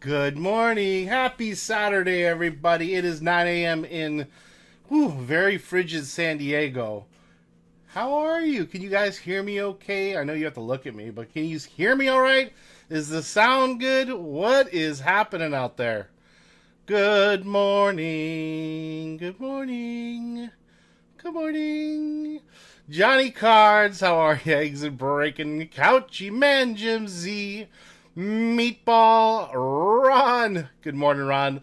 Good morning. Happy Saturday, everybody. It is 9 a.m. in very frigid San Diego. How are you? Can you guys hear me okay? I know you have to look at me, but can you hear me all right? Is the sound good? What is happening out there? Good morning. Good morning. Good morning. Johnny Cards, how are you? Eggs and Breaking, Couchy Man, Jim Z, Meatball, Ron. Good morning, Ron.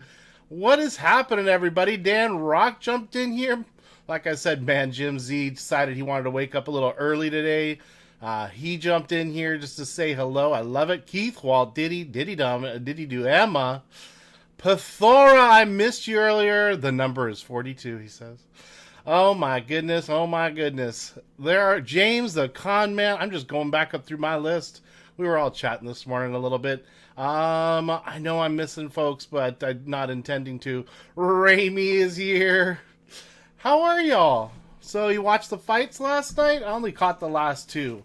What is happening, everybody? Dan Rock jumped in here. Like I said, man, Jim Z decided he wanted to wake up a little early today. He jumped in here just to say hello. I love it. Keith, Walt, Diddy do Emma. Pathora, I missed you earlier. The number is 42, he says. Oh my goodness, oh my goodness. There are James the con man. I'm just going back up through my list. We were all chatting this morning a little bit. I know I'm missing folks, but I'm not intending to. Raimi is here. How are y'all? So you watched the fights last night? I only caught the last two.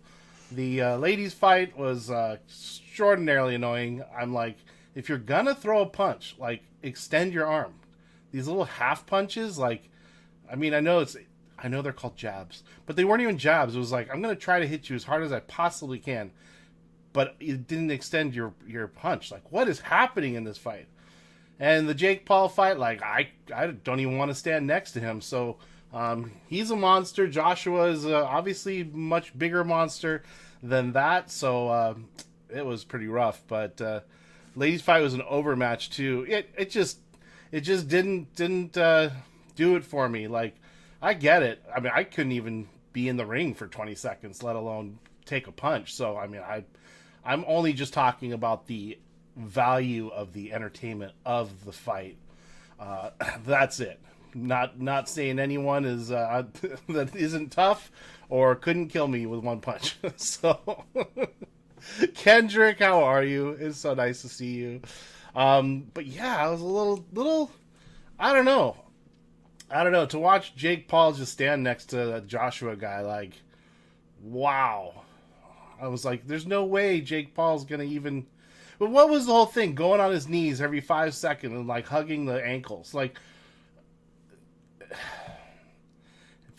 The ladies fight was extraordinarily annoying. I'm like, if you're gonna throw a punch, like, extend your arm. These little half punches, like, I mean, I know they're called jabs, but they weren't even jabs. It was like, I'm going to try to hit you as hard as I possibly can, but it didn't extend your punch. Like, what is happening in this fight? And the Jake Paul fight, like, I don't even want to stand next to him. So he's a monster. Joshua is obviously much bigger monster than that. So it was pretty rough. But ladies fight was an overmatch too. It just didn't do it for me. Like, I get it. I mean, I couldn't even be in the ring for 20 seconds, let alone take a punch. So, I mean, I'm only just talking about the value of the entertainment of the fight. That's it. Not saying anyone is that isn't tough or couldn't kill me with one punch. So, Kendrick, how are you? It's so nice to see you. But yeah, I was a little. I don't know. To watch Jake Paul just stand next to that Joshua guy, like, wow. I was like, there's no way Jake Paul's going to even... But what was the whole thing? Going on his knees every 5 seconds and, like, hugging the ankles. Like,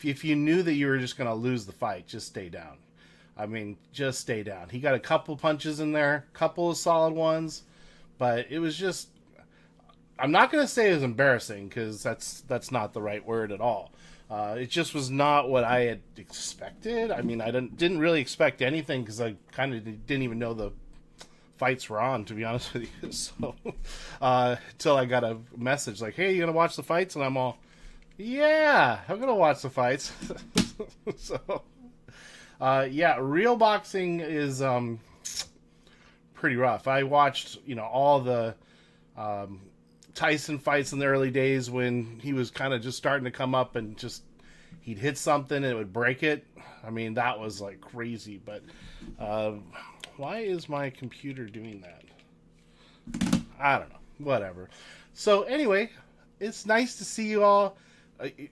if you knew that you were just going to lose the fight, just stay down. I mean, just stay down. He got a couple punches in there, couple of solid ones, but it was just... I'm not going to say it was embarrassing, because that's not the right word at all. It just was not what I had expected. I mean, I didn't really expect anything, because I kind of didn't even know the fights were on, to be honest with you. So, until I got a message like, hey, you going to watch the fights? And I'm all, yeah, I'm going to watch the fights. So, yeah, real boxing is pretty rough. I watched, all the... Tyson fights in the early days when he was kind of just starting to come up, and just he'd hit something and it would break it. I mean, that was like crazy. But why is my computer doing that? I don't know. Whatever. So anyway, it's nice to see you all.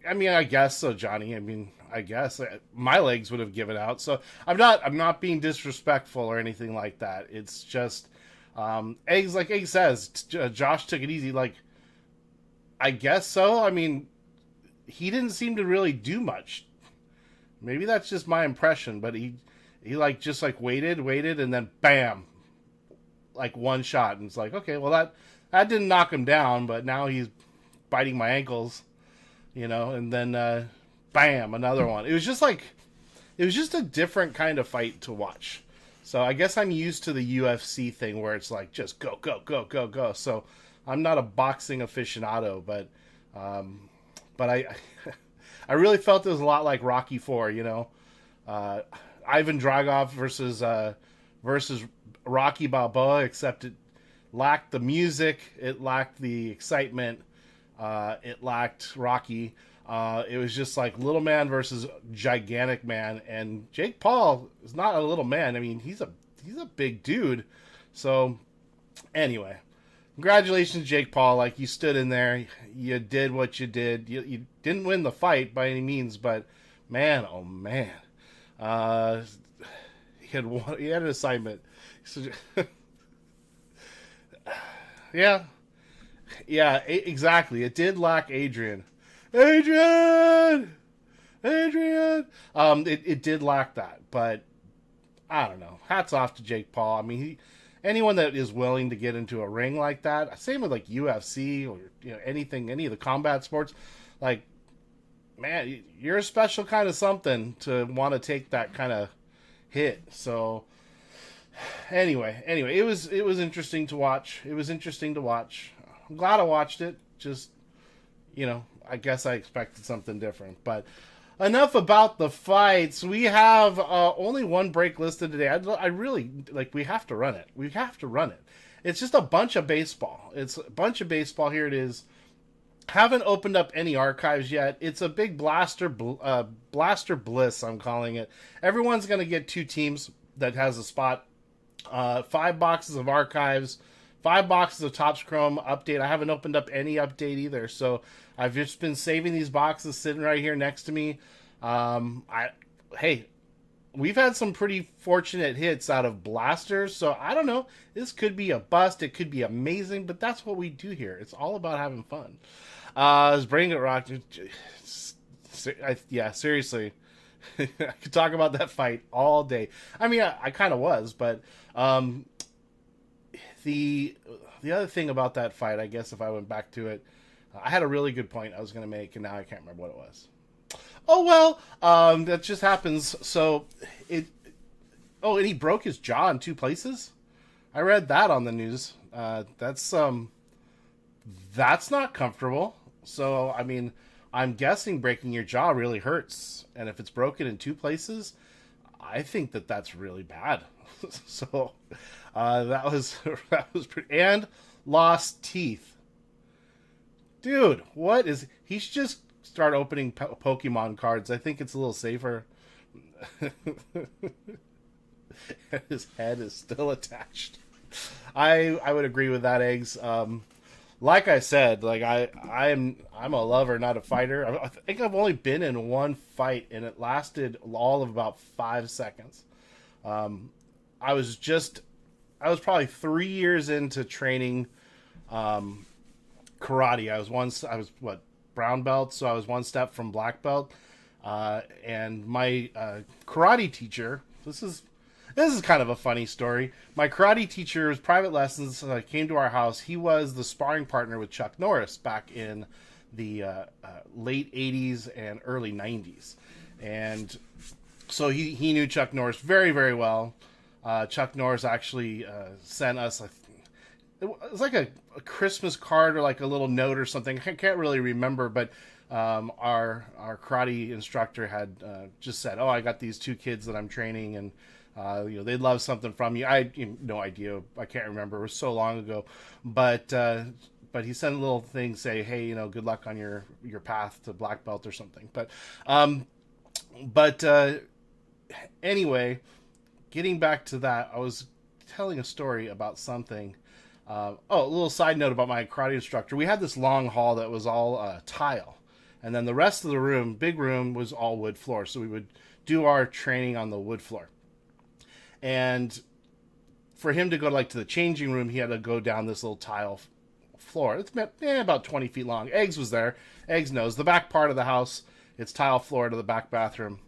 I mean, I guess so, Johnny. I mean, I guess my legs would have given out. So I'm not being disrespectful or anything like that. It's just... Eggs, like Egg says, Josh took it easy. Like, I guess so. I mean, he didn't seem to really do much. Maybe that's just my impression, but he like just like waited, and then bam, like one shot, and it's like, okay, well that didn't knock him down, but now he's biting my ankles, and then bam, another one. It was just a different kind of fight to watch. So I guess I'm used to the UFC thing where it's like, just go, go, go, go, go. So I'm not a boxing aficionado, but I I really felt it was a lot like Rocky IV, Ivan Drago versus Rocky Balboa, except it lacked the music, it lacked the excitement, it lacked Rocky. It was just like little man versus gigantic man, and Jake Paul is not a little man. I mean, he's a big dude. So anyway, congratulations, Jake Paul. Like, you stood in there, you did what you did. You didn't win the fight by any means, but man, oh man, he had an assignment. Yeah, yeah, exactly. It did lack Adrian. Adrian, Adrian. It did lack that, but I don't know. Hats off to Jake Paul. I mean, anyone that is willing to get into a ring like that, same with like UFC or anything, any of the combat sports, like man, you're a special kind of something to want to take that kind of hit. So anyway, it was interesting to watch. It was interesting to watch. I'm glad I watched it. Just I guess I expected something different, but enough about the fights. We have only one break listed today. I really like. We have to run it. We have to run it. It's just a bunch of baseball. It's a bunch of baseball. Here it is. Haven't opened up any archives yet. It's a big blaster bliss. I'm calling it. Everyone's gonna get 2 teams that has a spot. 5 boxes of archives. 5 boxes of Topps Chrome update. I haven't opened up any update either, so I've just been saving these boxes sitting right here next to me. Hey, we've had some pretty fortunate hits out of blasters, so I don't know. This could be a bust. It could be amazing, but that's what we do here. It's all about having fun. Let's bring it, Rock. Yeah, seriously. I could talk about that fight all day. I mean, I kind of was, but the other thing about that fight, I guess if I went back to it, I had a really good point I was going to make, and now I can't remember what it was. Oh, well, that just happens. So, and he broke his jaw in 2 places? I read that on the news. That's not comfortable. So, I mean, I'm guessing breaking your jaw really hurts. And if it's broken in 2 places, I think that's really bad. So, that was pretty, and lost teeth. Dude, he should just start opening Pokemon cards. I think it's a little safer. His head is still attached. I would agree with that, Eggs. Like I said, like I'm a lover, not a fighter. I think I've only been in 1 fight, and it lasted all of about 5 seconds. I was probably 3 years into training karate. I was brown belt, so I was 1 step from black belt. And my karate teacher, this is kind of a funny story. My karate teacher's private lessons came to our house. He was the sparring partner with Chuck Norris back in the late 80s and early 90s. And so he knew Chuck Norris very, very well. Chuck Norris actually sent us it was like a Christmas card or like a little note or something. I can't really remember, but our karate instructor had just said, "Oh, I got these 2 kids that I'm training, and they'd love something from you." I have no idea. I can't remember. It was so long ago, but he sent a little thing, say, "Hey, good luck on your path to black belt or something." But anyway, getting back to that, I was telling a story about something. A little side note about my karate instructor. We had this long hall that was all tile. And then the rest of the room, big room, was all wood floor. So we would do our training on the wood floor. And for him to go to the changing room, he had to go down this little tile floor. It's about 20 feet long. Eggs was there. Eggs knows. The back part of the house, it's tile floor to the back bathroom.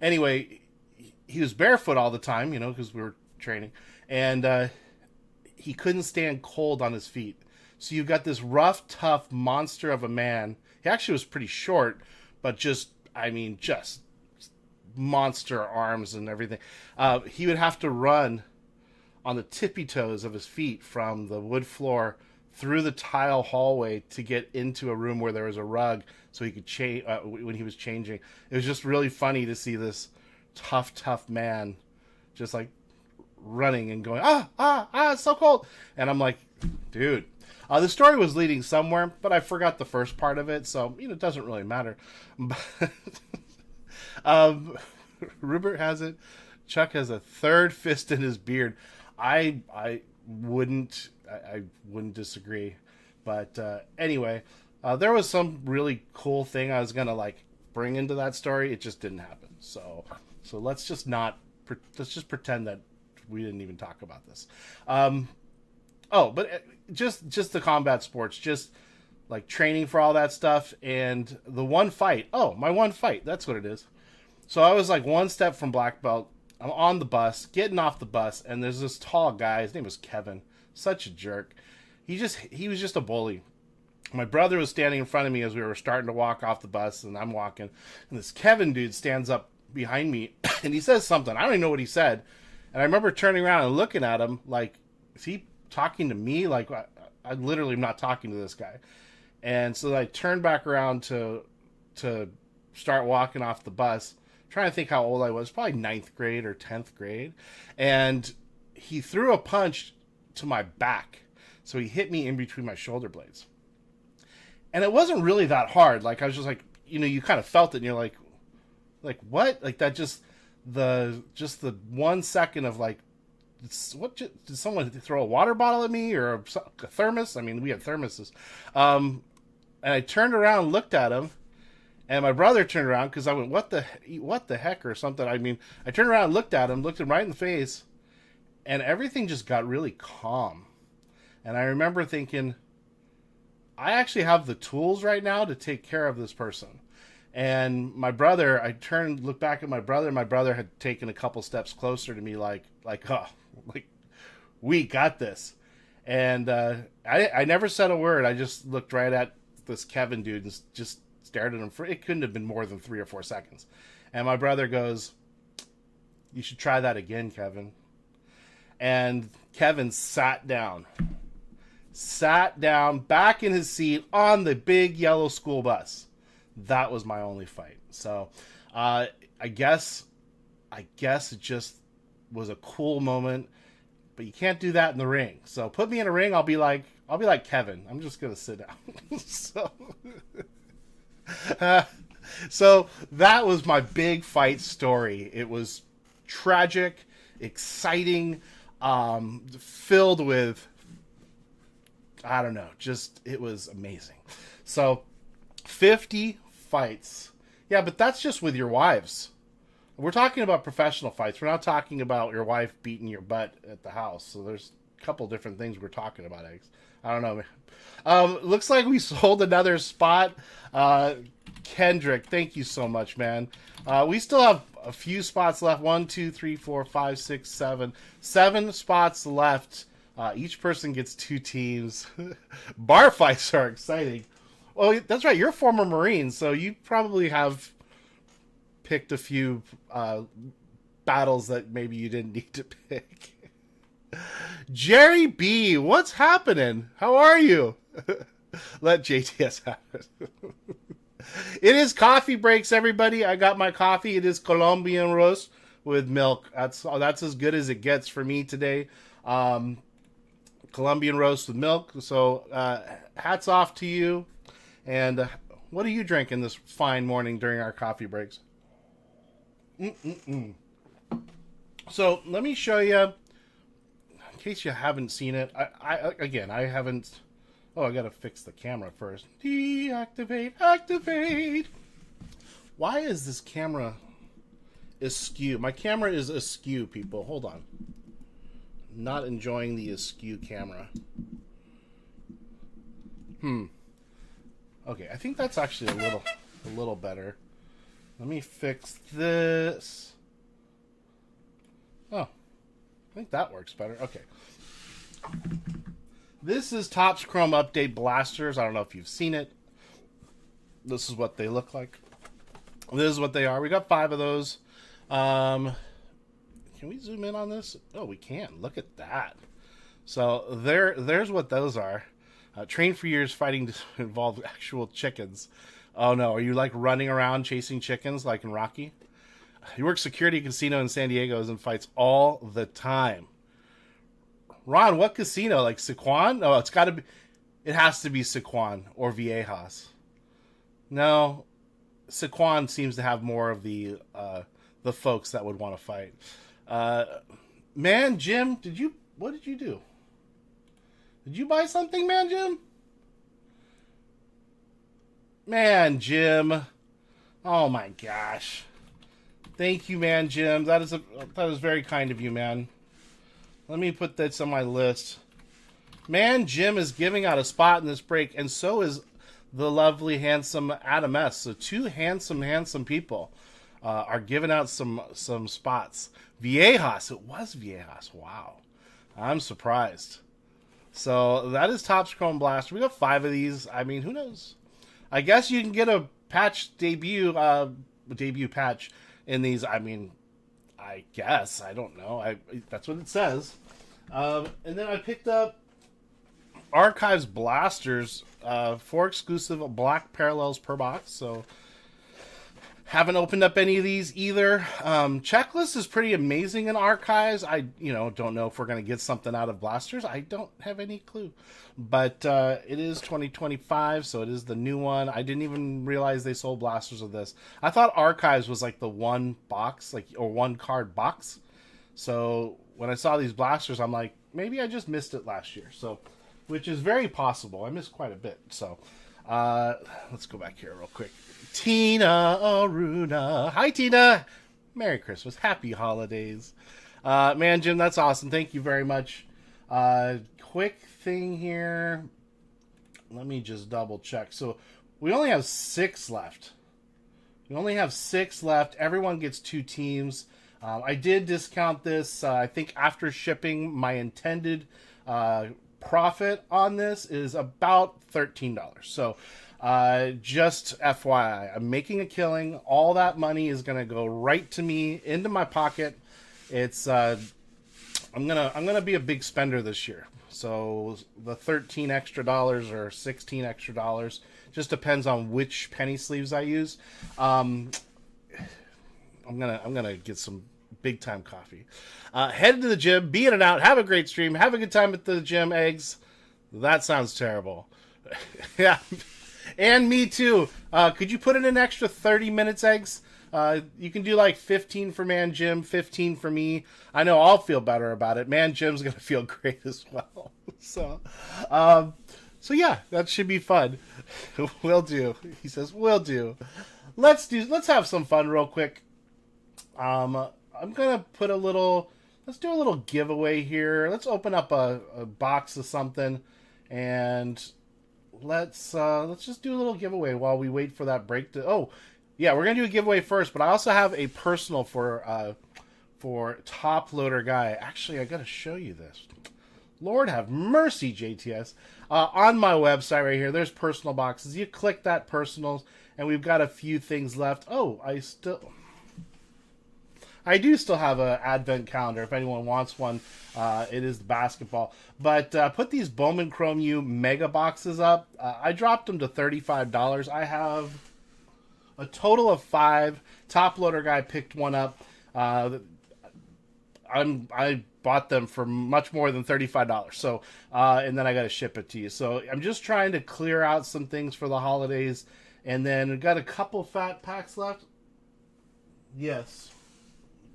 Anyway, he was barefoot all the time, because we were training, and he couldn't stand cold on his feet. So you got this rough, tough monster of a man. He actually was pretty short, but just monster arms and everything. He would have to run on the tippy toes of his feet from the wood floor through the tile hallway to get into a room where there was a rug so he could change when he was changing. It was just really funny to see this tough man just running and going, it's so cold. And I'm like, dude, the story was leading somewhere, but I forgot the first part of it, so it doesn't really matter. Rupert has it. Chuck has a 3rd fist in his beard. I wouldn't disagree, but anyway, there was some really cool thing I was gonna bring into that story. It just didn't happen. So let's just pretend that we didn't even talk about this. But just the combat sports, just like training for all that stuff, and the one fight. Oh, my one fight. That's what it is. So I was like one step from black belt. I'm on the bus, getting off the bus, and there's this tall guy. His name was Kevin. Such a jerk. He was just a bully. My brother was standing in front of me as we were starting to walk off the bus, and I'm walking. And this Kevin dude stands up behind me, and he says something. I don't even know what he said. And I remember turning around and looking at him like, is he talking to me? Like, I literally am not talking to this guy. And so I turned back around to start walking off the bus, trying to think how old I was, probably 9th grade or 10th grade. And he threw a punch to my back. So he hit me in between my shoulder blades. And it wasn't really that hard. Like, I was just like, you kind of felt it, and you're like what? Like, that just the 1 second of like, what, did someone throw a water bottle at me or a thermos? I mean, we had thermoses. And I turned around and looked at him, and my brother turned around because I went, what the heck or something. I mean, I turned around and looked at him right in the face, and everything just got really calm. And I remember thinking, I actually have the tools right now to take care of this person. And my brother, I looked back at my brother, and my brother had taken a couple steps closer to me like, we got this. And I never said a word. I just looked right at this Kevin dude and just stared at him for, it couldn't have been more than 3 or 4 seconds. And my brother goes, you should try that again, Kevin. And Kevin sat down back in his seat on the big yellow school bus. That was my only fight. So I guess it just was a cool moment, but you can't do that in the ring. So put me in a ring, I'll be like Kevin. I'm just gonna sit down. So that was my big fight story. It was tragic, exciting, filled with, I don't know, just, it was amazing. So 50 fights. Yeah, but that's just with your wives. We're talking about professional fights. We're not talking about your wife beating your butt at the house. So there's a couple different things we're talking about, Eggs. I don't know. Looks like we sold another spot. Kendrick, thank you so much, man. We still have a few spots left. 1, 2, 3, 4, 5, 6, 7. 7 spots left. Each person gets 2 teams. Bar fights are exciting. Oh, that's right. You're a former Marine, so you probably have picked a few battles that maybe you didn't need to pick. Jerry B, what's happening? How are you? Let JTS have it. It is coffee breaks, everybody. I got my coffee. It is Colombian roast with milk. That's as good as it gets for me today. Colombian roast with milk. So hats off to you. And what are you drinking this fine morning during our coffee breaks? So let me show you, in case you haven't seen it. I haven't. Oh, I gotta fix the camera first. Deactivate, activate. Why is this camera askew? My camera is askew, people. Hold on. Not enjoying the askew camera. Okay, I think that's actually a little better. Let me fix this. Oh, I think that works better. Okay. This is Topps Chrome Update Blasters. I don't know if you've seen it. This is what they look like. This is what they are. We got 5 of those. Can we zoom in on this? Oh, we can. Look at that. So there's what those are. Trained for years fighting to involve actual chickens. Oh no, are you like running around chasing chickens like in Rocky? He works security casino in San Diego and fights all the time. Ron, what casino? Like Sycuan? Oh, it has to be Sycuan or Viejas. No, Sycuan seems to have more of the folks that would want to fight. Man, Jim, what did you do? Did you buy something, Man Jim? Man Jim. Oh my gosh. Thank you, Man Jim. That is very kind of you, man. Let me put this on my list. Man, Jim is giving out a spot in this break, and so is the lovely, handsome Adam S. So two handsome people are giving out some spots. Viejas. It was Viejas. Wow. I'm surprised. So that is Topps Chrome Blaster. We got 5 of these. I mean, who knows? I guess you can get a patch debut patch in these. I mean, I guess. I don't know. That's what it says. And then I picked up Archives Blasters, 4 exclusive black parallels per box. So haven't opened up any of these either. Checklist is pretty amazing in Archives. I don't know if we're going to get something out of Blasters. I don't have any clue. But it is 2025, so it is the new one. I didn't even realize they sold Blasters of this. I thought Archives was like the one box, or one card box. So when I saw these Blasters, I'm like, maybe I just missed it last year. So, which is very possible. I missed quite a bit. So let's go back here real quick. Tina Aruna. Hi, Tina. Merry Christmas. Happy holidays. Man, Jim, that's awesome. Thank you very much. Quick thing here. Let me just double check. So we only have 6 left. Everyone gets 2 teams. I did discount this. I think after shipping, my intended profit on this is about $13. So just FYI, I'm making a killing. All that money is going to go right to me into my pocket. It's I'm gonna be a big spender this year. So the $13 extra or $16 extra just depends on which penny sleeves I use. I'm gonna get some big time coffee. Head to the gym, be in and out, have a great stream, have a good time at the gym. Eggs. That sounds terrible. Yeah. And me too. Could you put in an extra 30 minutes, Eggs? You can do like 15 for Man Jim, 15 for me. I know I'll feel better about it. Man Jim's going to feel great as well. So yeah, that should be fun. Will do. He says, will do. Let's have some fun real quick. I'm going to put let's do a little giveaway here. Let's open up a box of something and let's just do a little giveaway while we wait for that break to... Oh, yeah, we're going to do a giveaway first, but I also have a personal for Top Loader Guy. Actually, I got to show you this. Lord have mercy, JTS. On my website right here, there's personal boxes. You click that personals, and we've got a few things left. Oh, I do still have an advent calendar if anyone wants one. It is the basketball. But put these Bowman Chrome U mega boxes up. I dropped them to $35. I have a total of 5. Top Loader Guy picked one up. I bought them for much more than $35. So, and then I got to ship it to you. So I'm just trying to clear out some things for the holidays. And then we've got a couple fat packs left. Yes.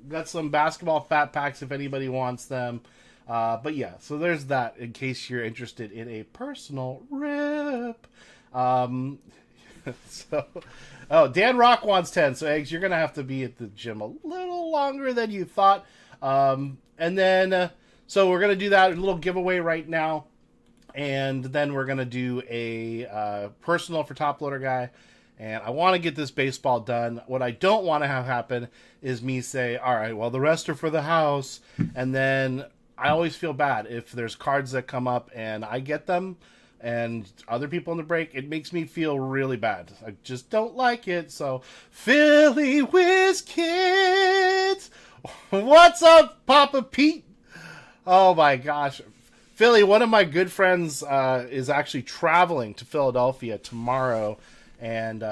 Got some basketball fat packs if anybody wants them. But yeah, so there's that in case you're interested in a personal rip. Dan Rock wants 10. So, Eggs, you're going to have to be at the gym a little longer than you thought. And then, so we're going to do that, a little giveaway right now. And then we're going to do a personal for Top Loader Guy. And I want to get this baseball done. What I don't want to have happen is me say, all right, well, the rest are for the house. And then I always feel bad if there's cards that come up and I get them and other people in the break. It makes me feel really bad. I just don't like it. So, Philly Whiz Kids. What's up, Papa Pete? Oh, my gosh. Philly, one of my good friends is actually traveling to Philadelphia tomorrow. And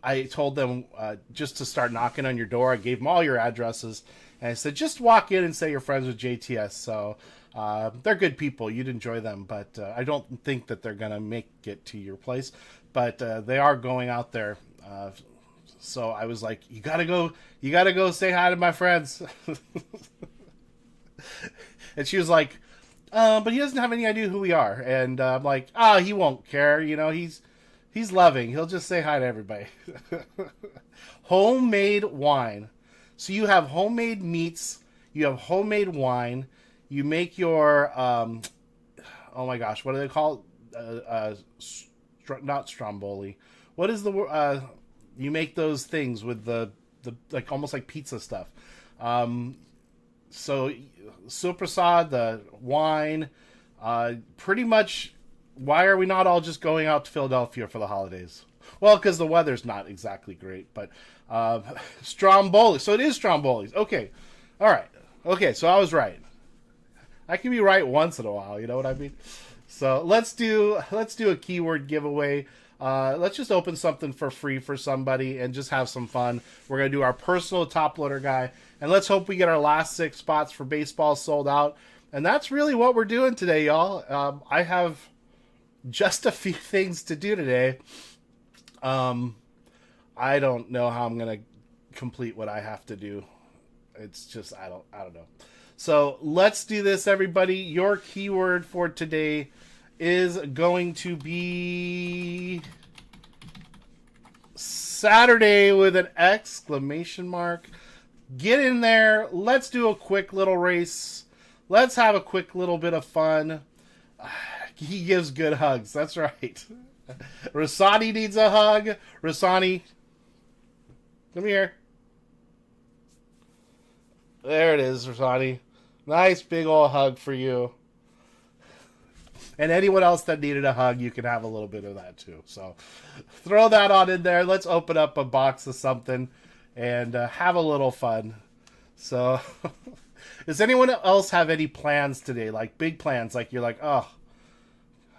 I told them just to start knocking on your door. I gave them all your addresses. And I said, just walk in and say you're friends with JTS. So they're good people. You'd enjoy them. But I don't think that they're going to make it to your place. But they are going out there. So I was like, you got to go say hi to my friends. And she was like, but he doesn't have any idea who we are. And I'm like, he won't care. You know, He's loving. He'll just say hi to everybody. Homemade wine. So you have homemade meats. You have homemade wine. You make your oh my gosh, what do they call not stromboli? What is the you make those things with the like almost like pizza stuff. So Suprasad, the wine, pretty much. Why are we not all just going out to Philadelphia for the holidays? Well, because the weather's not exactly great, but Stromboli. So it is Strombolis. Okay, all right. Okay, so I was right. I can be right once in a while. You know what I mean? So let's do a keyword giveaway. Let's just open something for free for somebody and just have some fun. We're gonna do our personal top loader guy, and let's hope we get our last 6 spots for baseball sold out. And that's really what we're doing today, y'all. I have just a few things to do today. I don't know how I'm gonna complete what I have to do. It's just I don't know. So let's do this, everybody. Your keyword for today is going to be Saturday with an exclamation mark. Get in there. Let's do a quick little race. Let's have a quick little bit of fun. He gives good hugs. That's right. Rasani needs a hug. Rasani, come here. There it is, Rasani. Nice big old hug for you. And anyone else that needed a hug, you can have a little bit of that too. So throw that on in there. Let's open up a box of something and have a little fun. So does anyone else have any plans today? Like big plans? Like you're like, oh,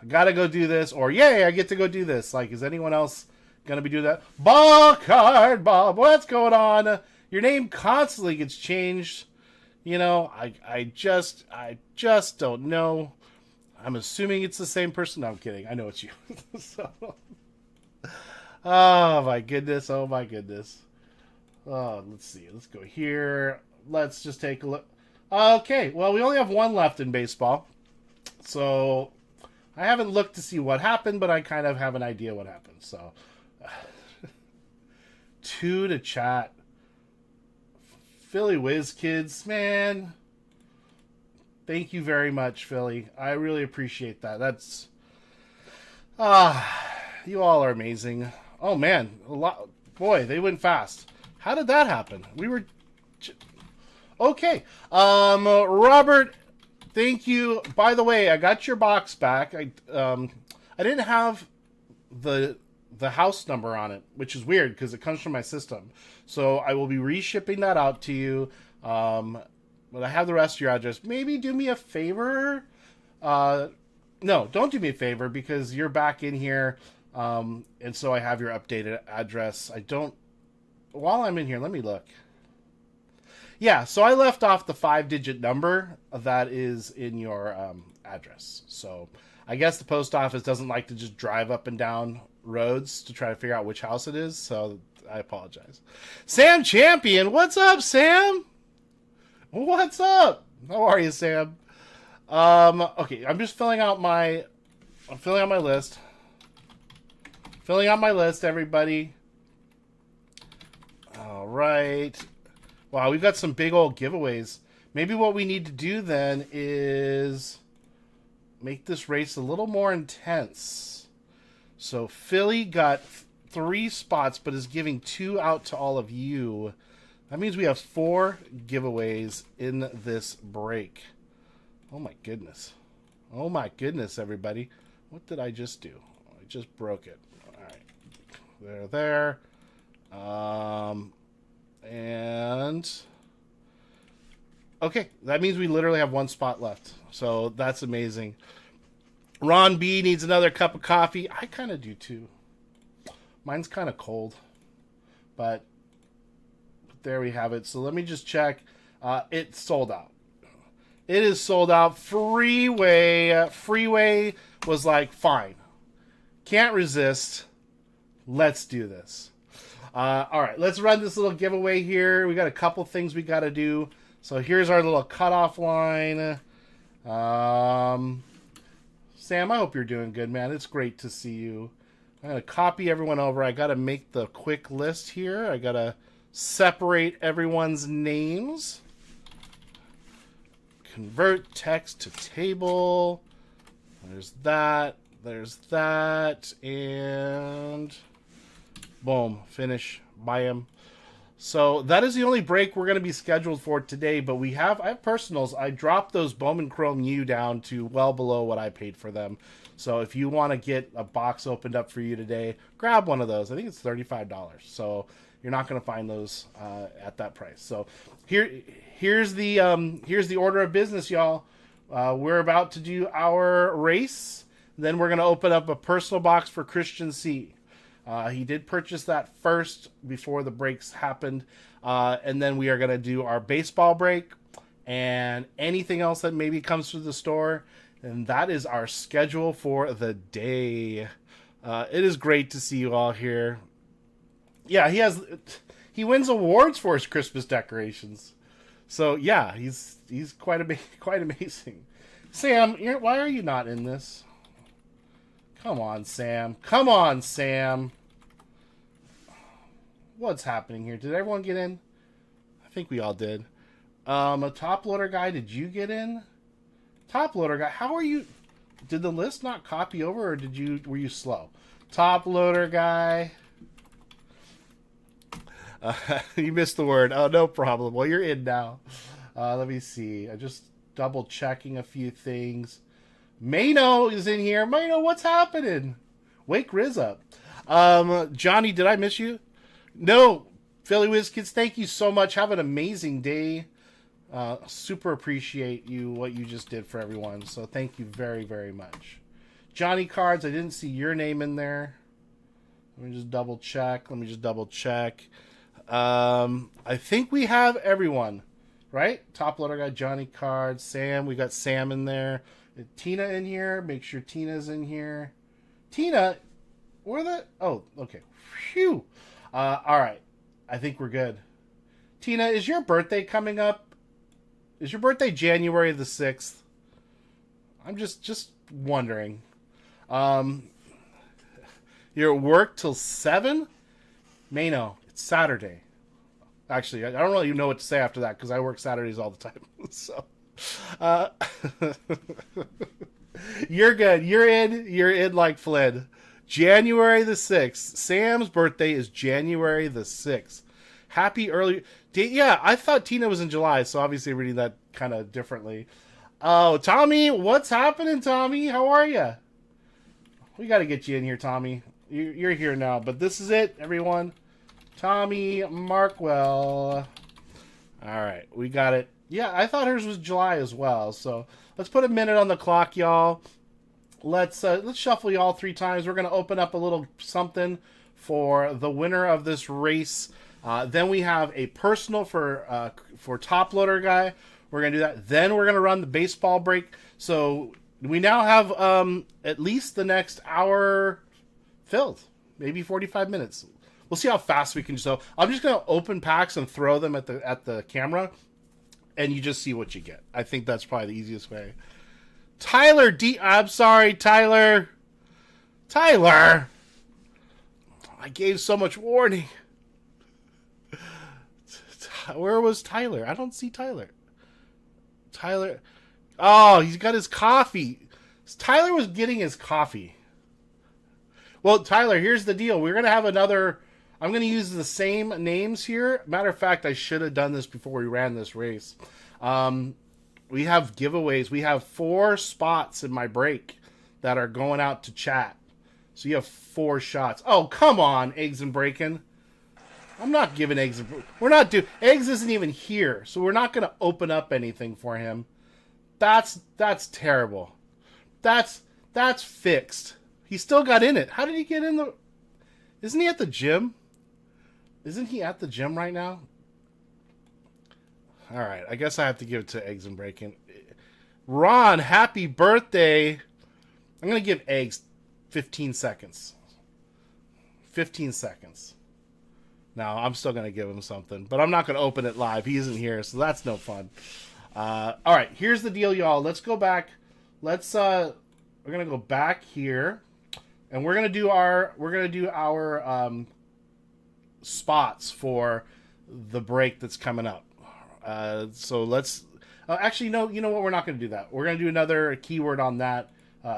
I gotta go do this, or yay, I get to go do this. Like, is anyone else gonna be doing that? Ball card, Bob, what's going on? Your name constantly gets changed. You know, I just don't know. I'm assuming it's the same person. No, I'm kidding. I know it's you. So, oh my goodness. Oh my goodness. Oh, let's see. Let's go here. Let's just take a look. Okay. Well, we only have one left in baseball. So I haven't looked to see what happened, but I kind of have an idea what happened. So 2 to chat. Philly Whiz Kids, man. Thank you very much, Philly. I really appreciate that. That's you all are amazing. Oh man, boy, they went fast. How did that happen? We were okay. Robert, thank you. By the way, I got your box back. I didn't have the house number on it, which is weird because it comes from my system. So I will be reshipping that out to you. But I have the rest of your address. Maybe do me a favor. No, don't do me a favor because you're back in here. And so I have your updated address. While I'm in here, let me look. Yeah, so I left off the 5-digit number that is in your address. So I guess the post office doesn't like to just drive up and down roads to try to figure out which house it is. So I apologize. Sam Champion, what's up, Sam? What's up? How are you, Sam? Okay, I'm just filling out my list. Filling out my list, everybody. All right. Wow, we've got some big old giveaways. Maybe what we need to do then is make this race a little more intense. So Philly got 3 spots, but is giving 2 out to all of you. That means we have 4 giveaways in this break. Oh my goodness. Oh my goodness, everybody. What did I just do? I just broke it. All right. There. And okay, that means we literally have 1 spot left. So that's amazing. Ron B needs another cup of coffee. I kind of do too. Mine's kind of cold, but there we have it. So let me just check. It's sold out. It is sold out. Freeway was like, fine. Can't resist. Let's do this. All right, let's run this little giveaway here. We got a couple things we got to do. So here's our little cutoff line. Sam, I hope you're doing good, man. It's great to see you. I'm going to copy everyone over. I got to make the quick list here. I got to separate everyone's names. convert text to table. There's that. There's that. And boom. Finish. Buy him. So that is the only break we're going to be scheduled for today. But I have personals. I dropped those Bowman Chrome U down to well below what I paid for them. So if you want to get a box opened up for you today, grab one of those. I think it's $35. So you're not going to find those at that price. So here's the order of business, y'all. We're about to do our race. Then we're going to open up a personal box for Christian C. He did purchase that first before the breaks happened. And then we are going to do our baseball break and anything else that maybe comes through the store. And that is our schedule for the day. It is great to see you all here. Yeah, he wins awards for his Christmas decorations. So yeah, he's quite amazing. Sam, why are you not in this? Come on, Sam. Come on, Sam. What's happening here? Did everyone get in? I think we all did. A top loader guy, did you get in? Top loader guy, how are you? Did the list not copy over, or were you slow? Top loader guy. You missed the word. Oh, no problem. Well, you're in now. Let me see. I just double checking a few things. Mano is in here. Mano, what's happening? Wake Riz up. Johnny, did I miss you? No. Philly Whiz Kids, thank you so much. Have an amazing day. Super appreciate what you just did for everyone. So thank you very, very much. Johnny Cards, I didn't see your name in there. Let me just double check. I think we have everyone, right? Top loader guy, Johnny Cards, Sam. We got Sam in there. Tina in here. Make sure Tina's in here. Tina, oh, okay. Phew. All right. I think we're good. Tina, is your birthday coming up? Is your birthday January the 6th? I'm just wondering. You're at work till 7? Mano, it's Saturday. Actually, I don't really know what to say after that because I work Saturdays all the time. So, you're good. You're in like Flynn. January the 6th. Sam's birthday is January the 6th. Happy early... Yeah, I thought Tina was in July, so obviously reading that kind of differently. Oh, Tommy, what's happening, Tommy? How are you? We got to get you in here, Tommy. You're here now, but this is it, everyone. Tommy Markwell. All right, we got it. Yeah, I thought hers was July as well, so let's put a minute on the clock, y'all. Let's shuffle y'all 3 times. We're going to open up a little something for the winner of this race. Then we have a personal for top loader guy. We're going to do that. Then we're going to run the baseball break. So we now have at least the next hour filled. Maybe 45 minutes. We'll see how fast we can. So I'm just going to open packs and throw them at the camera. And you just see what you get. I think that's probably the easiest way. Tyler D. I'm sorry, Tyler. Tyler. I gave so much warning. Where was Tyler? I don't see Tyler. Tyler. Oh, he's got his coffee. Tyler was getting his coffee. Well, Tyler, here's the deal. We're going to have another... I'm going to use the same names here. Matter of fact, I should have done this before we ran this race. We have giveaways. We have 4 spots in my break that are going out to chat. So you have 4 shots. Oh, come on, Eggs and Bacon. I'm not giving Eggs. We're not doing... Eggs isn't even here, so we're not going to open up anything for him. That's terrible. That's fixed. He still got in it. How did he get in the... Isn't he at the gym? Isn't he at the gym right now? All right, I guess I have to give it to Eggs and Bacon. Ron, happy birthday. I'm going to give Eggs 15 seconds. 15 seconds. Now, I'm still going to give him something, but I'm not going to open it live. He isn't here, so that's no fun. All right, here's the deal, y'all. Let's go back. We're going to go back here, and we're going to do our spots for the break that's coming up. So Actually, no, you know what? We're not going to do that. We're going to do another keyword on that.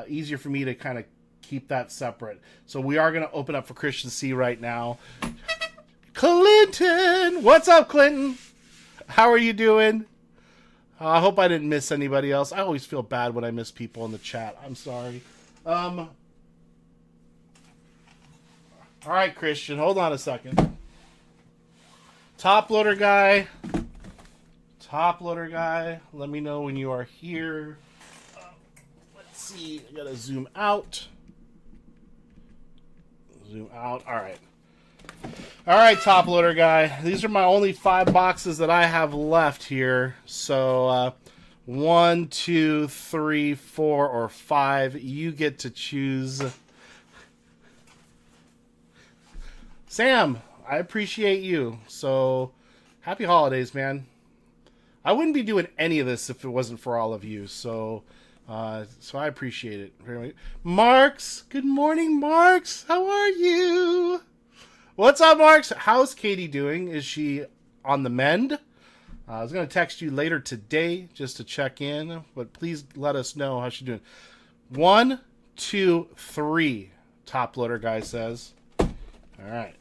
Easier for me to kind of keep that separate. So we are going to open up for Christian C right now. Clinton! What's up, Clinton? How are you doing? I hope I didn't miss anybody else. I always feel bad when I miss people in the chat. I'm sorry. All right, Christian. Hold on a second. Top loader guy. Top loader guy. Let me know when you are here. Let's see. I gotta zoom out. Zoom out. All right. All right, top loader guy. These are my only 5 boxes that I have left here. So 1, 2, 3, 4, or 5. You get to choose. Sam, I appreciate you. So happy holidays, man. I wouldn't be doing any of this if it wasn't for all of you. So I appreciate it very much. Marks, good morning, Marks. How are you? What's up, Marks? How's Katie doing? Is she on the mend? I was going to text you later today just to check in, but please let us know how she's doing. 1, 2, 3, top loader guy says. All right.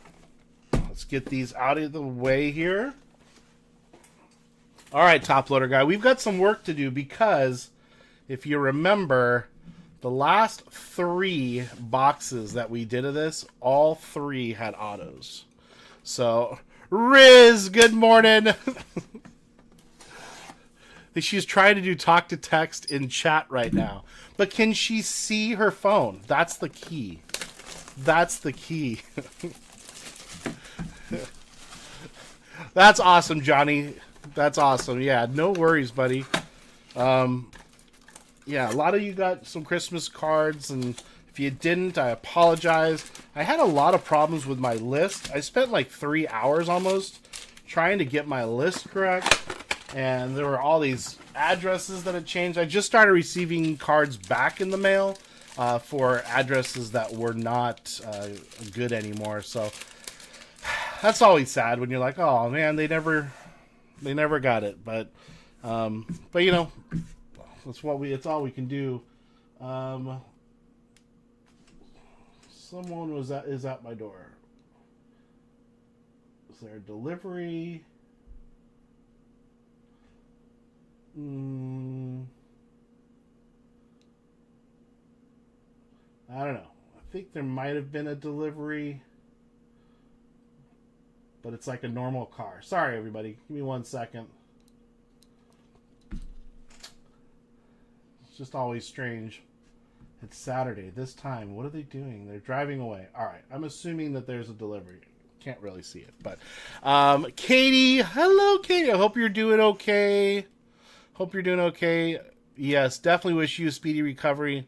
Let's get these out of the way here. All right, top loader guy. We've got some work to do because if you remember, the last 3 boxes that we did of this, all 3 had autos. So, Riz, good morning. She's trying to do talk to text in chat right now. But can she see her phone? That's the key. That's the key. That's awesome, Johnny. That's awesome. Yeah, no worries, buddy. Yeah, a lot of you got some Christmas cards, and if you didn't, I apologize. I had a lot of problems with my list. I spent like 3 hours almost trying to get my list correct, and there were all these addresses that had changed. I just started receiving cards back in the mail for addresses that were not good anymore. So that's always sad when you're like, oh man, they never got it. But you know, it's all we can do. Someone is at my door. Is there a delivery? I don't know. I think there might have been a delivery, but it's like a normal car. Sorry, everybody. Give me 1 second. It's just always strange. It's Saturday. This time, what are they doing? They're driving away. All right. I'm assuming that there's a delivery. Can't really see it. But Katie. Hello, Katie. I hope you're doing okay. Hope you're doing okay. Yes, definitely wish you a speedy recovery.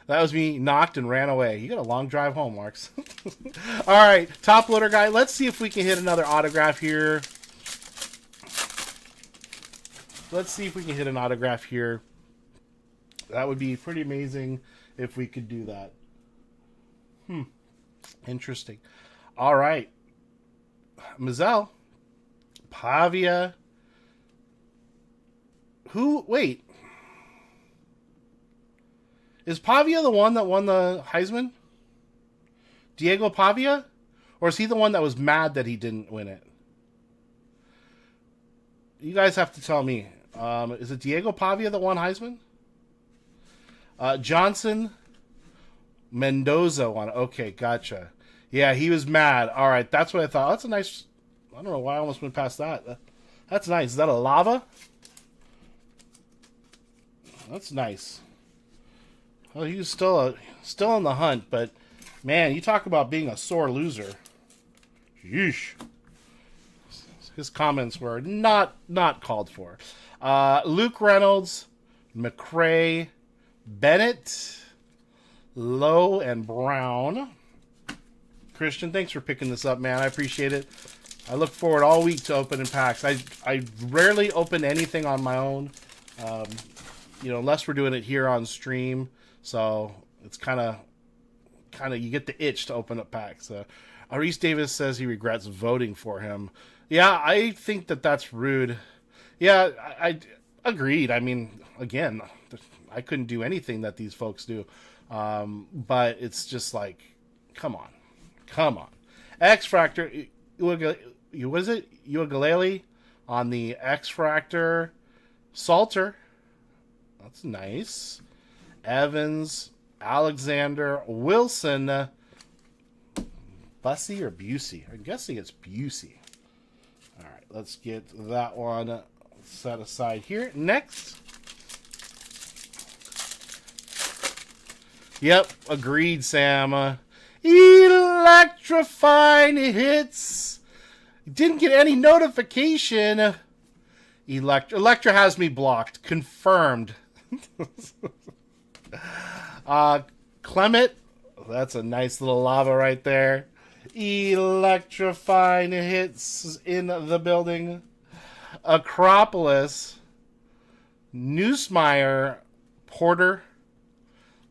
That was me, knocked and ran away. You got a long drive home, Marks. All right, top loader guy. Let's see if we can hit another autograph here. Let's see if we can hit an autograph here. That would be pretty amazing if we could do that. Interesting. All right. Mazel. Pavia. Wait. Is Pavia the one that won the Heisman? Diego Pavia? Or is he the one that was mad that he didn't win it? You guys have to tell me. Is it Diego Pavia that won Heisman? Johnson Mendoza won. Okay, gotcha. Yeah, he was mad. All right, that's what I thought. That's a nice... I don't know why I almost went past that. That's nice. Is that a lava? That's nice. Well, he was still in the hunt, but man, you talk about being a sore loser. Yeesh. His comments were not called for. Luke Reynolds, McRae, Bennett, Lowe, and Brown. Christian, thanks for picking this up, man. I appreciate it. I look forward all week to opening packs. I rarely open anything on my own, unless we're doing it here on stream. So it's kind of you get the itch to open up packs. Arice Davis says he regrets voting for him. Yeah, I think that's rude. Yeah, Agreed. I mean, again, I couldn't do anything that these folks do. But it's just like, come on. Come on. X Fractor, what is it? Ugalele on the X Fractor. Salter. That's nice. Evans, Alexander, Wilson, Bussey or Busey? I'm guessing it's Busey. All right, let's get that one set aside here. Next. Yep, agreed, Sam. Electrifying hits. Didn't get any notification. Electra has me blocked. Confirmed. Clement. That's a nice little lava right there. Electrifying hits in the building. Acropolis. Neusmeyer. Porter.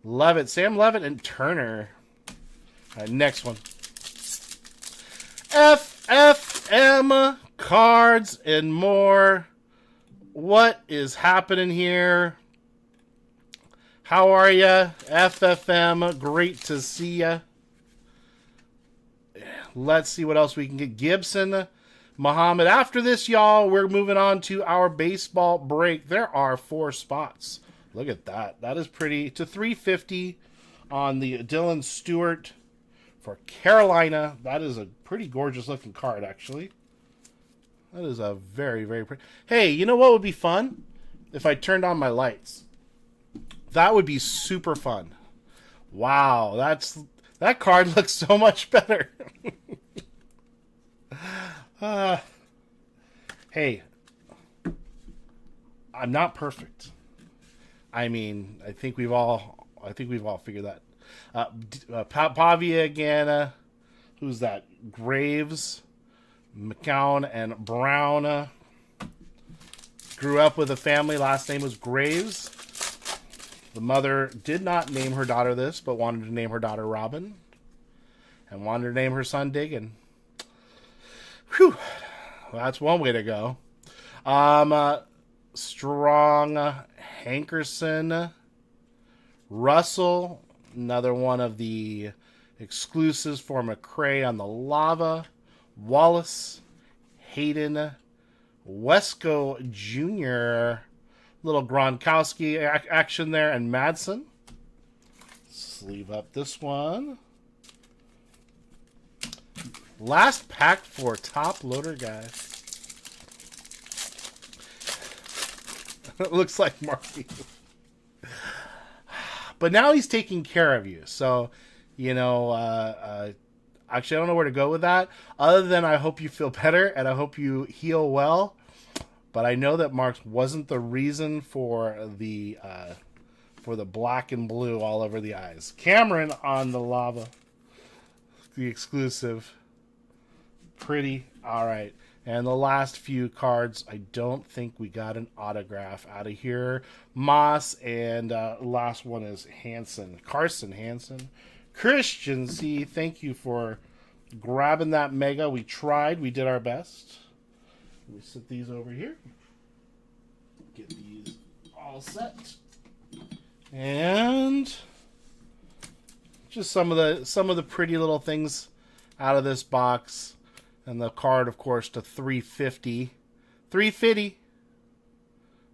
Levitt. Sam Levitt and Turner. All right, next one. FFM cards and more. What is happening here? How are ya? FFM, great to see ya. Let's see what else we can get. Gibson, Muhammad. After this, y'all, we're moving on to our baseball break. There are 4 spots. Look at that. That is pretty. To 350 on the Dylan Stewart for Carolina. That is a pretty gorgeous looking card, actually. That is a very, very pretty. Hey, you know what would be fun? If I turned on my lights. That would be super fun. Wow, that card looks so much better. Hey, I'm not perfect. I mean, I think we've all figured that. Pavia again. Who's that? Graves, McCown, and Brown. Grew up with a family. Last name was Graves. The mother did not name her daughter this, but wanted to name her daughter Robin. And wanted to name her son Diggin. Whew. Well, that's one way to go. Strong, Hankerson, Russell, another one of the exclusives for McRae on the lava. Wallace, Hayden, Wesco Jr., little Gronkowski action there, and Madsen. Sleeve up this one. Last pack for top loader guy. It looks like Marky. But now he's taking care of you. So, you know, actually, I don't know where to go with that. Other than I hope you feel better and I hope you heal well. But I know that Marks wasn't the reason for the black and blue all over the eyes. Cameron on the lava. The exclusive. Pretty. All right. And the last few cards, I don't think we got an autograph out of here. Moss, and last one is Hansen. Carson Hansen. Christian C, thank you for grabbing that mega. We tried. We did our best. Let me set these over here. Get these all set. And just some of the pretty little things out of this box. And the card, of course, to 350. 350.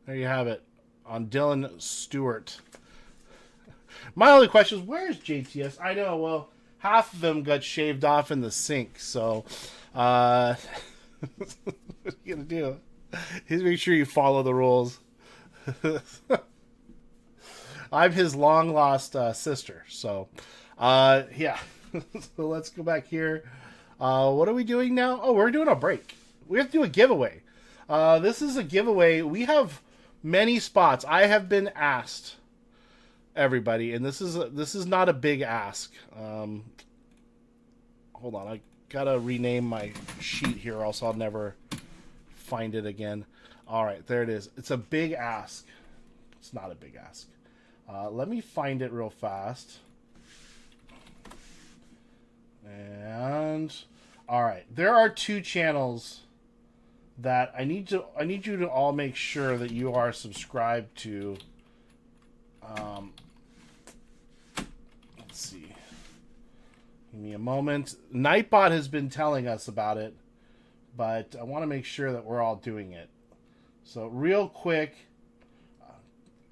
There you have it. On Dylan Stewart. My only question is, where's JTS? I know, well, half of them got shaved off in the sink. So, what are you going to do? Just make sure you follow the rules. I'm his long-lost sister. So, yeah. So let's go back here. What are we doing now? Oh, we're doing a break. We have to do a giveaway. This is a giveaway. We have many spots. I have been asked, everybody, and this is not a big ask. Hold on, I gotta rename my sheet here, or else I'll never find it again. All right, there it is. It's a big ask. It's not a big ask. Let me find it real fast. And all right, there are 2 channels that I need you to all make sure that you are subscribed to. Let's see. Give me a moment. Nightbot has been telling us about it, but I want to make sure that we're all doing it. So real quick,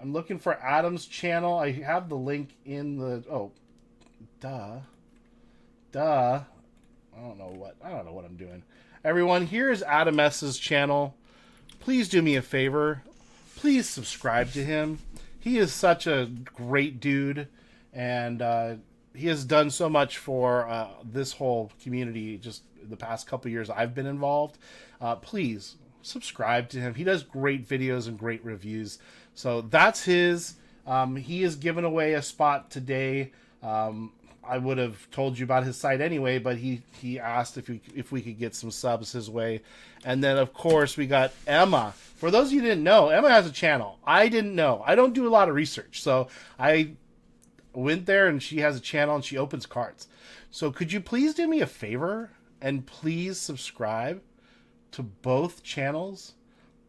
I'm looking for Adam's channel. I have the link in the... Oh, duh. I don't know what I'm doing. Everyone, here's Adam S's channel. Please do me a favor. Please subscribe to him. He is such a great dude, and he has done so much for this whole community just the past couple years I've been involved. Please subscribe to him. He does great videos and great reviews. So that's his. He is giving away a spot today. I would have told you about his site anyway, but he asked if we could get some subs his way. And then, of course, we got Emma. For those of you who didn't know, Emma has a channel. I didn't know. I don't do a lot of research. So I went there, and she has a channel, and she opens cards. So could you please do me a favor and please subscribe to both channels?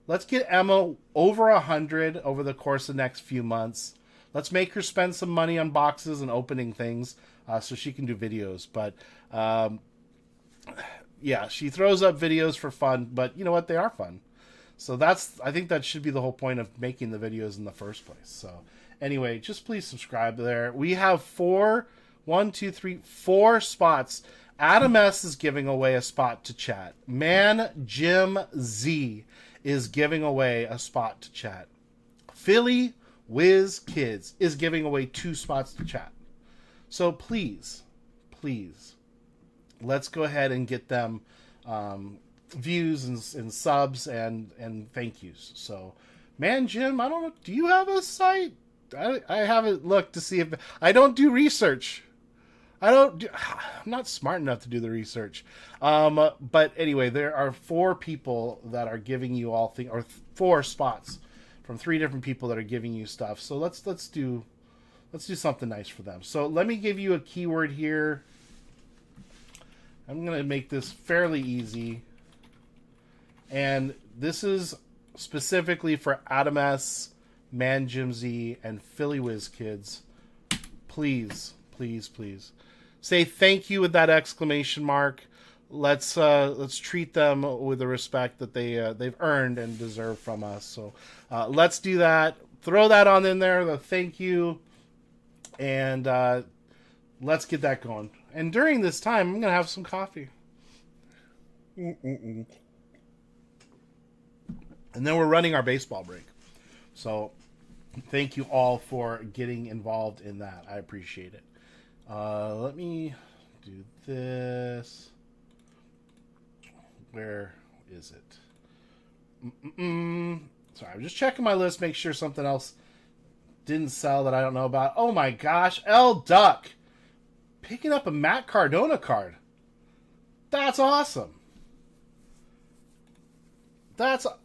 Let's get Emma over 100 over the course of the next few months. Let's make her spend some money on boxes and opening things so she can do videos. But, yeah, she throws up videos for fun, but you know what? They are fun. So I think that should be the whole point of making the videos in the first place. So anyway, just please subscribe there. We have 4 spots. Adam S is giving away a spot to chat. Man Jim Z is giving away a spot to chat. Philly Whiz Kids is giving away 2 spots to chat. So please, let's go ahead and get them views and subs and thank yous. So, Man Jim, I don't know, do you have a site? I haven't looked to see if... I don't do research. I'm not smart enough to do the research. But anyway, there are 4 people that are giving you all things, or 4 spots from 3 different people that are giving you stuff. So let's do something nice for them. So let me give you a keyword here. I'm going to make this fairly easy. And this is specifically for Adam S, Man Jim Z, and Philly Whiz Kids. Please say thank you with that exclamation mark. Let's treat them with the respect that they've earned and deserve from us. So let's do that. Throw that on in there, the thank you, and let's get that going. And during this time, I'm gonna have some coffee. And then we're running our baseball break. So thank you all for getting involved in that. I appreciate it. Let me do this. Where is it? Sorry, I'm just checking my list, make sure something else didn't sell that I don't know about. Oh my gosh, L Duck picking up a Matt Cardona card. That's awesome.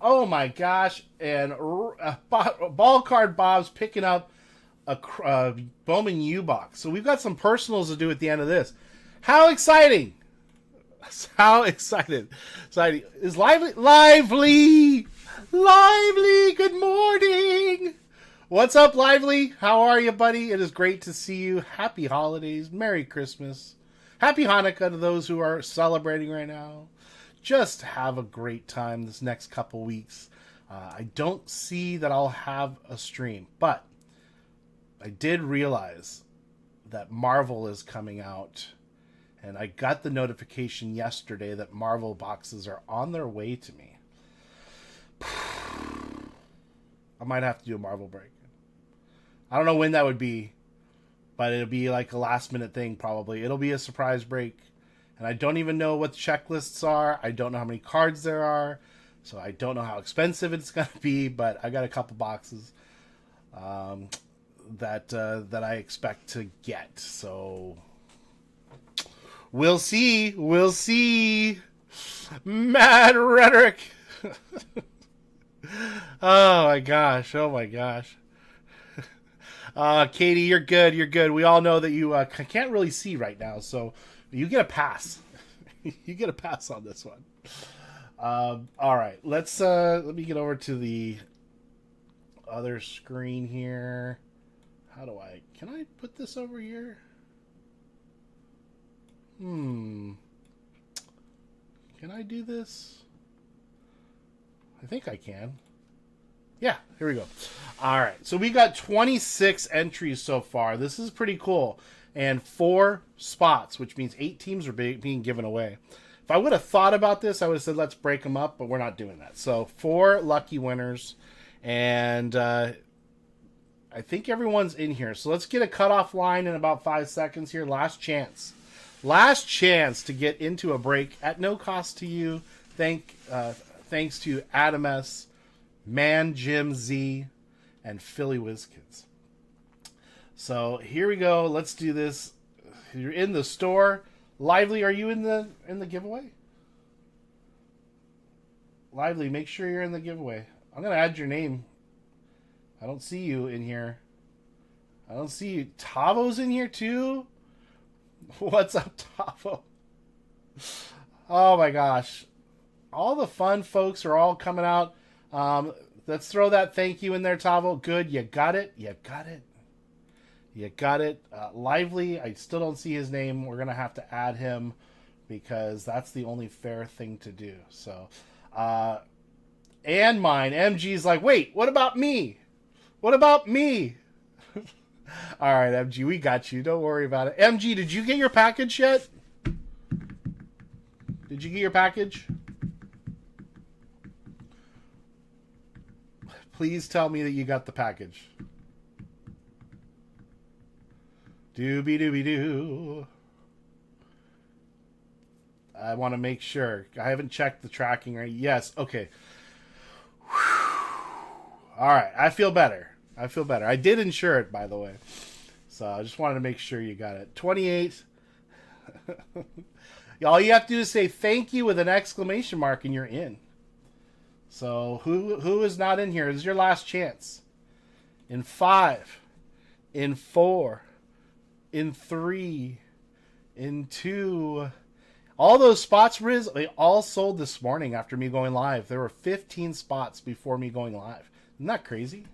Oh my gosh. And Ball Card Bob's picking up a Bowman U-Box. So we've got some personals to do at the end of this. How exciting! How excited! Is Lively! Good morning! What's up, Lively? How are you, buddy? It is great to see you. Happy holidays. Merry Christmas. Happy Hanukkah to those who are celebrating right now. Just have a great time this next couple weeks. I don't see that I'll have a stream, but I did realize that Marvel is coming out, and I got the notification yesterday that Marvel boxes are on their way to me. I might have to do a Marvel break. I don't know when that would be, but it'll be like a last minute thing probably. It'll be a surprise break. And I don't even know what the checklists are. I don't know how many cards there are. So I don't know how expensive it's going to be, but I got a couple boxes that I expect to get. So we'll see. Mad rhetoric. Oh my gosh. Katie, you're good. We all know that you can't really see right now, so you get a pass. You get a pass on this one. All right, let me get over to the other screen here. Can I put this over here? Can I do this? I think I can. Yeah, here we go. All right, so we got 26 entries so far. This is pretty cool. And 4 spots, which means 8 teams are being given away. If I would have thought about this, I would have said let's break them up, but we're not doing that. So 4 lucky winners, and I think everyone's in here. So let's get a cutoff line in about 5 seconds here. Last chance. Last chance to get into a break at no cost to you. Thanks to Adam S., Man Jim Z, and Philly WizKids. So here we go. Let's do this. You're in the store. Lively, are you in the giveaway? Lively, make sure you're in the giveaway. I'm gonna add your name. I don't see you in here. I don't see you. Tavo's in here too. What's up, Tavo? Oh my gosh. All the fun folks are all coming out. Let's throw that thank you in there, Tavo. Good, you got it. You got it. You got it. Lively, I still don't see his name. We're going to have to add him because that's the only fair thing to do. So, and mine. MG's like, wait, what about me? What about me? All right, MG, we got you. Don't worry about it. MG, did you get your package yet? Did you get your package? Please tell me that you got the package. Doobie doobie doo. I want to make sure. I haven't checked the tracking right. Yes. Okay. All right. I feel better. I did insure it, by the way. So I just wanted to make sure you got it. 28. All you have to do is say thank you with an exclamation mark and you're in. So who is not in here? This is your last chance. In 5, in 4, in 3, in 2. All those spots, Riz, they all sold this morning after me going live. There were 15 spots before me going live. Isn't that crazy?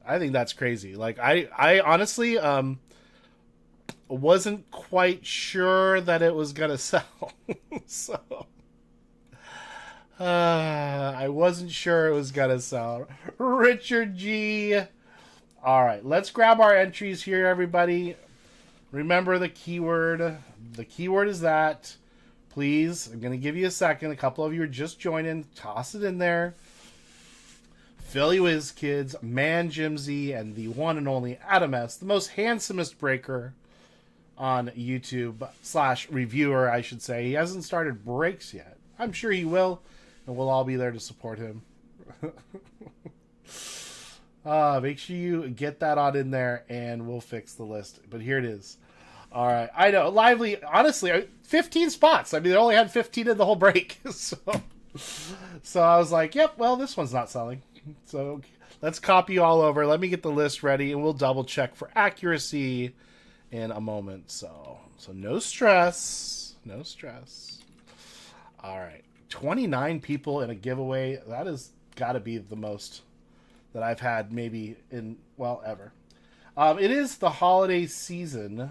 I think that's crazy. Like I honestly wasn't quite sure that it was gonna sell. So I wasn't sure it was gonna sell. Richard G. All right, let's grab our entries here, everybody. Remember the keyword. The keyword is that. Please, I'm gonna give you a second. A couple of you are just joining. Toss it in there. Philly WizKids, Man Jim Z, and the one and only Adam S., the most handsomest breaker on YouTube / reviewer, I should say. He hasn't started breaks yet. I'm sure he will, and we'll all be there to support him. Make sure you get that on in there, and we'll fix the list. But here it is. All right. I know. Lively, honestly, 15 spots. I mean, they only had 15 in the whole break. So I was like, yep, well, this one's not selling. So let's copy all over. Let me get the list ready, and we'll double check for accuracy in a moment. So no stress. No stress. All right. 29 people in a giveaway. That has got to be the most that I've had maybe in, well, ever. It is the holiday season,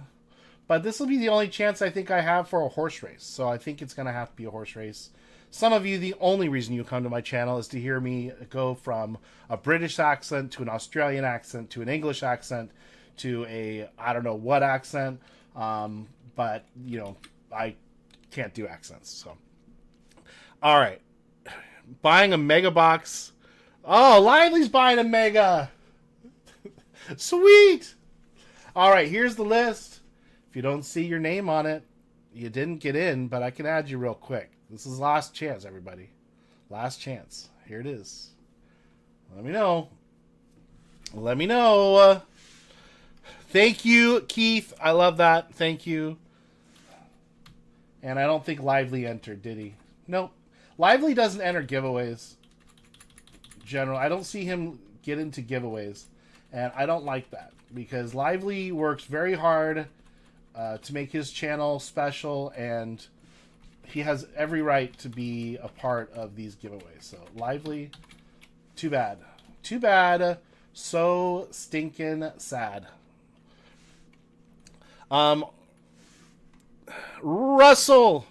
but this will be the only chance I think I have for a horse race. So I think it's going to have to be a horse race. Some of you, the only reason you come to my channel is to hear me go from a British accent to an Australian accent to an English accent to a I don't know what accent. But, you know, I can't do accents. So, all right. Buying a mega box. Oh, Lively's buying a mega. Sweet. All right, here's the list. If you don't see your name on it, you didn't get in, but I can add you real quick. This is last chance, everybody. Last chance. Here it is. Let me know. Let me know. Thank you, Keith. I love that. Thank you. And I don't think Lively entered, did he? Nope. Lively doesn't enter giveaways. General. I don't see him get into giveaways. And I don't like that. Because Lively works very hard to make his channel special, and he has every right to be a part of these giveaways. So lively, too bad. Too bad. So stinking sad. Russell.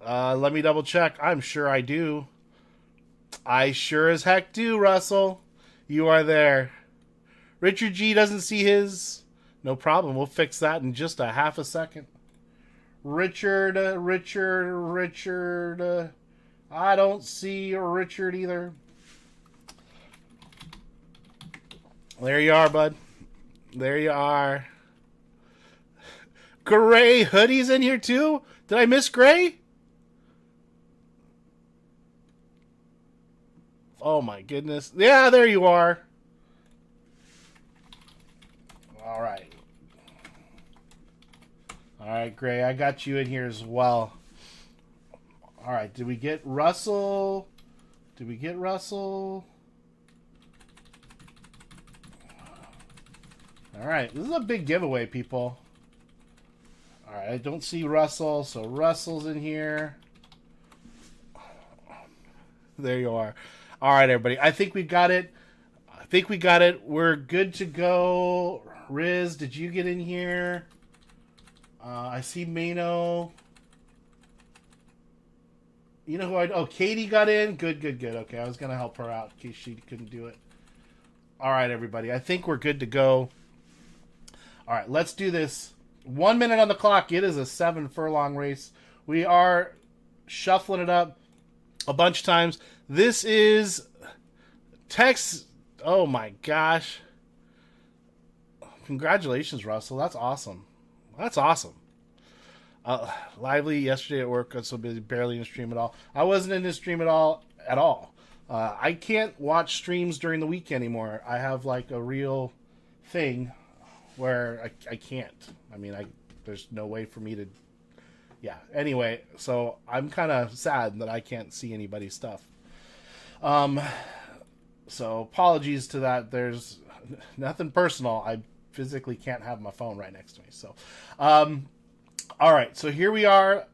Let me double check. I'm sure I do. I sure as heck do, Russell. You are there. Richard G doesn't see his. No problem. We'll fix that in just a half a second. Richard. I don't see Richard either. There you are, bud. There you are. Gray Hoodie's in here too? Did I miss Gray? Oh my goodness. Yeah, there you are. All right. All right, Gray. I got you in here as well. All right. Did we get Russell? Did we get Russell? All right. This is a big giveaway, people. All right. I don't see Russell, so Russell's in here. There you are. All right, everybody. I think we got it. We're good to go. Riz, did you get in here? I see Mano. You know who oh, Katie got in. Good. Okay, I was going to help her out in case she couldn't do it. All right, everybody. I think we're good to go. All right, let's do this. 1 minute on the clock. It is a 7 furlong race. We are shuffling it up a bunch of times. This is Tex. Oh my gosh. Congratulations, Russell. That's awesome. That's awesome. Lively yesterday at work. Got so busy, barely in the stream at all. I wasn't in the stream at all. I can't watch streams during the week anymore. I have like a real thing where I can't. I mean, there's no way for me to. Yeah. Anyway, so I'm kind of sad that I can't see anybody's stuff. So apologies to that. There's nothing personal. I physically can't have my phone right next to me. So, all right. So here we are.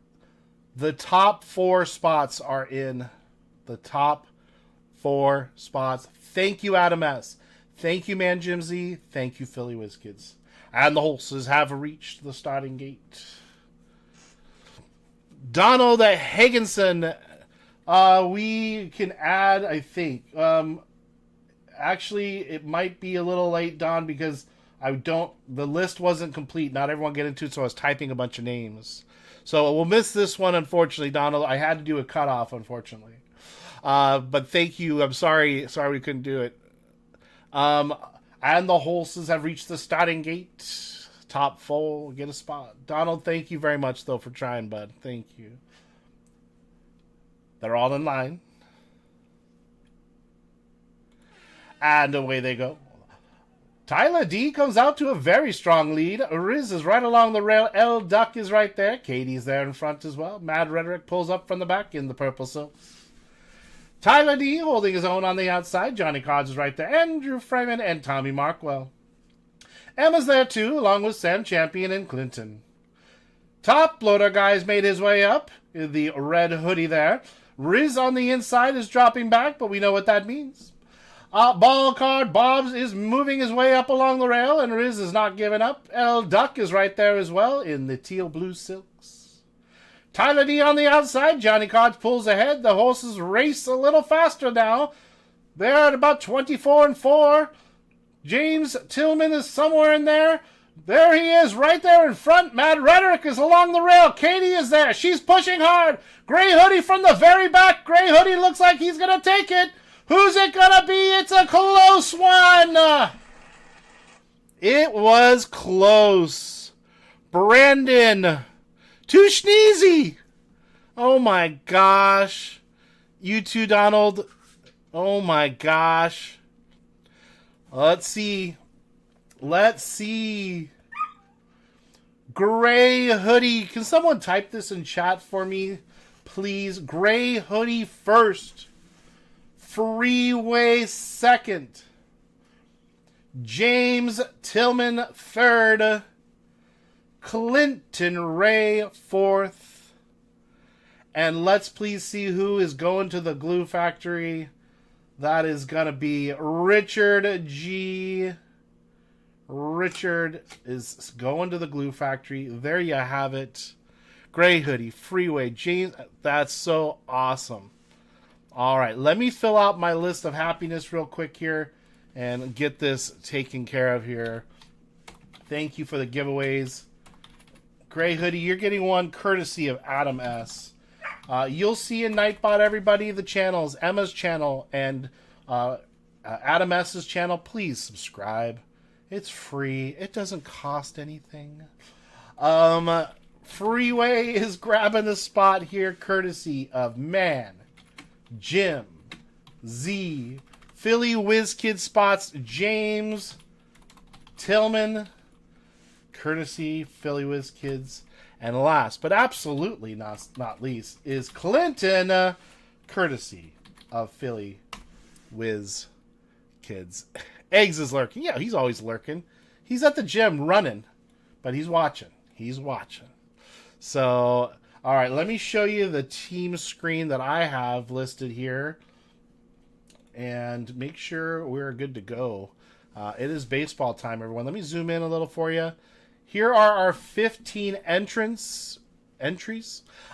The top 4 spots are in. The top 4 spots. Thank you, Adam S. Thank you, Man Jim Z. Thank you, Philly WizKids. And the horses have reached the starting gate. Donald Higginson. We can add, I think. Actually, it might be a little late, Don, because the list wasn't complete. Not everyone get into it, so I was typing a bunch of names. So we'll miss this one, unfortunately, Donald. I had to do a cutoff, unfortunately. But thank you. I'm sorry we couldn't do it. And the horses have reached the starting gate. Top 4, get a spot. Donald, thank you very much, though, for trying, bud. Thank you. They're all in line. And away they go. Tyler D comes out to a very strong lead. Riz is right along the rail. L Duck is right there. Katie's there in front as well. Mad Rhetoric pulls up from the back in the purple silks. Tyler D holding his own on the outside. Johnny Cards is right there. Andrew Freeman and Tommy Markwell. Emma's there too, along with Sam Champion and Clinton. Top loader guy's made his way up. The red hoodie there. Riz on the inside is dropping back, but we know what that means. Ball card Bob's is moving his way up along the rail, and Riz is not giving up. L Duck is right there as well in the teal blue silks. Tyler D on the outside. Johnny Cards pulls ahead. The horses race a little faster now. They're at about 24-4. James Tillman is somewhere in there. There he is, right there in front. Mad Rhetoric is along the rail. Katie is there. She's pushing hard. Gray Hoodie from the very back. Gray Hoodie looks like he's going to take it. Who's it going to be? It's a close one. It was close. Brandon. Too sneezy. Oh, my gosh. You too, Donald. Oh, my gosh. Let's see. Gray Hoodie. Can someone type this in chat for me, please? Gray Hoodie first. Freeway second. James Tillman third. Clinton Ray fourth. And let's please see who is going to the glue factory. That is going to be Richard G. Richard is going to the glue factory. There you have it. Gray hoodie, Freeway, James. That's so awesome. All right, let me fill out my list of happiness real quick here and get this taken care of here. Thank you for the giveaways. Gray hoodie, you're getting one courtesy of Adam S. You'll see in Nightbot, everybody, the channels, Emma's channel and Adam S's channel. Please subscribe. It's free. It doesn't cost anything. Freeway is grabbing the spot here, courtesy of Man, Jim, Z, Philly Whiz Kid spots, James, Tillman, courtesy Philly Whiz Kids. And last, but absolutely not least, is Clinton, courtesy of Philly Whiz Kids. Eggs is lurking. Yeah, he's always lurking. He's at the gym running, but he's watching. He's watching. So, all right, let me show you the team screen that I have listed here and make sure we're good to go. It is baseball time, everyone. Let me zoom in a little for you. Here are our 15 entries.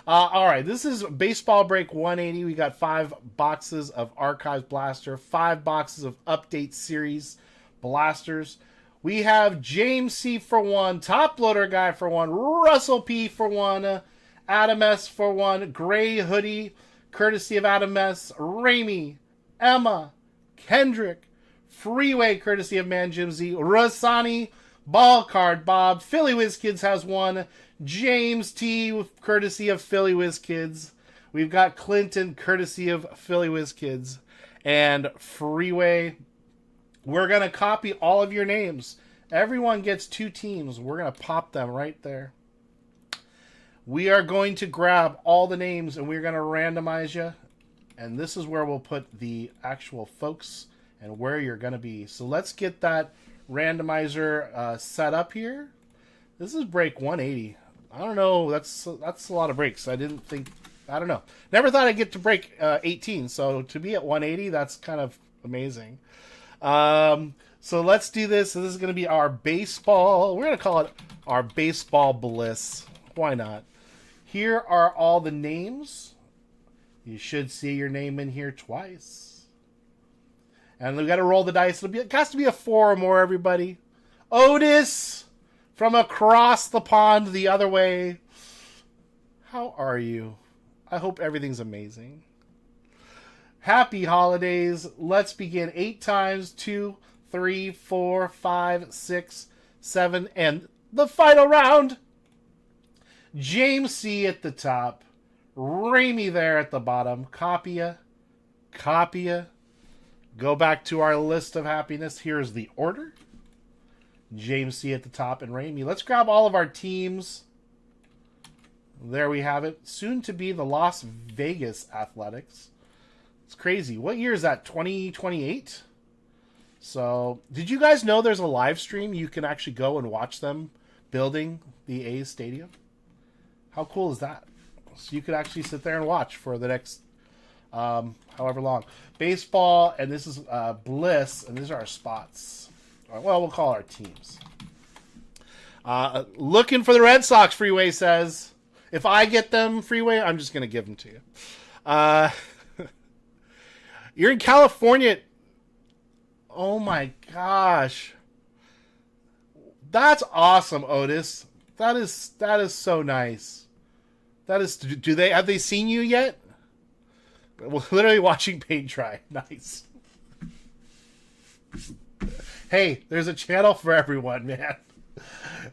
All right, this is Baseball Break 180. We got 5 boxes of Archives Blaster, 5 boxes of Update Series Blasters. We have James C for 1, Top Loader Guy for 1, Russell P for 1, Adam S for 1, Gray Hoodie, courtesy of Adam S, Ramey, Emma, Kendrick, Freeway, courtesy of Man Jim Z, Rasani, Ball Card Bob, Philly Whiz Kids has 1, James T, courtesy of Philly Whiz Kids. We've got Clinton, courtesy of Philly Whiz Kids, and Freeway. We're going to copy all of your names. Everyone gets 2 teams. We're going to pop them right there. We are going to grab all the names and we're going to randomize you. And this is where we'll put the actual folks and where you're going to be. So let's get that randomizer set up here. This is break 180. I don't know. That's a lot of breaks. I don't know. Never thought I'd get to break 18. So to be at 180, that's kind of amazing. So let's do this. So this is going to be our baseball. We're going to call it our baseball bliss. Why not? Here are all the names. You should see your name in here twice. And we've got to roll the dice. It has to be a 4 or more, everybody. Otis from across the pond the other way. How are you? I hope everything's amazing. Happy holidays. Let's begin 8 times. 2, 3, 4, 5, 6, 7, and the final round. James C at the top. Ramey there at the bottom. Copy ya. Go back to our list of happiness. Here's the order. James C at the top and Ramey. Let's grab all of our teams. There we have it. Soon to be the Las Vegas Athletics. It's crazy. What year is that? 2028? So, did you guys know there's a live stream? You can actually go and watch them building the A's stadium. How cool is that? So you could actually sit there and watch for the next however long. Baseball, and this is Bliss, and these are our spots. Well, we'll call our teams. Looking for the Red Sox, Freeway says. If I get them, Freeway, I'm just going to give them to you. You're in California. Oh my gosh. That's awesome, Otis. That is so nice. That is, have they seen you yet? We're literally watching paint dry. Nice. Hey, there's a channel for everyone, man.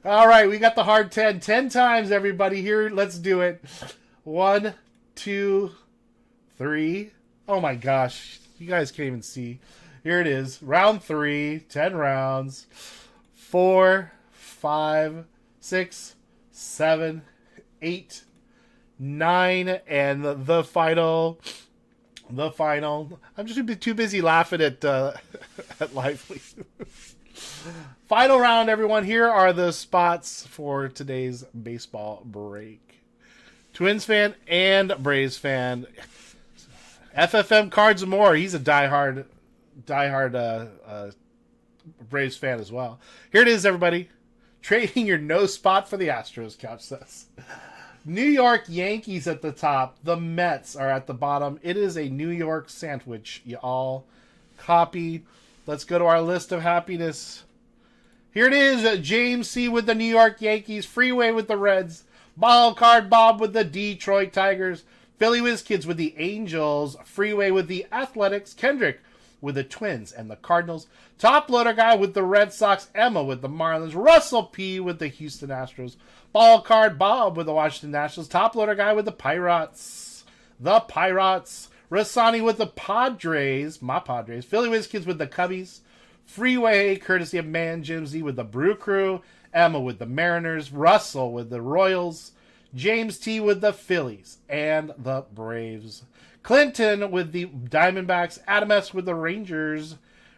All right, we got the hard 10. 10 times, everybody. Here, let's do it. 1, 2, 3. Oh my gosh. You guys can't even see. Here it is. Round 3. 10 rounds. 4, 5, 6, 7, 8, 9, and the final. I'm just too busy laughing at Lively. Final round, everyone. Here are the spots for today's baseball break. Twins fan and Braves fan. FFM Cards and More. He's a diehard Braves fan as well. Here it is, everybody. Trading your no spot for the Astros, Couch says. New York Yankees at the top. The Mets are at the bottom. It is a New York sandwich. You all copy. Let's go to our list of happiness. Here it is. James C. with the New York Yankees. Freeway with the Reds. Ball Card Bob with the Detroit Tigers. Philly Whiz Kids with the Angels. Freeway with the Athletics. Kendrick with the Twins and the Cardinals. Top Loader Guy with the Red Sox. Emma with the Marlins. Russell P. with the Houston Astros. Ball Card Bob with the Washington Nationals. Top Loader Guy with the Pirates. The Pirates. Rassani with the Padres. My Padres. Philly Whiz Kids with the Cubbies. Freeway, courtesy of Man Jim Z with the Brew Crew. Emma with the Mariners. Russell with the Royals. James T with the Phillies and the Braves. Clinton with the Diamondbacks. Adam S with the Rangers.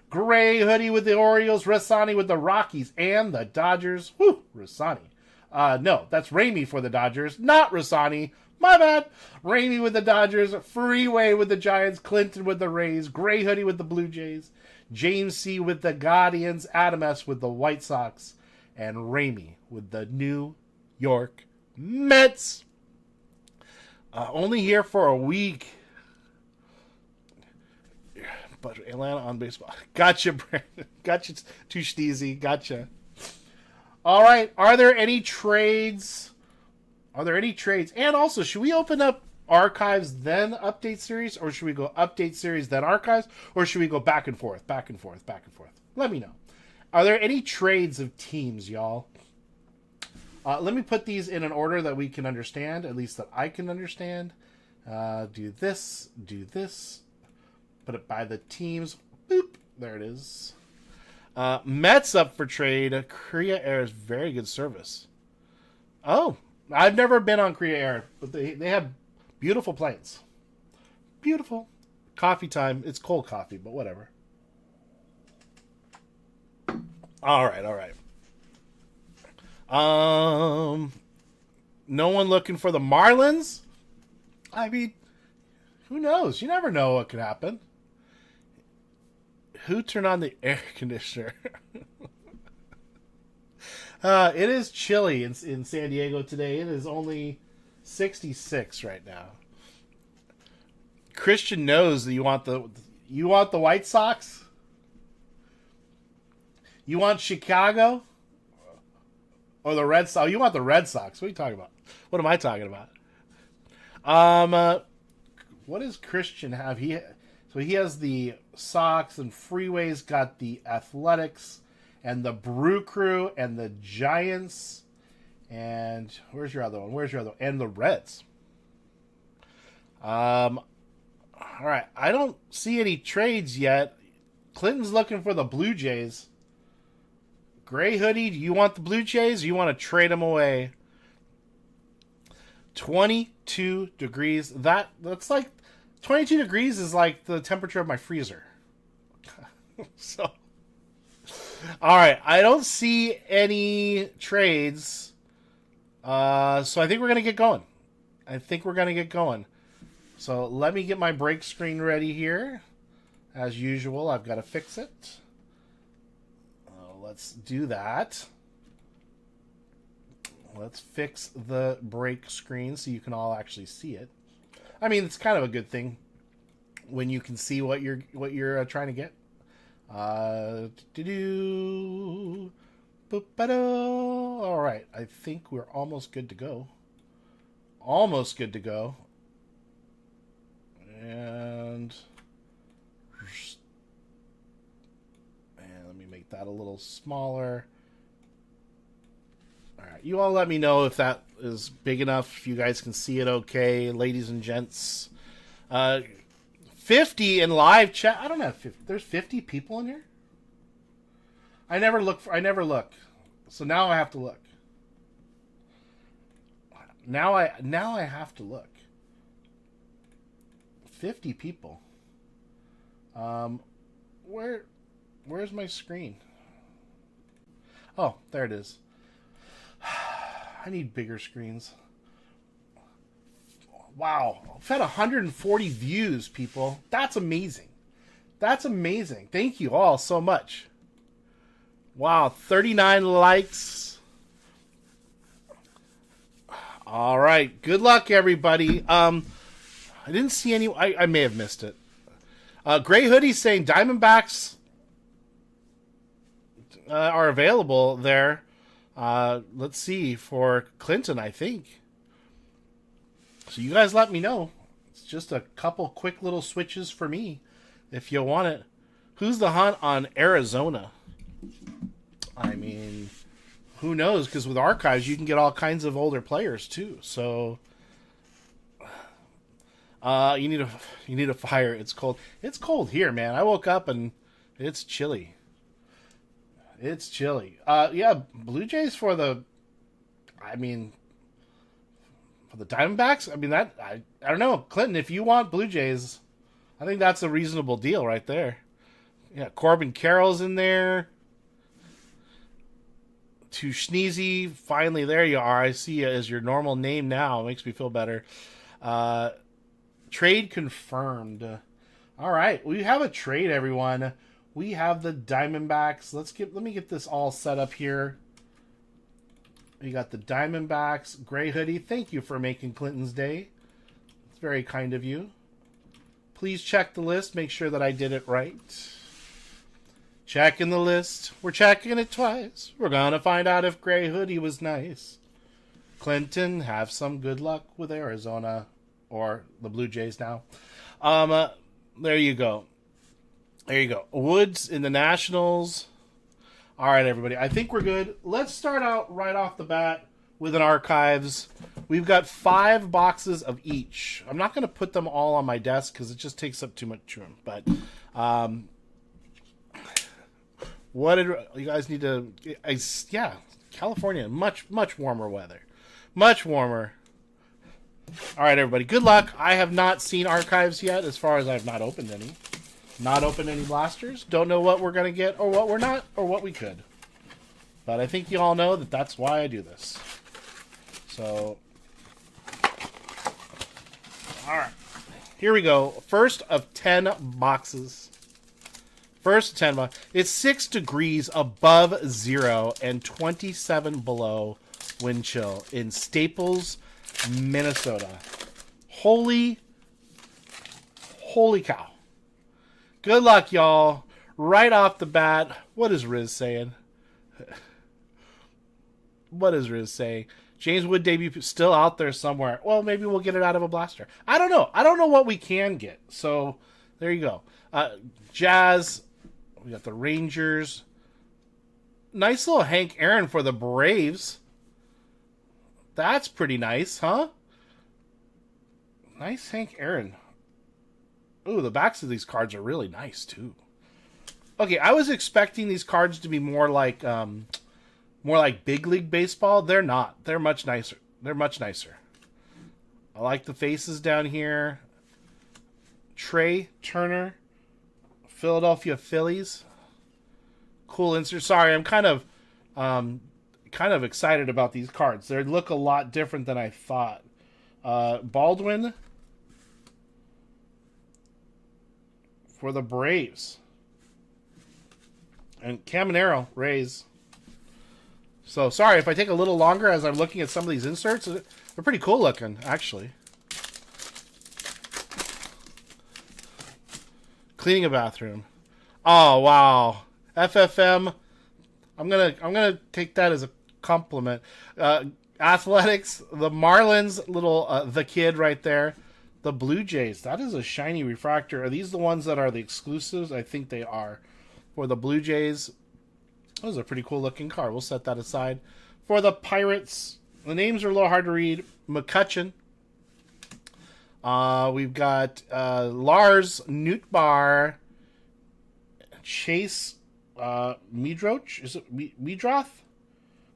Gray Hoodie with the Orioles. Rassani with the Rockies and the Dodgers. Whew, Rassani. No, that's Ramey for the Dodgers, not Rassani. My bad. Ramey with the Dodgers. Freeway with the Giants. Clinton with the Rays. Gray Hoodie with the Blue Jays. James C with the Guardians. Adam S with the White Sox. And Ramey with the New York Mets. Only here for a week. But Atlanta on baseball. Gotcha, Brandon. Gotcha, too steezy. Gotcha. All right. Are there any trades? And also, should we open up archives then update series? Or should we go update series then archives? Or should we go back and forth? Let me know. Are there any trades of teams, y'all? Let me put these in an order that we can understand, at least that I can understand. Do this. Put it by the teams. Boop. There it is. Mets up for trade. Korea Air is very good service. Oh, I've never been on Korea Air, but they have beautiful planes. Beautiful. Coffee time. It's cold coffee, but whatever. All right. No one looking for the Marlins? I mean, who knows? You never know what could happen. Who turned on the air conditioner? It is chilly in San Diego today. It is only 66 right now. Christian knows that you want the White Sox? You want Chicago? Or the Red Sox? You want the Red Sox? What are you talking about? What am I talking about? What does Christian have? He has the Sox, and Freeway's got the Athletics and the Brew Crew and the Giants. And where's your other one? And the Reds. All right. I don't see any trades yet. Clinton's looking for the Blue Jays. Gray Hoodie, do you want the Blue Jays? Or you want to trade them away? 22 degrees. That's like 22 degrees is like the temperature of my freezer. So, all right. I don't see any trades. So I think we're going to get going. So let me get my break screen ready here. As usual, I've got to fix it. Let's do that. Let's fix the break screen so you can all actually see it. I mean, it's kind of a good thing when you can see what you're trying to get. All right, I think we're almost good to go. And let me make that a little smaller. All right, you all let me know if that is big enough, if you guys can see it okay, ladies and gents. 50 in live chat. I don't have 50. There's 50 people in here? I never look. So now I have to look. Now I have to look. 50 people. Where's my screen? Oh, there it is. I need bigger screens. Wow. I've had 140 views, people. That's amazing. That's amazing. Thank you all so much. Wow. 39 likes. All right. Good luck, everybody. I didn't see any. I may have missed it. Gray Hoodie saying Diamondbacks are available there. Let's see, for Clinton, I think. So you guys let me know. It's just a couple quick little switches for me if you want it. Who's the hunt on Arizona? I mean, who knows? Because with archives, you can get all kinds of older players too. So you need a fire. It's cold. It's cold here, man. I woke up and it's chilly. It's chilly. Yeah, Blue Jays for the Diamondbacks. I mean, I don't know, Clinton. If you want Blue Jays, I think that's a reasonable deal right there. Yeah, Corbin Carroll's in there. To Sneezy, finally there you are. I see you as your normal name now. It makes me feel better. Trade confirmed. All right, we have a trade, everyone. We have the Diamondbacks. Let me get this all set up here. We got the Diamondbacks. Gray Hoodie, thank you for making Clinton's day. It's very kind of you. Please check the list. Make sure that I did it right. Checking the list. We're checking it twice. We're gonna find out if Gray Hoodie was nice. Clinton, have some good luck with Arizona. Or the Blue Jays now. There you go. There you go. Woods in the Nationals. All right, everybody. I think we're good. Let's start out right off the bat with an archives. We've got 5 boxes of each. I'm not going to put them all on my desk because it just takes up too much room. But what did you guys need to? Yeah, California, much warmer weather, much warmer. All right, everybody. Good luck. I have not seen archives yet, as far as I've not opened any. Not opened any blasters. Don't know what we're going to get or what we're not or what we could. But I think you all know that that's why I do this. So, all right. Here we go. First of 10 boxes. First of 10 boxes. It's 6 degrees above zero and 27 below wind chill in Staples, Minnesota. Holy cow. Good luck, y'all. Right off the bat, what is Riz saying? What is Riz saying? James Wood debut still out there somewhere. Well, maybe we'll get it out of a blaster. I don't know. I don't know what we can get. So, there you go. Jazz. We got the Rangers. Nice little Hank Aaron for the Braves. That's pretty nice, huh? Nice Hank Aaron. Ooh, the backs of these cards are really nice, too. Okay, I was expecting these cards to be more like Big League Baseball. They're not. They're much nicer. They're much nicer. I like the faces down here. Trey Turner, Philadelphia Phillies. Cool insert. Sorry, I'm kind of excited about these cards. They look a lot different than I thought. Baldwin for the Braves. And Caminero, Rays. So, sorry if I take a little longer as I'm looking at some of these inserts. They're pretty cool looking, actually. Cleaning a bathroom. Oh, wow. FFM. I'm gonna take that as a compliment. Athletics, the Marlins, little the kid right there. The Blue Jays, that is a shiny refractor. Are these the ones that are the exclusives? I think they are. For the Blue Jays, that was a pretty cool looking card. We'll set that aside. For the Pirates, the names are a little hard to read. McCutcheon. We've got Lars Nootbaar, Chase Midroch. Is it Midroth?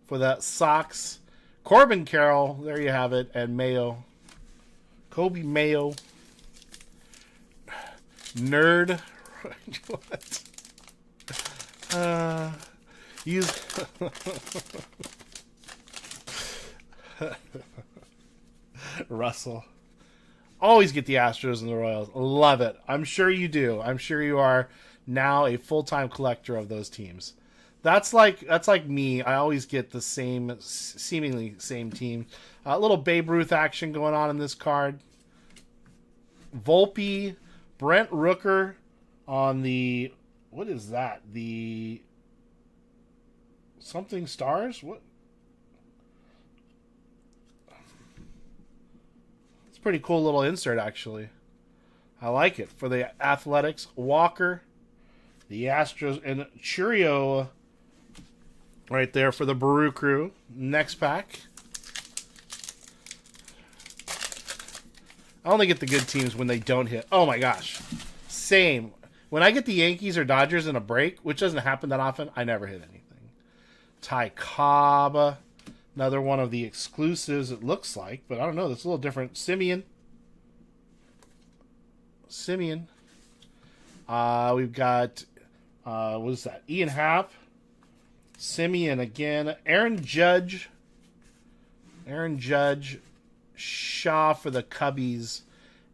For the Sox. Corbin Carroll, there you have it, and Mayo. Kobe Mayo. Nerd. What? Use Russell. Always get the Astros and the Royals. Love it. I'm sure you do. I'm sure you are now a full-time collector of those teams. That's like me. I always get the same, seemingly same team. A little Babe Ruth action going on in this card. Volpe, Brent Rooker on the, what is that? The something stars? What? It's a pretty cool little insert, actually. I like it. For the Athletics, Walker, the Astros, and Churio right there for the Baru crew. Next pack. I only get the good teams when they don't hit. Oh my gosh. Same. When I get the Yankees or Dodgers in a break, which doesn't happen that often, I never hit anything. Ty Cobb. Another one of the exclusives, it looks like. But I don't know. That's a little different. Simeon. We've got, what is that? Ian Happ. Simeon again. Aaron Judge. Shaw for the Cubbies,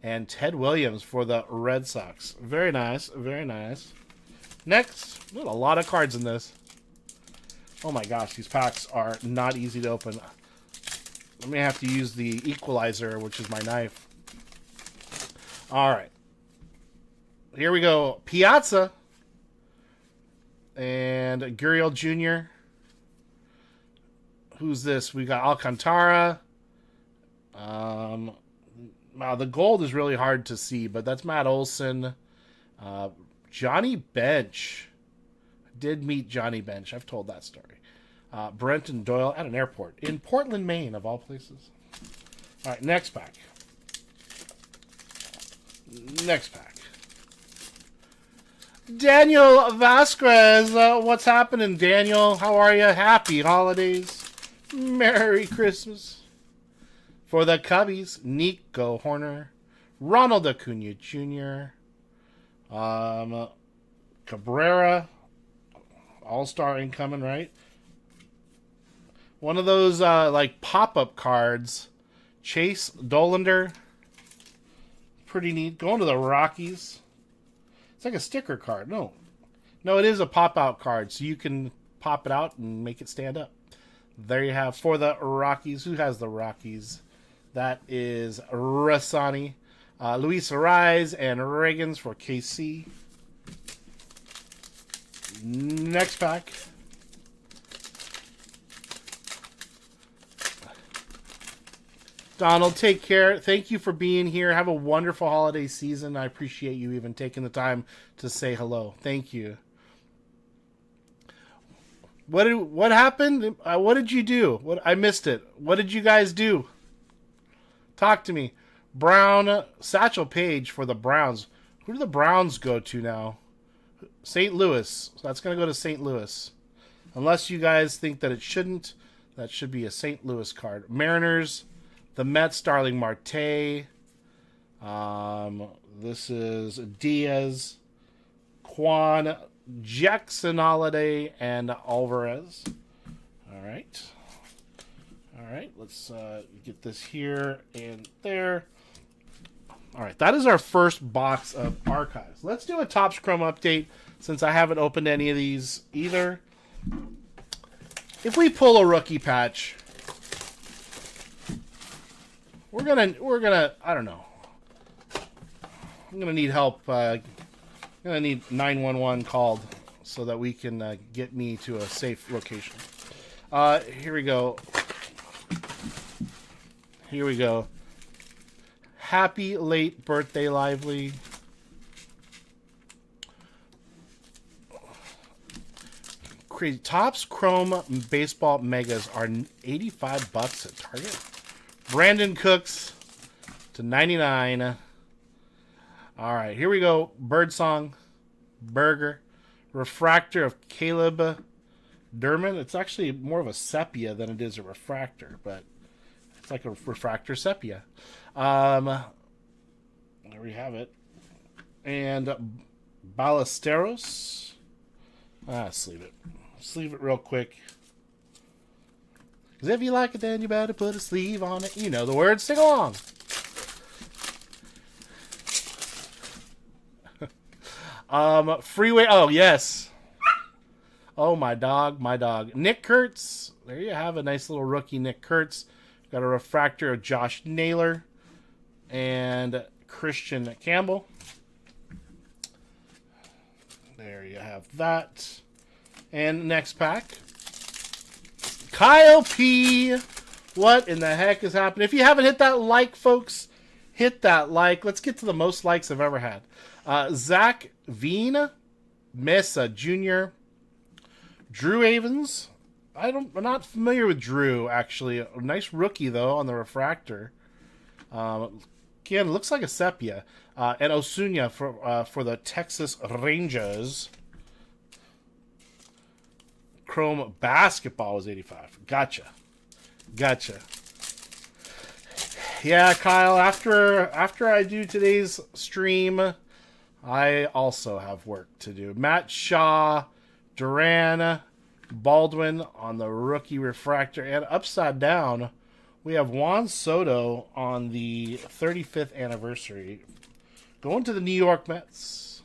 and Ted Williams for the Red Sox. Very nice, very nice. Next, a lot of cards in this. Oh my gosh, these packs are not easy to open. I may have to use the equalizer, which is my knife. All right. Here we go. Piazza and Gurriel Jr. Who's this? We got Alcantara. Wow, the gold is really hard to see, but that's Matt Olson. Johnny Bench. I did meet Johnny Bench. I've told that story. Brenton Doyle at an airport in Portland, Maine, of all places. All right, next pack. Daniel Vasquez. What's happening, Daniel? How are you? Happy holidays. Merry Christmas. For the Cubbies, Nico Horner, Ronald Acuna Jr., Cabrera, All-Star incoming, right? One of those like pop-up cards. Chase Dollander. Pretty neat. Going to the Rockies. It's like a sticker card. No, it is a pop-out card, so you can pop it out and make it stand up. There you have for the Rockies. Who has the Rockies? That is Rassani. Luis Ariz and Reagans for KC. Next pack. Donald, take care. Thank you for being here. Have a wonderful holiday season. I appreciate you even taking the time to say hello. Thank you. What happened? What did you do? I missed it. What did you guys do? Talk to me. Brown, Satchel Paige for the Browns. Who do the Browns go to now? St. Louis. So that's going to go to St. Louis. Unless you guys think that it shouldn't. That should be a St. Louis card. Mariners. The Mets, Starling Marte. This is Diaz. Quan, Jackson Holiday, and Alvarez. All right. Let's get this here and there. All right, that is our first box of archives. Let's do a Topps Chrome update since I haven't opened any of these either. If we pull a rookie patch, we're gonna I don't know. I'm gonna need help. I'm gonna need 911 called so that we can get me to a safe location. Here we go. Happy late birthday, Lively. Crazy. Topps Chrome Baseball Megas are $85 at Target. Brandon Cooks to 99. All right, here we go. Birdsong, Burger, Refractor of Caleb Derman. It's actually more of a sepia than it is a refractor, but it's like a refractor sepia. There we have it. And Ballesteros. Sleeve it. Sleeve it real quick. Because if you like it, then you better put a sleeve on it. You know the words. Sing along. Freeway. Oh, yes. Oh, my dog, my dog. Nick Kurtz. There you have a nice little rookie, Nick Kurtz. Got a refractor of Josh Naylor and Christian Campbell. There you have that. And next pack. Kyle P. What in the heck is happening? If you haven't hit that like, folks, hit that like. Let's get to the most likes I've ever had. Zach Veen, Mesa Jr., Drew Avens. I'm not familiar with Drew, actually. A nice rookie, though, on the refractor. Again, looks like a sepia. And Osuna for the Texas Rangers. Chrome basketball was 85. Gotcha. Yeah, Kyle, after I do today's stream, I also have work to do. Matt Shaw, Duran, Baldwin on the rookie refractor, and upside down, we have Juan Soto on the 35th anniversary. Going to the New York Mets.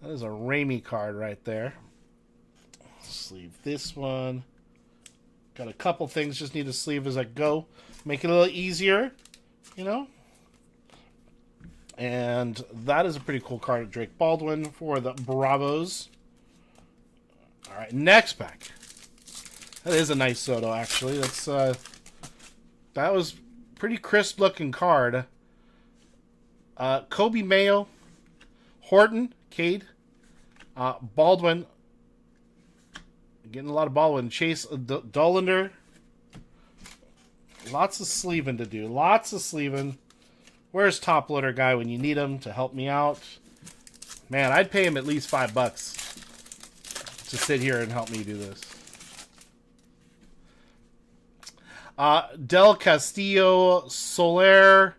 That is a Ramey card right there. Sleeve this one. Got a couple things, just need to sleeve as I go. Make it a little easier, you know. And that is a pretty cool card of Drake Baldwin for the Bravos. All right, next pack. That is a nice Soto, actually. That was pretty crisp looking card. Kobe Mayo, Horton, Cade, Baldwin. Getting a lot of Baldwin. Chase Dollander. Lots of sleeving to do. Lots of sleeving. Where's Top Loader Guy when you need him to help me out? Man, I'd pay him at least $5 to sit here and help me do this. Del Castillo, Soler,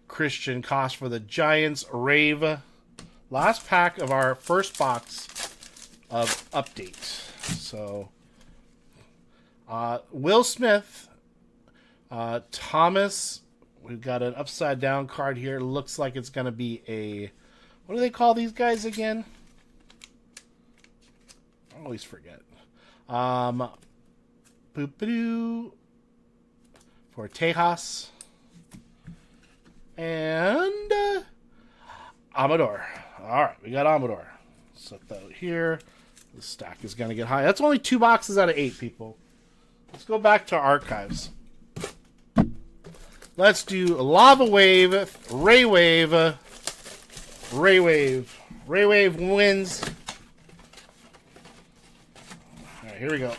Christian Koss for the Giants, Rave. Last pack of our first box of update. So, Will Smith, Thomas. We've got an upside down card here. Looks like it's going to be a, what do they call these guys again? I always forget. Boop-a-doo for Tejas. And Amador. All right, we got Amador. Set that here. The stack is going to get high. That's only 2 boxes out of 8, people. Let's go back to archives. Let's do Lava Wave, Ray Wave, Ray Wave. Ray Wave wins. All right, here we go.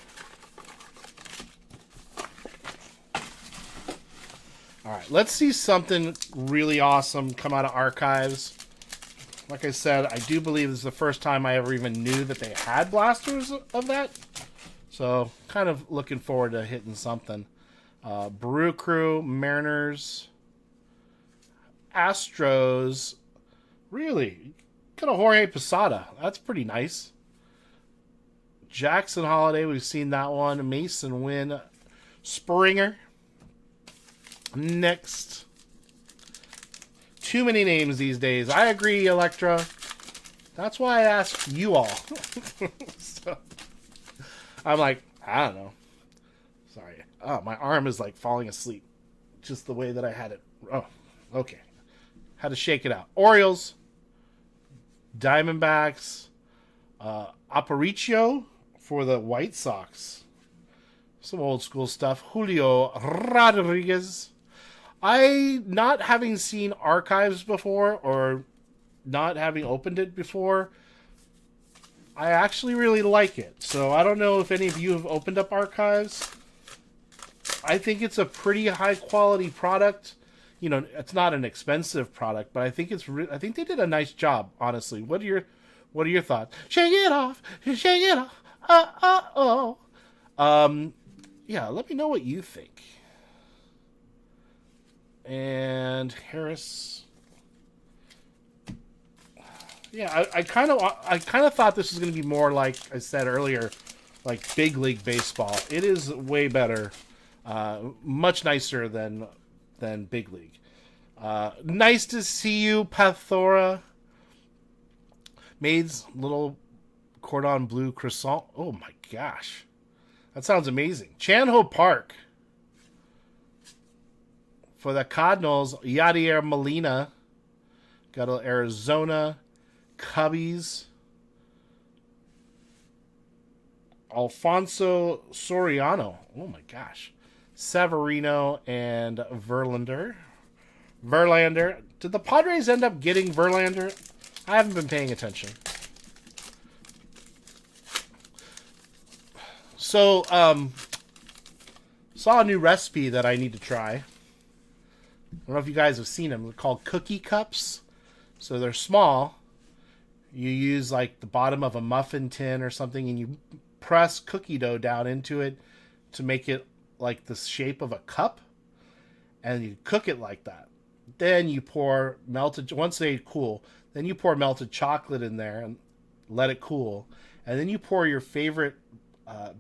All right, let's see something really awesome come out of archives. Like I said, I do believe this is the first time I ever even knew that they had blasters of that. So, kind of looking forward to hitting something. Brew Crew, Mariners, Astros. Really? Got a Jorge Posada. That's pretty nice. Jackson Holiday, we've seen that one. Mason Wynn, Springer. Next. Too many names these days. I agree, Electra. That's why I asked you all. So, I'm like, I don't know. Sorry. Oh, my arm is like falling asleep. Just the way that I had it. Oh, okay. Had to shake it out. Orioles. Diamondbacks. Aparicio for the White Sox. Some old school stuff. Julio Rodriguez. Not having seen archives before, or not having opened it before, I actually really like it. So I don't know if any of you have opened up archives. I think it's a pretty high quality product. You know, it's not an expensive product, but I think I think they did a nice job. Honestly, what are your thoughts? Shake it off, shake it off. Yeah, let me know what you think. And Harris. Yeah, I kind of thought this was going to be more, like I said earlier, like big league baseball. It is way better, much nicer than big league. Nice to see you, Pathora. Maid's little cordon bleu croissant. Oh my gosh. That sounds amazing. Chanho Park. For the Cardinals, Yadier Molina. Got a Arizona. Cubbies. Alfonso Soriano. Oh my gosh. Severino and Verlander. Did the Padres end up getting Verlander? I haven't been paying attention. So, saw a new recipe that I need to try. I don't know if you guys have seen them. They're called cookie cups. So they're small. You use like the bottom of a muffin tin or something, and you press cookie dough down into it to make it like the shape of a cup, and you cook it like that. Then you pour once they cool, then you pour melted chocolate in there and let it cool, and then you pour your favorite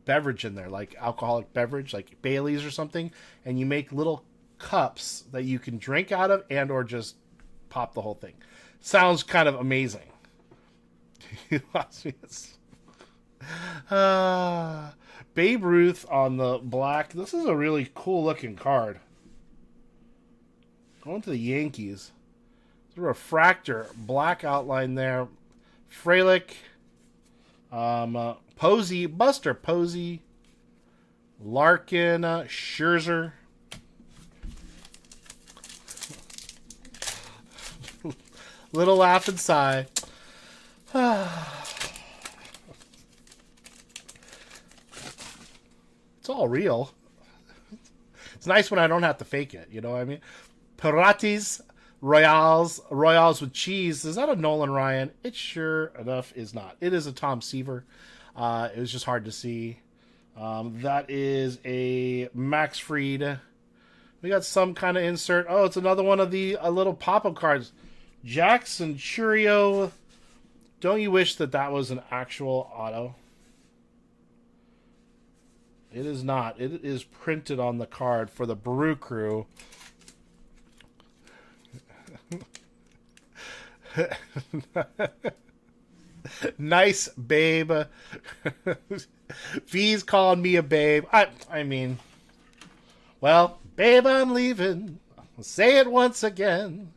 beverage in there, like alcoholic beverage, like Bailey's or something, and you make little cups that you can drink out of and or just pop the whole thing. Sounds kind of amazing. You lost me. Babe Ruth on the black. This is a really cool looking card. Going to the Yankees. It's a refractor. Black outline there. Frelick. Posey. Buster Posey. Larkin. Scherzer. Little laugh and sigh. It's all real. It's nice when I don't have to fake it. You know what I mean? Pirates, Royals with cheese. Is that a Nolan Ryan? It sure enough is not. It is a Tom Seaver. It was just hard to see. That is a Max Fried. We got some kind of insert. Oh, it's another one of the little pop-up cards. Jackson Churio. Don't you wish that was an actual auto? It is not. It is printed on the card for the Brew Crew. Nice, babe. V's calling me a babe. I mean, well, babe, I'm leaving. I'll say it once again.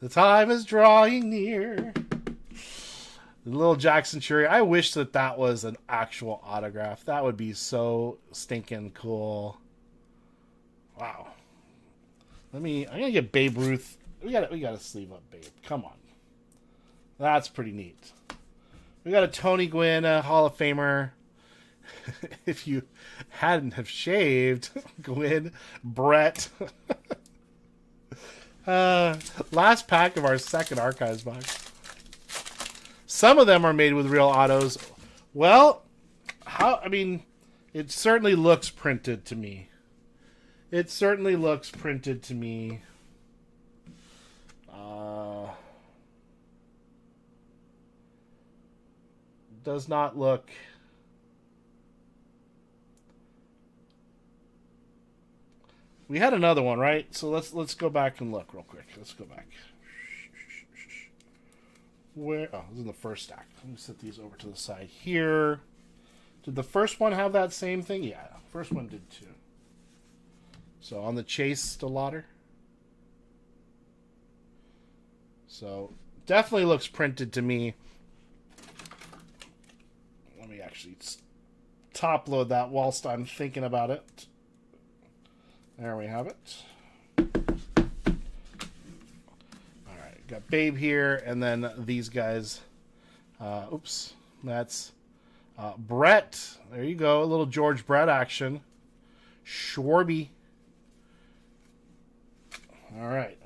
The time is drawing near. The little Jackson Cherry. I wish that was an actual autograph. That would be so stinking cool. Wow. I'm gonna get Babe Ruth. We gotta sleeve up Babe. Come on. That's pretty neat. We got a Tony Gwynn, Hall of Famer. If you hadn't have shaved, Gwynn, Brett. Last pack of our second Archives box. Some of them are made with real autos. Well, it certainly looks printed to me. Does not look. We had another one, right? So let's go back and look real quick. Let's go back. Where? Oh, this is the first stack. Let me set these over to the side here. Did the first one have that same thing? Yeah, first one did too. So on the Chase Stellater. So definitely looks printed to me. Let me actually top load that whilst I'm thinking about it. There we have it. Got Babe here, and then these guys. Oops. That's Brett. There you go. A little George Brett action. Schwarby. All right.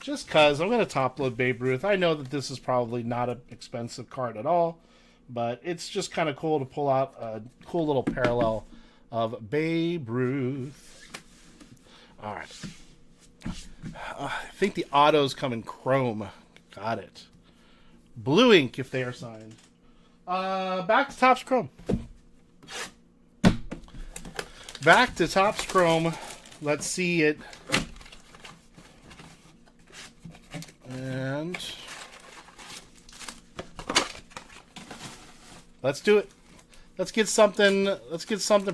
Just because I'm going to top load Babe Ruth. I know that this is probably not an expensive card at all, but it's just kind of cool to pull out a cool little parallel of Babe Ruth. All right. I think the autos come in chrome. Got it. Blue ink if they are signed. Back to Topps Chrome. Back to Topps Chrome. Let's see it. And let's do it. Let's get something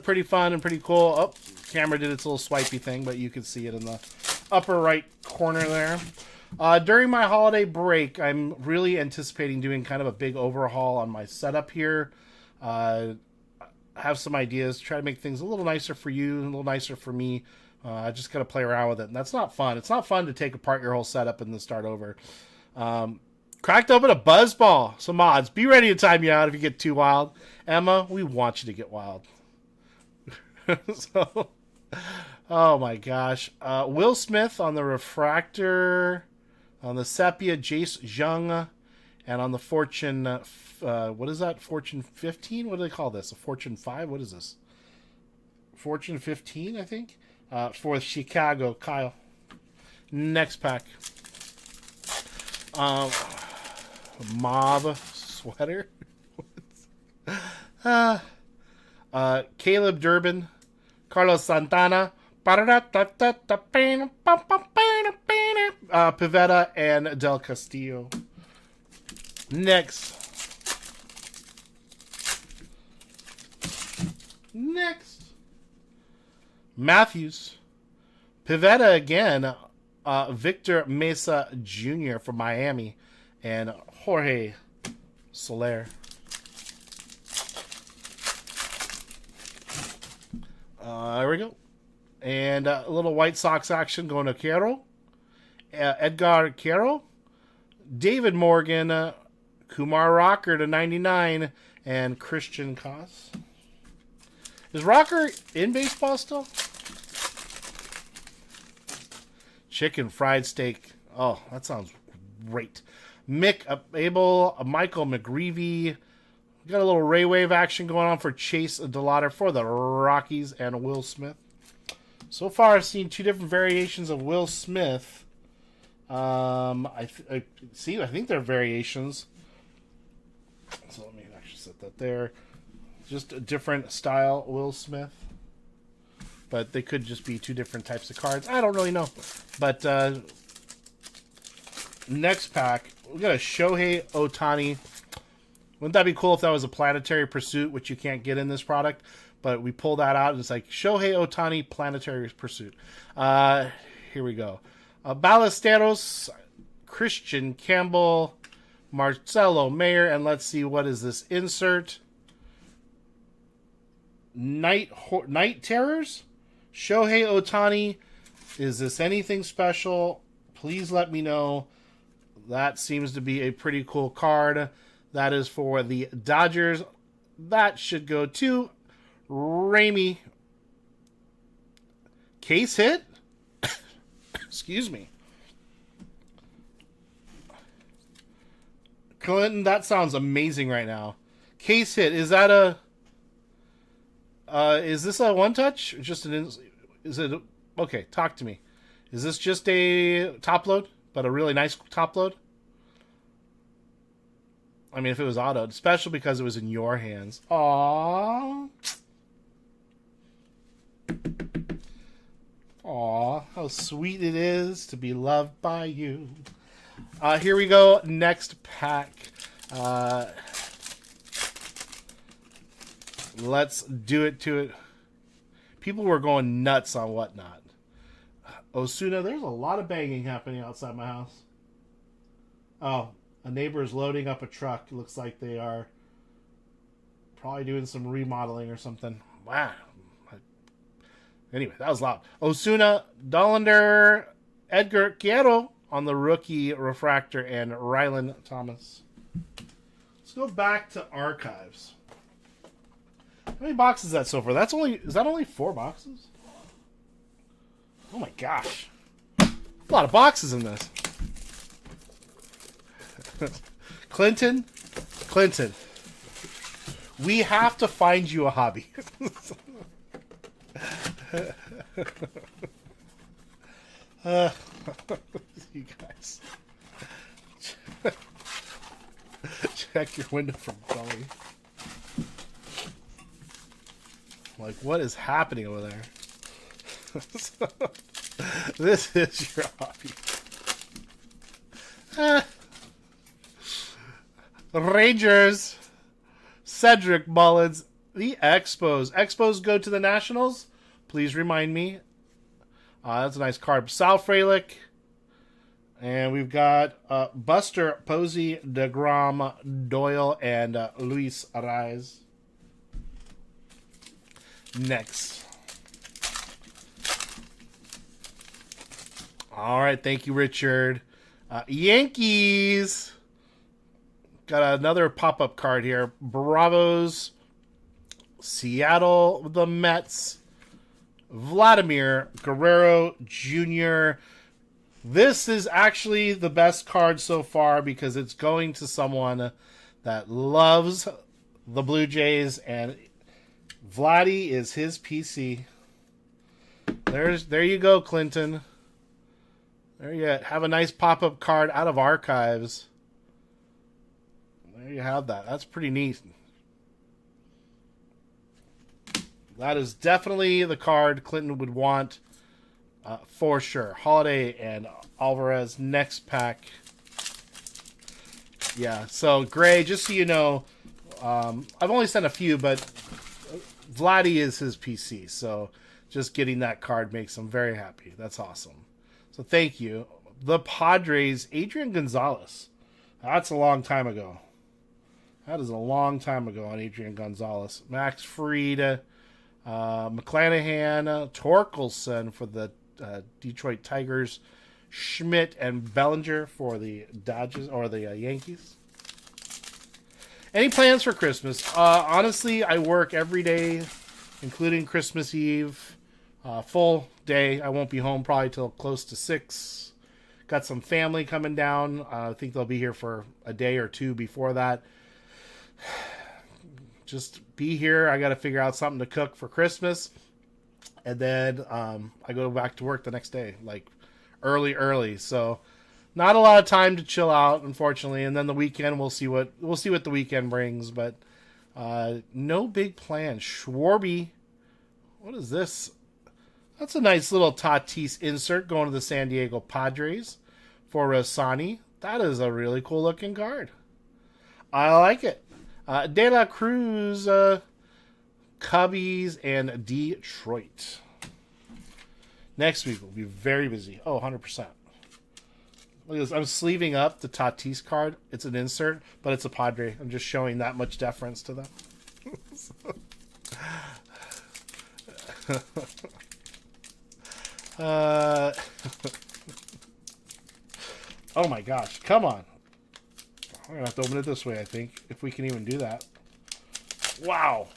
pretty fun and pretty cool. Oh, camera did its little swipey thing, but you can see it in the upper right corner there. During my holiday break, I'm really anticipating doing kind of a big overhaul on my setup here. I have some ideas, try to make things a little nicer for you, a little nicer for me. I just got to play around with it, and that's not fun. It's not fun to take apart your whole setup and then start over. Cracked open a buzzball. So mods, be ready to time you out if you get too wild. Emma, we want you to get wild. So, oh my gosh. Will Smith on the refractor, on the sepia, Jace Young, and on the Fortune, what is that? Fortune 15? What do they call this? A Fortune 5? What is this? Fortune 15, I think? For Chicago, Kyle. Next pack. Mob sweater. Caleb Durbin, Carlos Santana, Pivetta, and Del Castillo. Next. Matthews, Pivetta again, Victor Mesa Jr. from Miami, and Jorge Soler. There we go. And a little White Sox action going to Quero, Edgar Quero, David Morgan, Kumar Rocker to 99, and Christian Koss. Is Rocker in baseball still? Chicken fried steak. Oh, that sounds great. Mick Abel, Michael McGreevy. We got a little Ray Wave action going on for Chase DeLauder for the Rockies and Will Smith. So far, I've seen two different variations of Will Smith. I think they're variations. So let me actually set that there. Just a different style Will Smith. But they could just be two different types of cards. I don't really know. But next pack, we got a Shohei Ohtani. Wouldn't that be cool if that was a Planetary Pursuit, which you can't get in this product? But we pull that out, and it's like Shohei Ohtani Planetary Pursuit. Here we go. Ballesteros, Christian Campbell, Marcelo Mayer, and let's see, what is this insert? Night Terrors? Shohei Ohtani. Is this anything special? Please let me know. That seems to be a pretty cool card. That is for the Dodgers. That should go to Ramey. Case hit? Excuse me. Clinton, that sounds amazing right now. Case hit. Is that a... is this a one-touch? Just an... Is it... Okay, talk to me. Is this just a top load? But a really nice top load? I mean, if it was autoed. Special because it was in your hands. Aww. Aww. How sweet it is to be loved by you. Here we go. Next pack. Let's do it to it. People were going nuts on whatnot. Osuna, there's a lot of banging happening outside my house. Oh, a neighbor is loading up a truck. It looks like they are probably doing some remodeling or something. Wow. Anyway, that was loud. Osuna, Dollander, Edgar Quero on the rookie refractor, and Rylan Thomas. Let's go back to archives. How many boxes is that so far? Is that only 4 boxes? Oh my gosh. A lot of boxes in this. Clinton, we have to find you a hobby. You guys. Check your window for Bowie. Like, what is happening over there? This is your hobby. Rangers. Cedric Mullins. The Expos. Expos go to the Nationals. Please remind me. That's a nice card. Sal Frelick. And we've got Buster Posey, DeGrom, Doyle, and Luis Arraez. Next. All right, thank you, Richard. Yankees. Got another pop-up card here. Bravos. Seattle, the Mets. Vladimir Guerrero Jr. This is actually the best card so far because it's going to someone that loves the Blue Jays, and Vladdy is his PC. There you go, Clinton. There you have a nice pop-up card out of archives. There you have that. That's pretty neat. That is definitely the card Clinton would want for sure. Holiday and Alvarez next pack. Yeah, so Gray, just so you know, I've only sent a few, but Vladdy is his PC, so just getting that card makes him very happy. That's awesome. So thank you. The Padres, Adrian Gonzalez. That's a long time ago. That is a long time ago on Adrian Gonzalez. Max Fried, McClanahan, Torkelson for the Detroit Tigers, Schmidt and Bellinger for the Dodgers or the Yankees. Any plans for Christmas? Honestly, I work every day, including Christmas Eve. Full day. I won't be home probably till close to 6. Got some family coming down. I think they'll be here for a day or two before that. Just be here. I got to figure out something to cook for Christmas. And then I go back to work the next day, like early. So not a lot of time to chill out, unfortunately. And then the weekend, we'll see what the weekend brings. But no big plans. Schwarby, what is this? That's a nice little Tatis insert going to the San Diego Padres for Rossani. That is a really cool looking card. I like it. De La Cruz, Cubbies, and Detroit. Next week we'll be very busy. Oh, 100%. Look at this. I'm sleeving up the Tatis card. It's an insert, but it's a Padre. I'm just showing that much deference to them. Oh my gosh. Come on. I'm going to have to open it this way, I think, if we can even do that. Wow.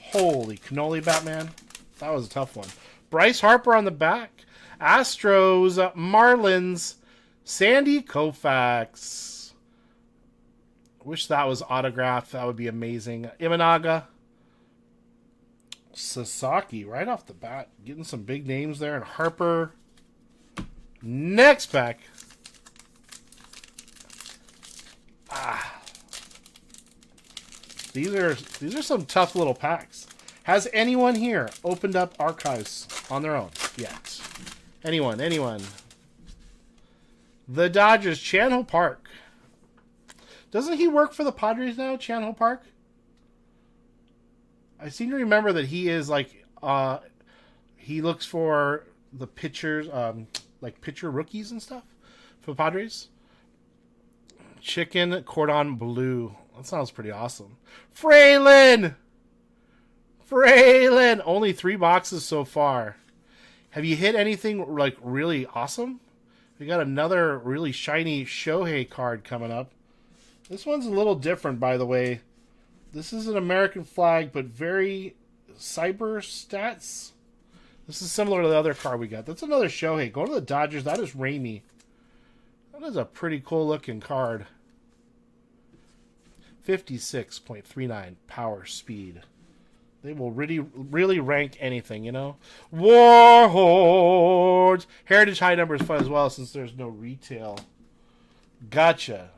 Holy cannoli, Batman. That was a tough one. Bryce Harper on the back. Astros, Marlins, Sandy Koufax. Wish that was autographed. That would be amazing. Imanaga. Sasaki, right off the bat. Getting some big names there. And Harper. Next pack. These are some tough little packs. Has anyone here opened up archives on their own yet? Anyone? The Dodgers, Chan-Ho Park. Doesn't he work for the Padres now, Chan-Ho Park? I seem to remember that he is like he looks for the pitchers, like pitcher rookies and stuff for the Padres. Chicken Cordon Bleu. That sounds pretty awesome. Fralin! Only 3 boxes so far. Have you hit anything like really awesome? We got another really shiny Shohei card coming up. This one's a little different, by the way. This is an American flag, but very cyber stats. This is similar to the other card we got. That's another Shohei. Going to the Dodgers. That is Ramey. That is a pretty cool looking card. 56.39 power speed. They will really rank anything, you know. Warhordes. Heritage high number is fun as well since there's no retail. Gotcha.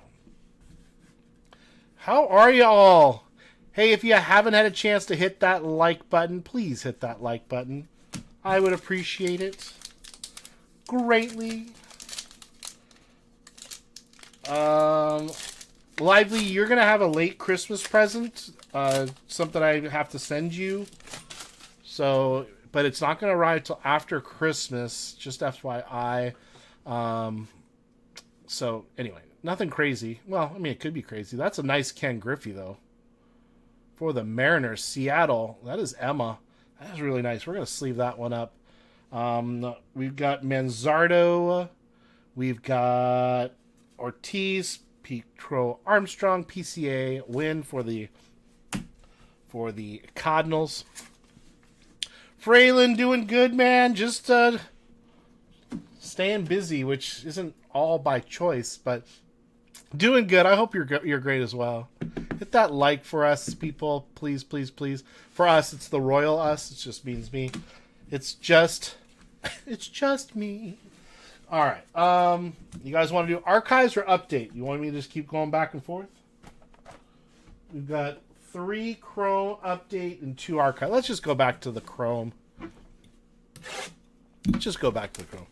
How are you all? Hey, if you haven't had a chance to hit that like button, please hit that like button. I would appreciate it greatly. Lively, you're going to have a late Christmas present. Something I have to send you. So, but it's not going to arrive till after Christmas. Just FYI. So, anyway, nothing crazy. Well, I mean, it could be crazy. That's a nice Ken Griffey, though. For the Mariners, Seattle. That is Emma. That is really nice. We're going to sleeve that one up. We've got Manzardo. We've got Ortiz, Petro Armstrong, PCA win for the Cardinals. Fralin doing good, man. Just staying busy, which isn't all by choice, but doing good. I hope you're great as well. Hit that like for us, people. Please, please, please. For us, it's the royal us. It just means me. It's just me. All right. You guys want to do archives or update? You want me to just keep going back and forth? We've got 3 Chrome update and 2 archive. Let's just go back to the Chrome. Let's just go back to the Chrome.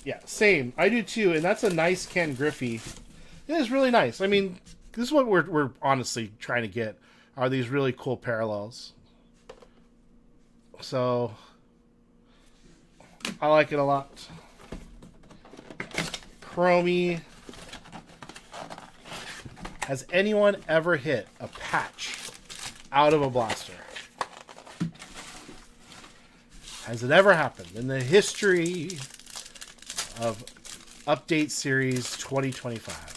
Yeah, same. I do too, and that's a nice Ken Griffey. It is really nice. I mean, this is what we're honestly trying to get, are these really cool parallels. So, I like it a lot. Chromie. Has anyone ever hit a patch out of a blaster? Has it ever happened in the history of Update Series 2025?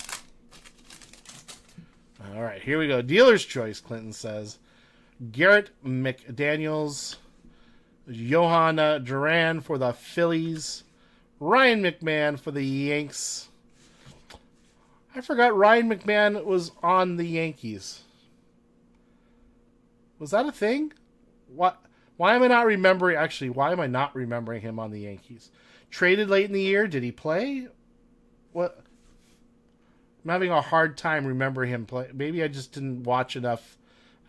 All right, here we go. Dealer's choice, Clinton says. Garrett McDaniels, Johan Duran for the Phillies, Ryan McMahon for the Yanks. I forgot Ryan McMahon was on the Yankees. Was that a thing? What? Why am I not remembering? Actually, why am I not remembering him on the Yankees? Traded late in the year. Did he play? What? I'm having a hard time remembering him play. Maybe I just didn't watch enough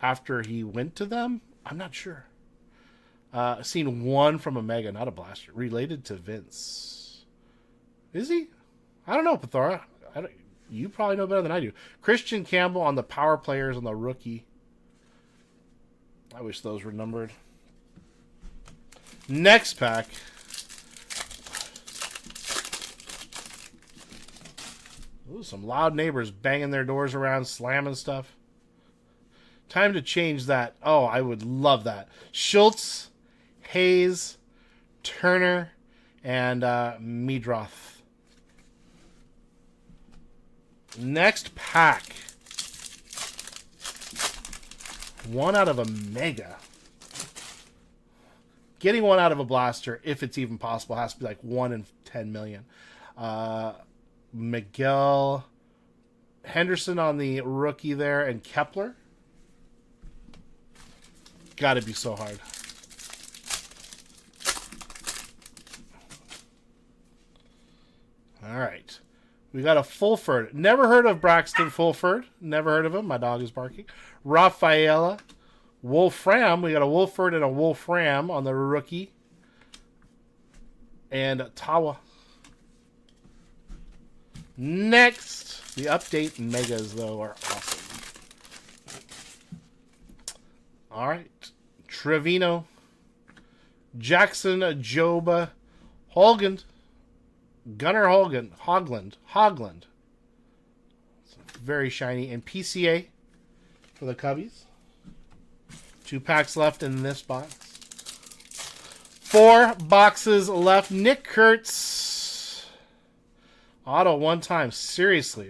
after he went to them. I'm not sure. I've seen one from a Mega, not a blaster. Related to Vince. Is he? I don't know, Pathora. You probably know better than I do. Christian Campbell on the power players on the rookie. I wish those were numbered. Next pack. Ooh, some loud neighbors banging their doors around, slamming stuff. Time to change that. Oh, I would love that. Schultz, Hayes, Turner, and Meadroth. Next pack. 1 out of a Mega. Getting 1 out of a blaster, if it's even possible, has to be like 1 in 10 million. Miguel Henderson on the rookie there, and Kepler. Gotta be so hard. All right. We got a Fulford. Never heard of Braxton Fulford. Never heard of him. My dog is barking. Rafaela. Wolfram. We got a Wolford and a Wolfram on the rookie. And Tawa. Next. The update Megas, though, are awesome. All right. Trevino. Jackson Joba. Holland. Gunnar Hogland. Very shiny. And PCA for the Cubbies. 2 packs left in this box. 4 boxes left. Nick Kurtz. Auto 1 time. Seriously.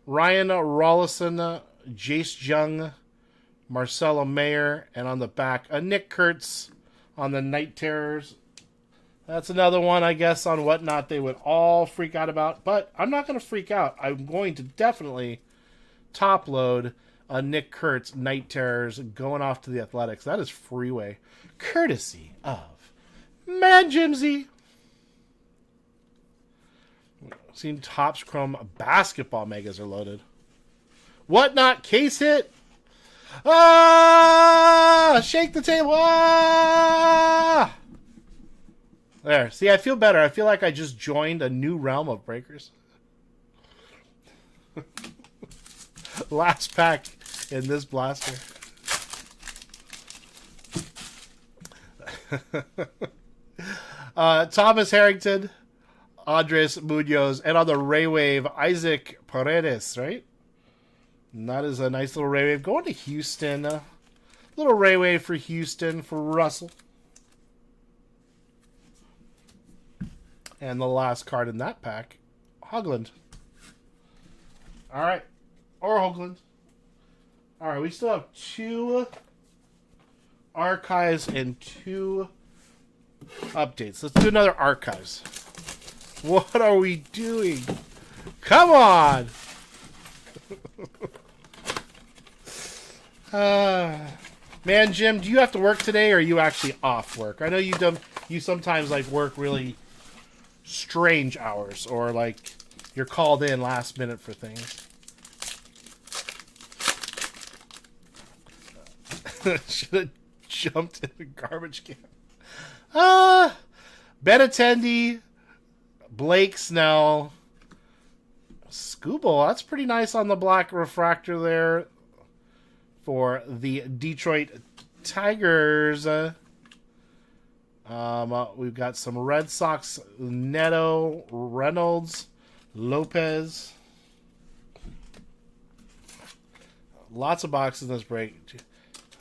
Ryan Rollison. Jace Jung. Marcelo Mayer. And on the back, a Nick Kurtz on the Night Terrors. That's another one, I guess, on Whatnot they would all freak out about. But I'm not going to freak out. I'm going to definitely top load a Nick Kurtz Night Terrors going off to the Athletics. That is freeway. Courtesy of Mad Jimsy. Seen Topps Chrome basketball Megas are loaded. Whatnot case hit. Ah! Shake the table. Ah! There. See, I feel better. I feel like I just joined a new realm of breakers. Last pack in this blaster. Thomas Harrington, Andres Munoz, and on the Ray Wave, Isaac Paredes, right? And that is a nice little Ray Wave. Going to Houston. Little Ray Wave for Houston, for Russell. And the last card in that pack, Hoagland. All right. Or Hoagland. All right, we still have 2 archives and 2 updates. Let's do another archives. What are we doing? Come on! Man, Jim, do you have to work today, or are you actually off work? I know you sometimes like work really strange hours, or like you're called in last minute for things. Should have jumped in the garbage can. Benintendi, Blake Snell, Scooble. That's pretty nice on the black refractor there for the Detroit Tigers. We've got some Red Sox, Neto, Reynolds, Lopez. Lots of boxes in this break.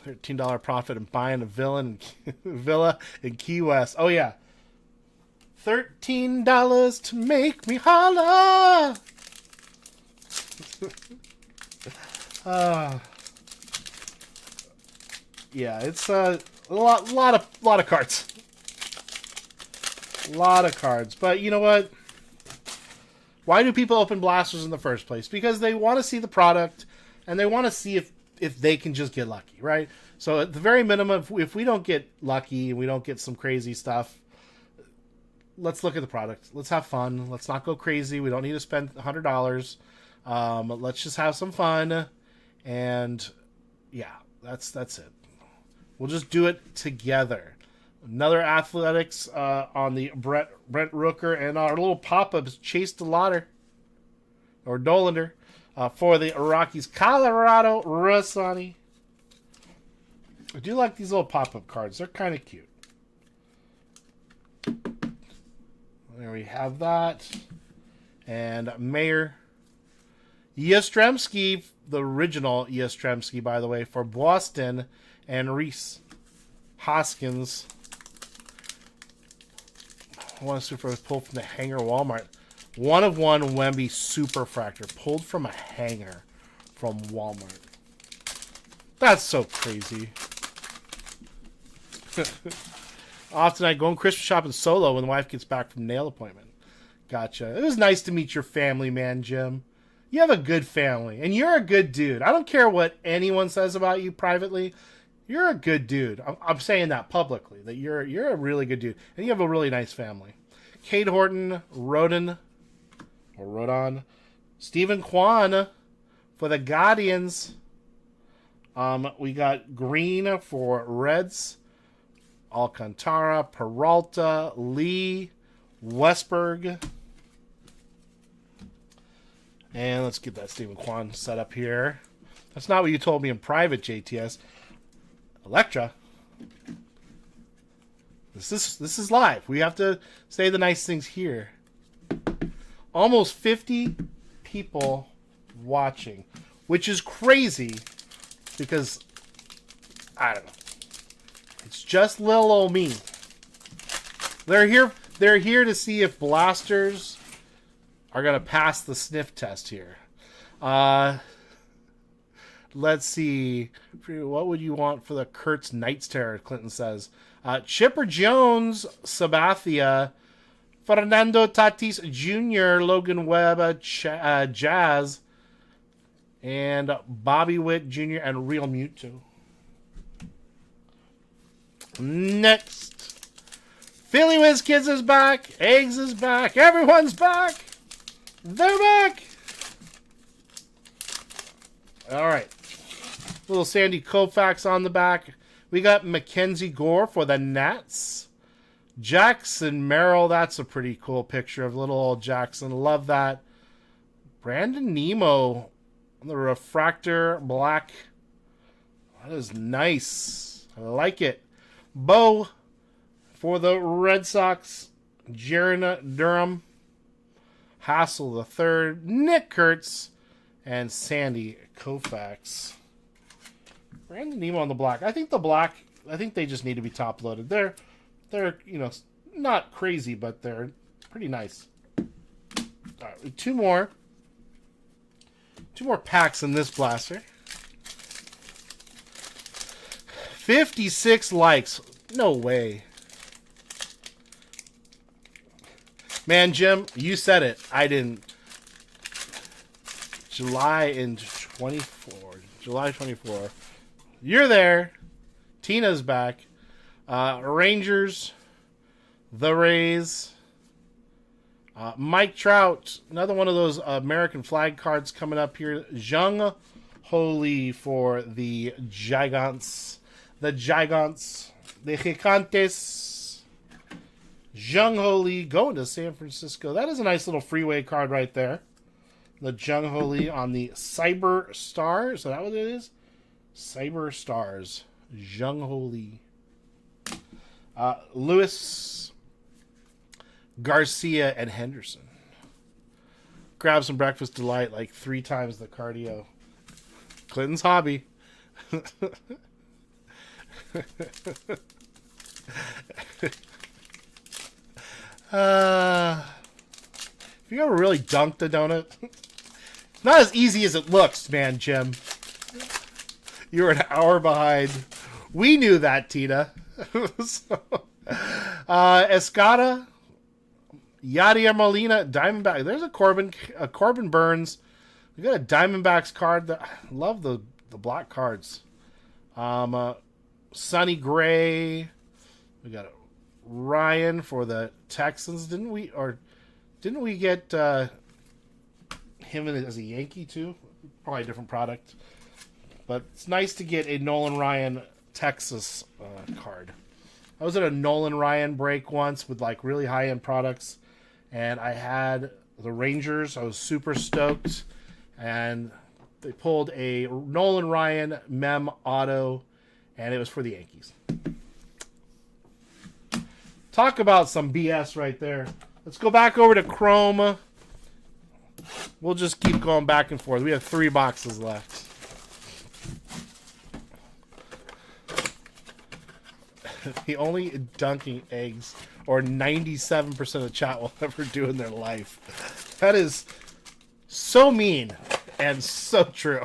$13 profit in buying a villa in Key West. Oh, yeah. $13 to make me holler. Yeah, it's a lot of cards. A lot of cards. But you know what? Why do people open blasters in the first place? Because they want to see the product, and they want to see if they can just get lucky, right? So at the very minimum, if we don't get lucky and we don't get some crazy stuff, let's look at the product. Let's have fun. Let's not go crazy. We don't need to spend $100. Let's just have some fun. And yeah, that's it. We'll just do it together. Another athletics on the Brent Rooker, and our little pop-ups, Chase DeLauder or Dolander for the Rockies. Colorado Rossani. I do like these little pop-up cards. They're kind of cute. There we have that. And Mayer. Yastrzemski, the original Yastrzemski, by the way, for Boston. And Reese Hoskins. I want to see if it was pulled from the hanger Walmart. 1 of 1 Wemby Superfractor. Pulled from a hanger from Walmart. That's so crazy. Off tonight, going Christmas shopping solo when the wife gets back from nail appointment. Gotcha. It was nice to meet your family, man, Jim. You have a good family, and you're a good dude. I don't care what anyone says about you privately. You're a good dude. I'm saying that publicly, that you're a really good dude, and you have a really nice family. Cade Horton, Rodon, Stephen Kwan for the Guardians. We got Green for Reds, Alcantara, Peralta, Lee, Westberg. And let's get that Stephen Kwan set up here. That's not what you told me in private, JTS. Electra. This is live. We have to say the nice things here. Almost 50 people watching, which is crazy because I don't know. It's just little old me. They're here to see if blasters are going to pass the sniff test here. Let's see. What would you want for the Kurtz Knights Terror, Clinton says. Chipper Jones, Sabathia, Fernando Tatis Jr., Logan Webb, Jazz, and Bobby Witt Jr., and Real Mewtwo. Next. Philly Whiz Kids is back. Eggs is back. Everyone's back. They're back. All right. Little Sandy Koufax on the back. We got Mackenzie Gore for the Nats. Jackson Merrill. That's a pretty cool picture of little old Jackson. Love that. Brandon Nemo The refractor black. That is nice. I like it. Bo for the Red Sox. Jaron Durham. Hassel the third. Nick Kurtz. And Sandy Koufax. Brandon Nemo on the black. I think the black, I think they just need to be top loaded. They're not crazy, but they're pretty nice. All right, two more packs in this blaster. 56 likes. No way. Man, Jim, you said it. I didn't. July 24. You're there. Tina's back. Rangers. The Rays. Mike Trout. Another one of those American flag cards coming up here. Jung Ho for the Gigants. The Gigantes. Jung Ho Lee going to San Francisco. That is a nice little freeway card right there. The Jung Ho Lee on the Cyber Star. Is that what it is? Cyber Stars. Jung Ho Lee. Lewis, Garcia, and Henderson. Grab some breakfast delight like 3 times the cardio. Clinton's hobby. If you ever really dunked a donut, it's not as easy as it looks, man, Jim. You were an hour behind. We knew that, Tina. Escada, Yadier Molina, Diamondback. There's a Corbin Burns. We got a Diamondbacks card. I love the black cards. Sonny Gray. We got Ryan for the Texans. Didn't we get him as a Yankee too? Probably a different product. But it's nice to get a Nolan Ryan Texas card. I was at a Nolan Ryan break once with like really high-end products, and I had the Rangers. I was super stoked, and they pulled a Nolan Ryan Mem Auto, and it was for the Yankees. Talk about some BS right there. Let's go back over to Chrome. We'll just keep going back and forth. We have 3 boxes left. The only dunking eggs, or 97% of the chat will ever do in their life. That is so mean and so true.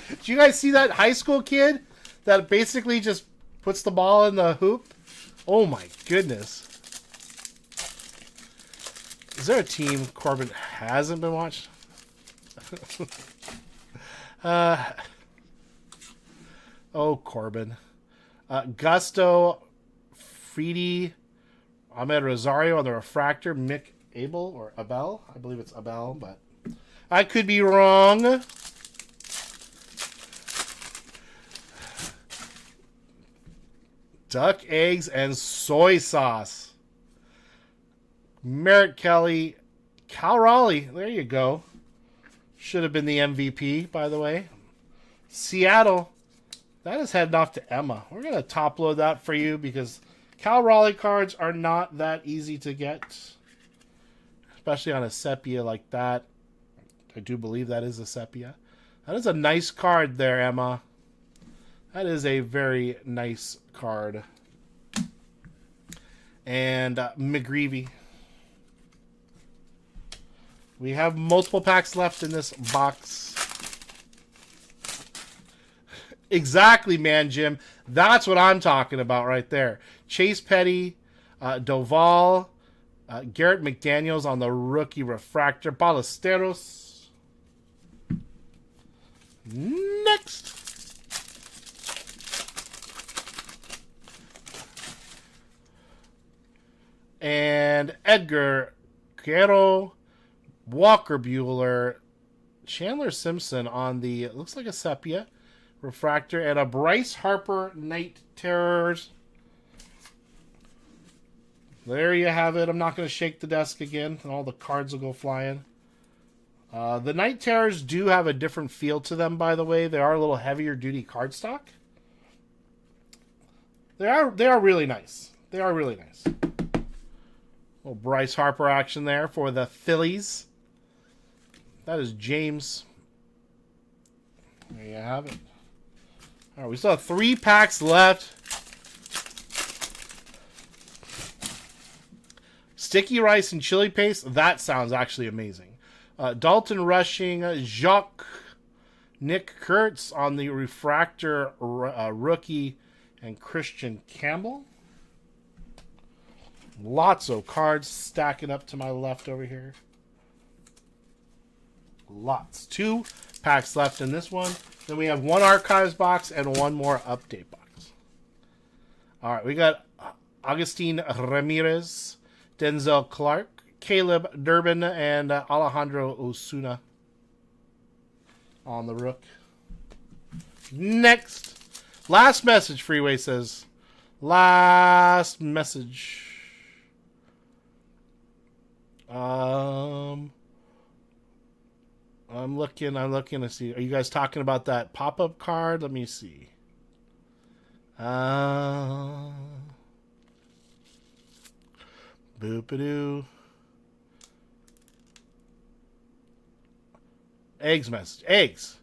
Did you guys see that high school kid that basically just puts the ball in the hoop? Oh my goodness. Is there a team Corbin hasn't been watched? Oh, Corbin. Gusto, Freedy, Ahmed Rosario on the refractor, Mick Abel or Abel. I believe it's Abel, but I could be wrong. Duck, eggs, and soy sauce. Merritt Kelly, Cal Raleigh. There you go. Should have been the MVP, by the way. Seattle. That is heading off to Emma. We're going to top load that for you because Cal Raleigh cards are not that easy to get. Especially on a sepia like that. I do believe that is a sepia. That is a nice card there, Emma. That is a very nice card. And McGreevy. We have multiple packs left in this box. Exactly, man, Jim. That's what I'm talking about right there. Chase Petty, Doval, Garrett McDaniels on the rookie refractor. Ballesteros. Next. And Edgar Guerrero, Walker Buehler, Chandler Simpson on the, it looks like a sepia refractor, and a Bryce Harper Night Terrors. There you have it. I'm not going to shake the desk again, and all the cards will go flying. The Night Terrors do have a different feel to them, by the way. They are a little heavier duty cardstock. They are really nice. They are really nice. Little Bryce Harper action there for the Phillies. That is James. There you have it. All right, we still have 3 packs left. Sticky rice and chili paste. That sounds actually amazing. Dalton Rushing, Jacques, Nick Kurtz on the refractor rookie, and Christian Campbell. Lots of cards stacking up to my left over here. Lots. 2 packs left in this one. Then we have 1 archives box and 1 more update box. All right, we got Agustin Ramirez, Denzel Clark, Caleb Durbin, and Alejandro Osuna on the rook. Next. Last message, Freeway says. Last message. I'm looking to see. Are you guys talking about that pop-up card? Let me see. Boop-a-doo. Eggs message. Eggs.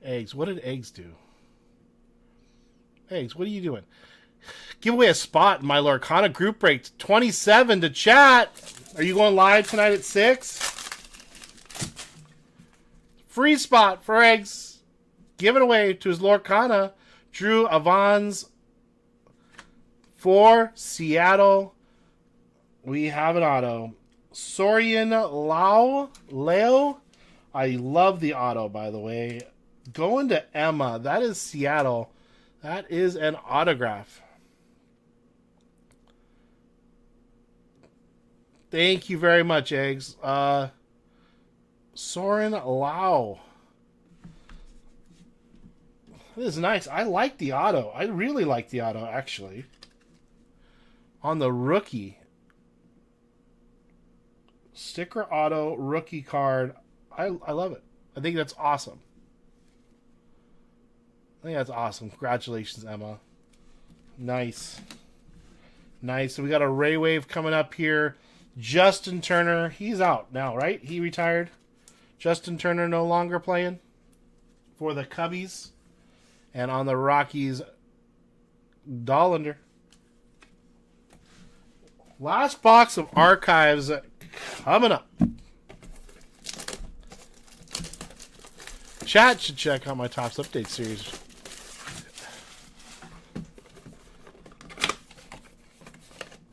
Eggs. What did Eggs do? Eggs, what are you doing? Give away a spot in my Lorcana group break. 27 to chat. Are you going live tonight at 6? Free spot for Eggs. Give it away to his Lorcana. Drew Avans for Seattle. We have an auto. Sorian Leo. I love the auto, by the way. Going to Emma. That is Seattle. That is an autograph. Thank you very much, Eggs. Soren Lau. This is nice. I like the auto. I really like the auto, actually. On the rookie. Sticker auto rookie card. I love it. I think that's awesome. I think that's awesome. Congratulations, Emma. Nice. Nice. So we got a Ray Wave coming up here. Justin Turner. He's out now, right? He retired. Justin Turner no longer playing for the Cubbies. And on the Rockies, Dollander. Last box of archives coming up. Chat should check out my Topps Update series.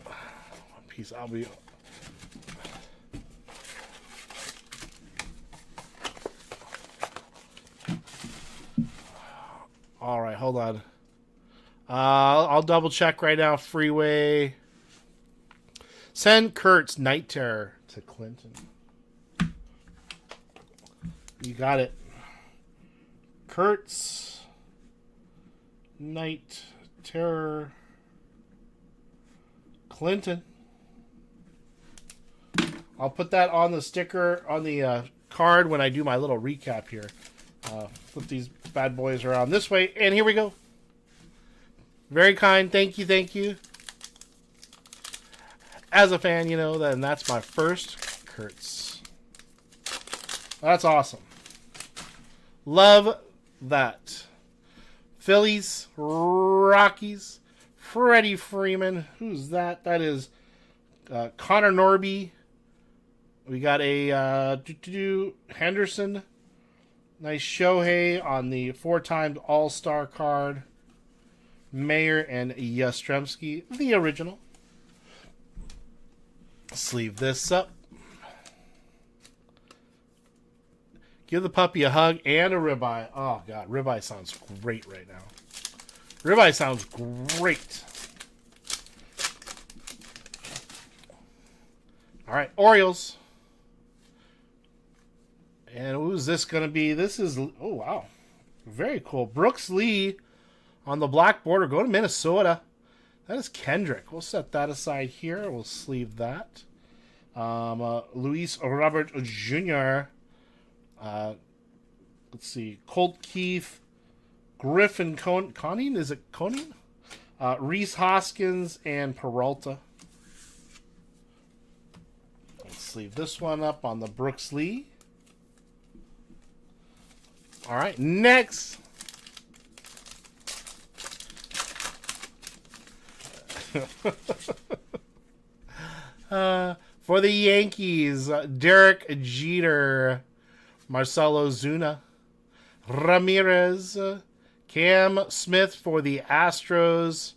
One piece. I'll be... All right, hold on. I'll double check right now. Freeway. Send Kurtz Night Terror to Clinton. You got it. Kurtz Night Terror Clinton. I'll put that on the sticker on the card when I do my little recap here. Flip these bad boys around this way, and here we go. Very kind. Thank you, thank you. As a fan, you know, then that's my first Kurtz. That's awesome. Love that. Phillies, Rockies, Freddie Freeman. Who's that? That is Connor Norby. We got a Henderson. Nice Shohei on the 4-time All-Star card. Mayer and Yastrzemski, the original. Sleeve this up. Give the puppy a hug and a ribeye. Oh, God. Ribeye sounds great right now. Ribeye sounds great. All right. Orioles. And who's this going to be? This is... Oh, wow. Very cool. Brooks Lee on the black border. Go to Minnesota. That is Kendrick. We'll set that aside here. We'll sleeve that. Luis Robert Jr. Let's see. Colt Keith. Griffin Conning? Is it Conning? Reese Hoskins and Peralta. Let's sleeve this one up on the Brooks Lee. All right, next. For the Yankees, Derek Jeter, Marcelo Zuna, Ramirez, Cam Smith for the Astros.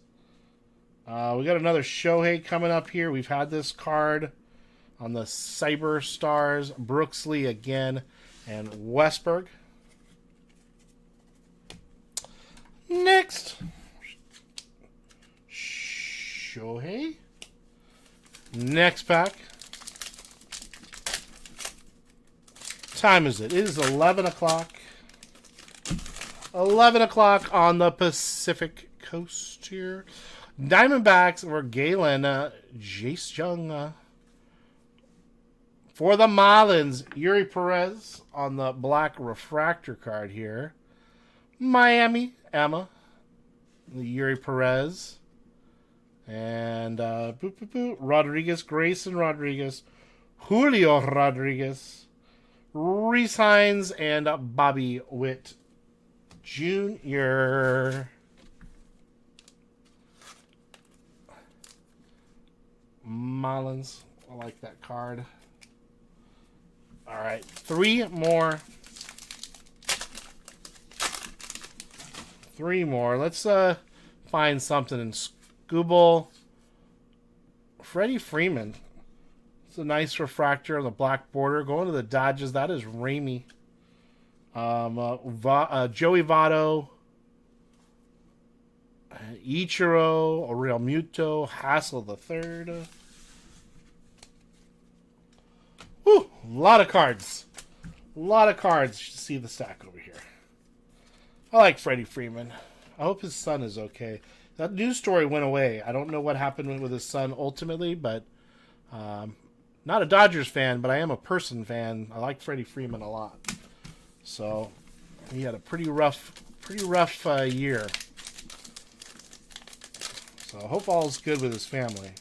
We got another Shohei coming up here. We've had this card on the Cyber Stars, Brooks Lee again, and Westberg. Next, Shohei. Next pack. Time is it? It is 11 o'clock. 11 o'clock on the Pacific Coast here. Diamondbacks were Galen, Jace Jung. For the Marlins, Yuri Perez on the black refractor card here. Miami, Emma, Yuri Perez. And Rodriguez, Grayson Rodriguez, Julio Rodriguez, Reese Hines, and Bobby Witt Jr. Mullins. I like that card. All right, 3 more. 3 more. Let's find something in Scooble. Freddie Freeman. It's a nice refractor on the black border. Going to the Dodgers. That is Ramey. Joey Votto. Ichiro. Real Muto. Hassel the third. Whew, a lot of cards. A lot of cards. You should see the stack over here. I like Freddie Freeman. I hope his son is okay. That news story went away. I don't know what happened with his son ultimately, but not a Dodgers fan, but I am a person fan. I like Freddie Freeman a lot. So he had a pretty rough year. So I hope all's good with his family.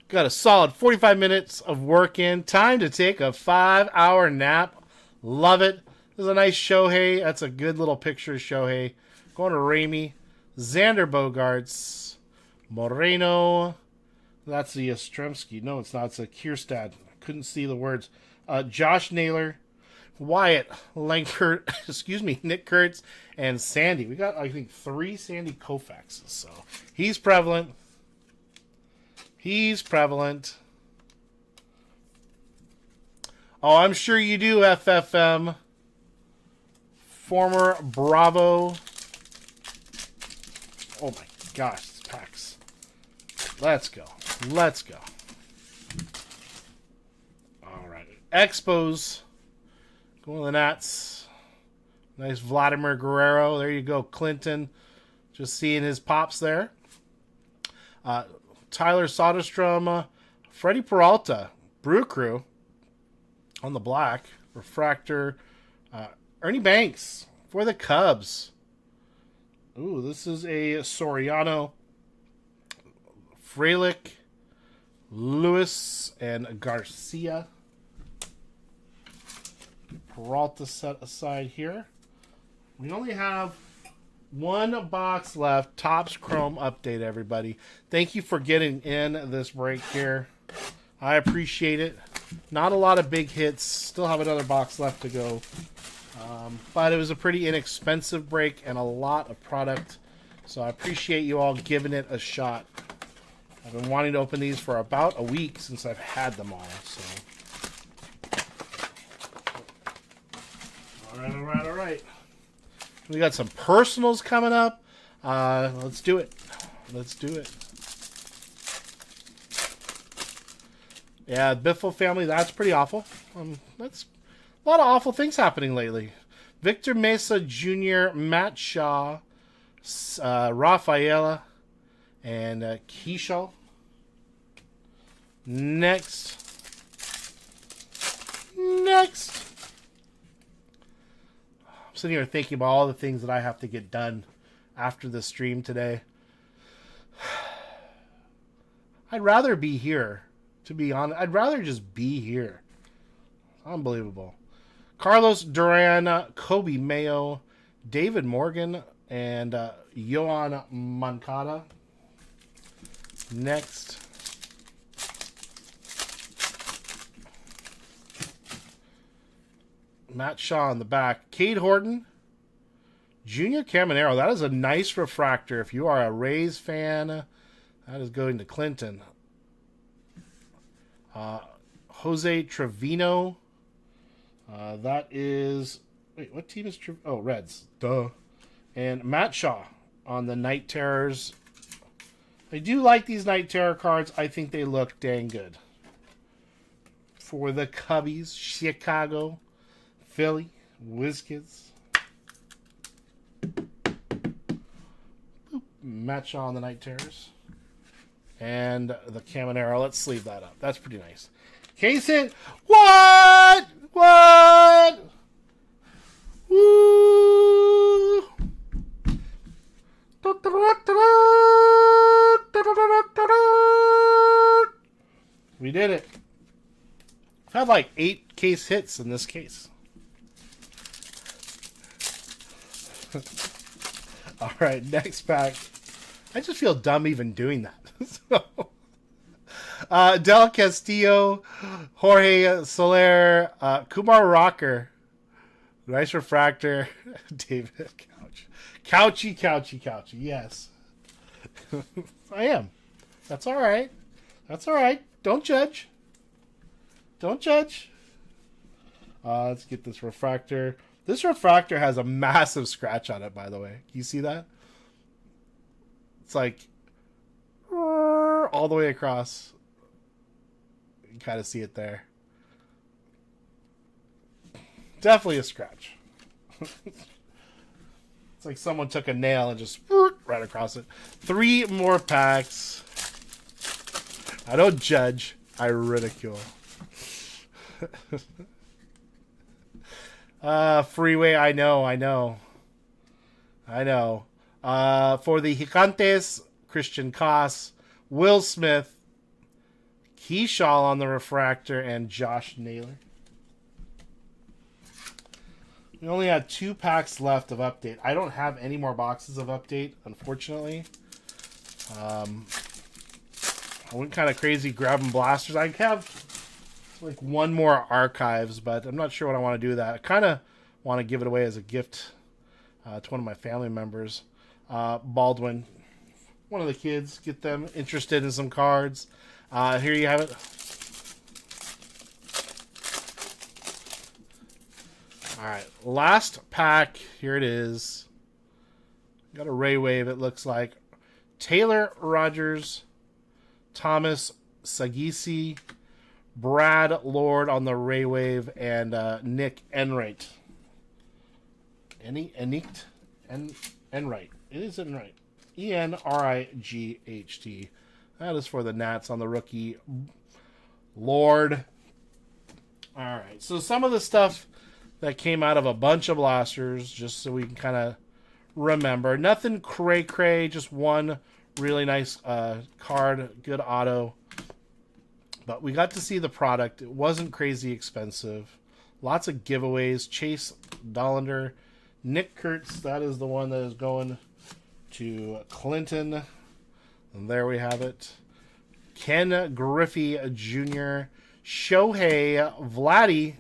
Got a solid 45 minutes of work in. Time to take a 5-hour nap. Love it. This is a nice Shohei. That's a good little picture of Shohei. Going to Ramey. Xander Bogaerts. Moreno. That's the Yastrzemski. No, it's not. It's a Kierstad. Couldn't see the words. Josh Naylor. Wyatt Langford. Excuse me. Nick Kurtz. And Sandy. We got, I think, 3 Sandy Koufaxes. So he's prevalent. He's prevalent. Oh, I'm sure you do, FFM. Former Bravo. Oh my gosh, this packs. Let's go. Let's go. All right. Expos. Going to the Nats. Nice Vladimir Guerrero. There you go, Clinton. Just seeing his pops there. Tyler Soderstrom. Freddie Peralta. Brew Crew. On the black. Refractor. Ernie Banks for the Cubs. Ooh, this is a Soriano. Frelick. Lewis and Garcia. Peralta set aside here. We only have 1 box left. Topps Chrome update, everybody. Thank you for getting in this break here. I appreciate it. Not a lot of big hits. Still have another box left to go. But it was a pretty inexpensive break and a lot of product. So I appreciate you all giving it a shot. I've been wanting to open these for about a week since I've had them all. So. All right. We got some personals coming up. Let's do it. Let's do it. Yeah, Biffle family, that's pretty awful. That's a lot of awful things happening lately. Victor Mesa Jr., Matt Shaw, Rafaela, and Keishal. Next. I'm sitting here thinking about all the things that I have to get done after the stream today. I'd rather be here, to be honest. I'd rather just be here. Unbelievable. Carlos Duran, Kobe Mayo, David Morgan, and Yohan Moncada. Next. Matt Shaw in the back. Cade Horton, Junior Caminero. That is a nice refractor. If you are a Rays fan, that is going to Clinton. Jose Trevino. That is... Wait, what team is Trevino? Oh, Reds. Duh. And Matt Shaw on the Night Terrors. I do like these Night Terror cards. I think they look dang good. For the Cubbies, Chicago, Philly, WizKids. Matt Shaw on the Night Terrors. And the Caminero. Let's sleeve that up. That's pretty nice. Case hit. What? What? Woo! We did it. I've had like 8 case hits in this case. All right, next pack. I just feel dumb even doing that. Del Castillo, Jorge Soler, Kumar Rocker, nice refractor, David Couch. Couchy. Yes. I am. That's all right. That's all right. Don't judge. Don't judge. Let's get this refractor. This refractor has a massive scratch on it, by the way. You see that? It's like all the way across. You can kind of see it there. Definitely a scratch. It's like someone took a nail and just right across it. 3 more packs. I don't judge. I ridicule. Freeway, I know. For the Gigantes, Christian Koss, Will Smith, Keishal on the refractor, and Josh Naylor. We only had 2 packs left of Update. I don't have any more boxes of Update, unfortunately. I went kind of crazy grabbing blasters. I have like 1 more Archives, but I'm not sure what I want to do with that. I kind of want to give it away as a gift to one of my family members. Baldwin, one of the kids, get them interested in some cards. Here you have it. All right, last pack. Here it is. Got a Ray Wave, it looks like. Taylor Rogers, Thomas Sagisi, Brad Lord on the Ray Wave, and Nick Enright. Enright. It is Enright. Enright. That is for the Nats on the rookie Lord. All right, so some of the stuff that came out of a bunch of blasters, just so we can kind of remember. Nothing cray-cray, just one really nice card, good auto. But we got to see the product. It wasn't crazy expensive. Lots of giveaways. Chase Dollander, Nick Kurtz, that is the one that is going to Clinton. And there we have it. Ken Griffey Jr., Shohei Vladdy.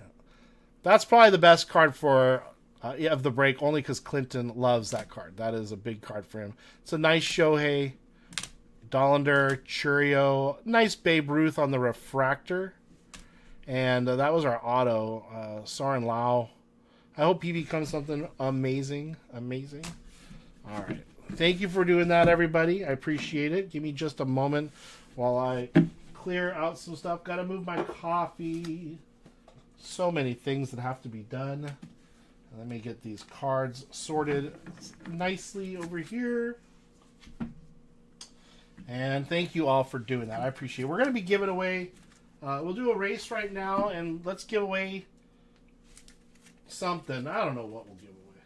That's probably the best card for of the break, only because Clinton loves that card. That is a big card for him. It's a nice Shohei. Dollander, Churio, nice Babe Ruth on the refractor. And that was our auto. Soren Lau. I hope he becomes something amazing. Amazing. All right. Thank you for doing that, everybody. I appreciate it. Give me just a moment while I clear out some stuff. Got to move my coffee. So many things that have to be done. Let me get these cards sorted nicely over here. And thank you all for doing that. I appreciate it. We're going to be giving away, we'll do a race right now, and let's give away something. I don't know what we'll give away.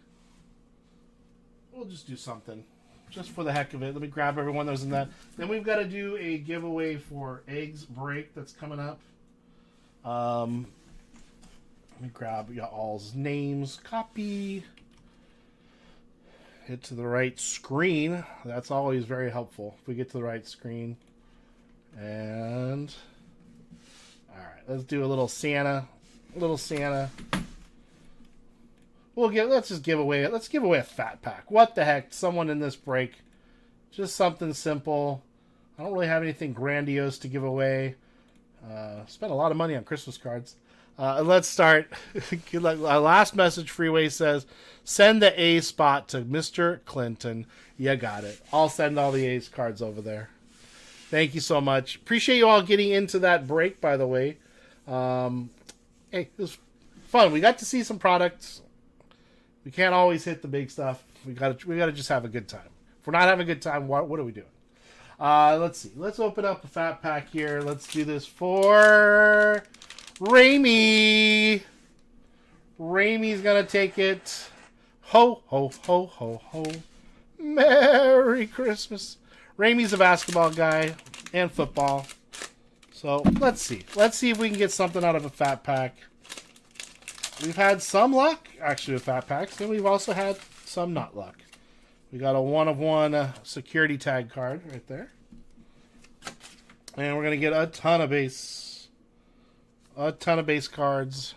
We'll just do something. Just for the heck of it. Let me grab everyone that was in that. Then we've got to do a giveaway for Eggs Break that's coming up. Let me grab y'all's names. Copy. Hit to the right screen. That's always very helpful if we get to the right screen. And all right, let's do a little Santa. Let's just give away. Let's give away a fat pack. What the heck? Someone in this break. Just something simple. I don't really have anything grandiose to give away. Spent a lot of money on Christmas cards. Let's start. Our last message, Freeway says, send the A spot to Mr. Clinton. You got it. I'll send all the A's cards over there. Thank you so much. Appreciate you all getting into that break, by the way. Hey, it was fun. We got to see some products. We can't always hit the big stuff. We gotta just have a good time. If we're not having a good time, what are we doing? Let's see. Let's open up a fat pack here. Let's do this for Raimi. Raimi's gonna take it. Ho, ho, ho, ho, ho. Merry Christmas. Raimi's a basketball guy and football. So let's see. Let's see if we can get something out of a fat pack. We've had some luck, actually, with fat packs, and we've also had some not luck. We got a one-of-one security tag card right there. And we're going to get a ton of base cards.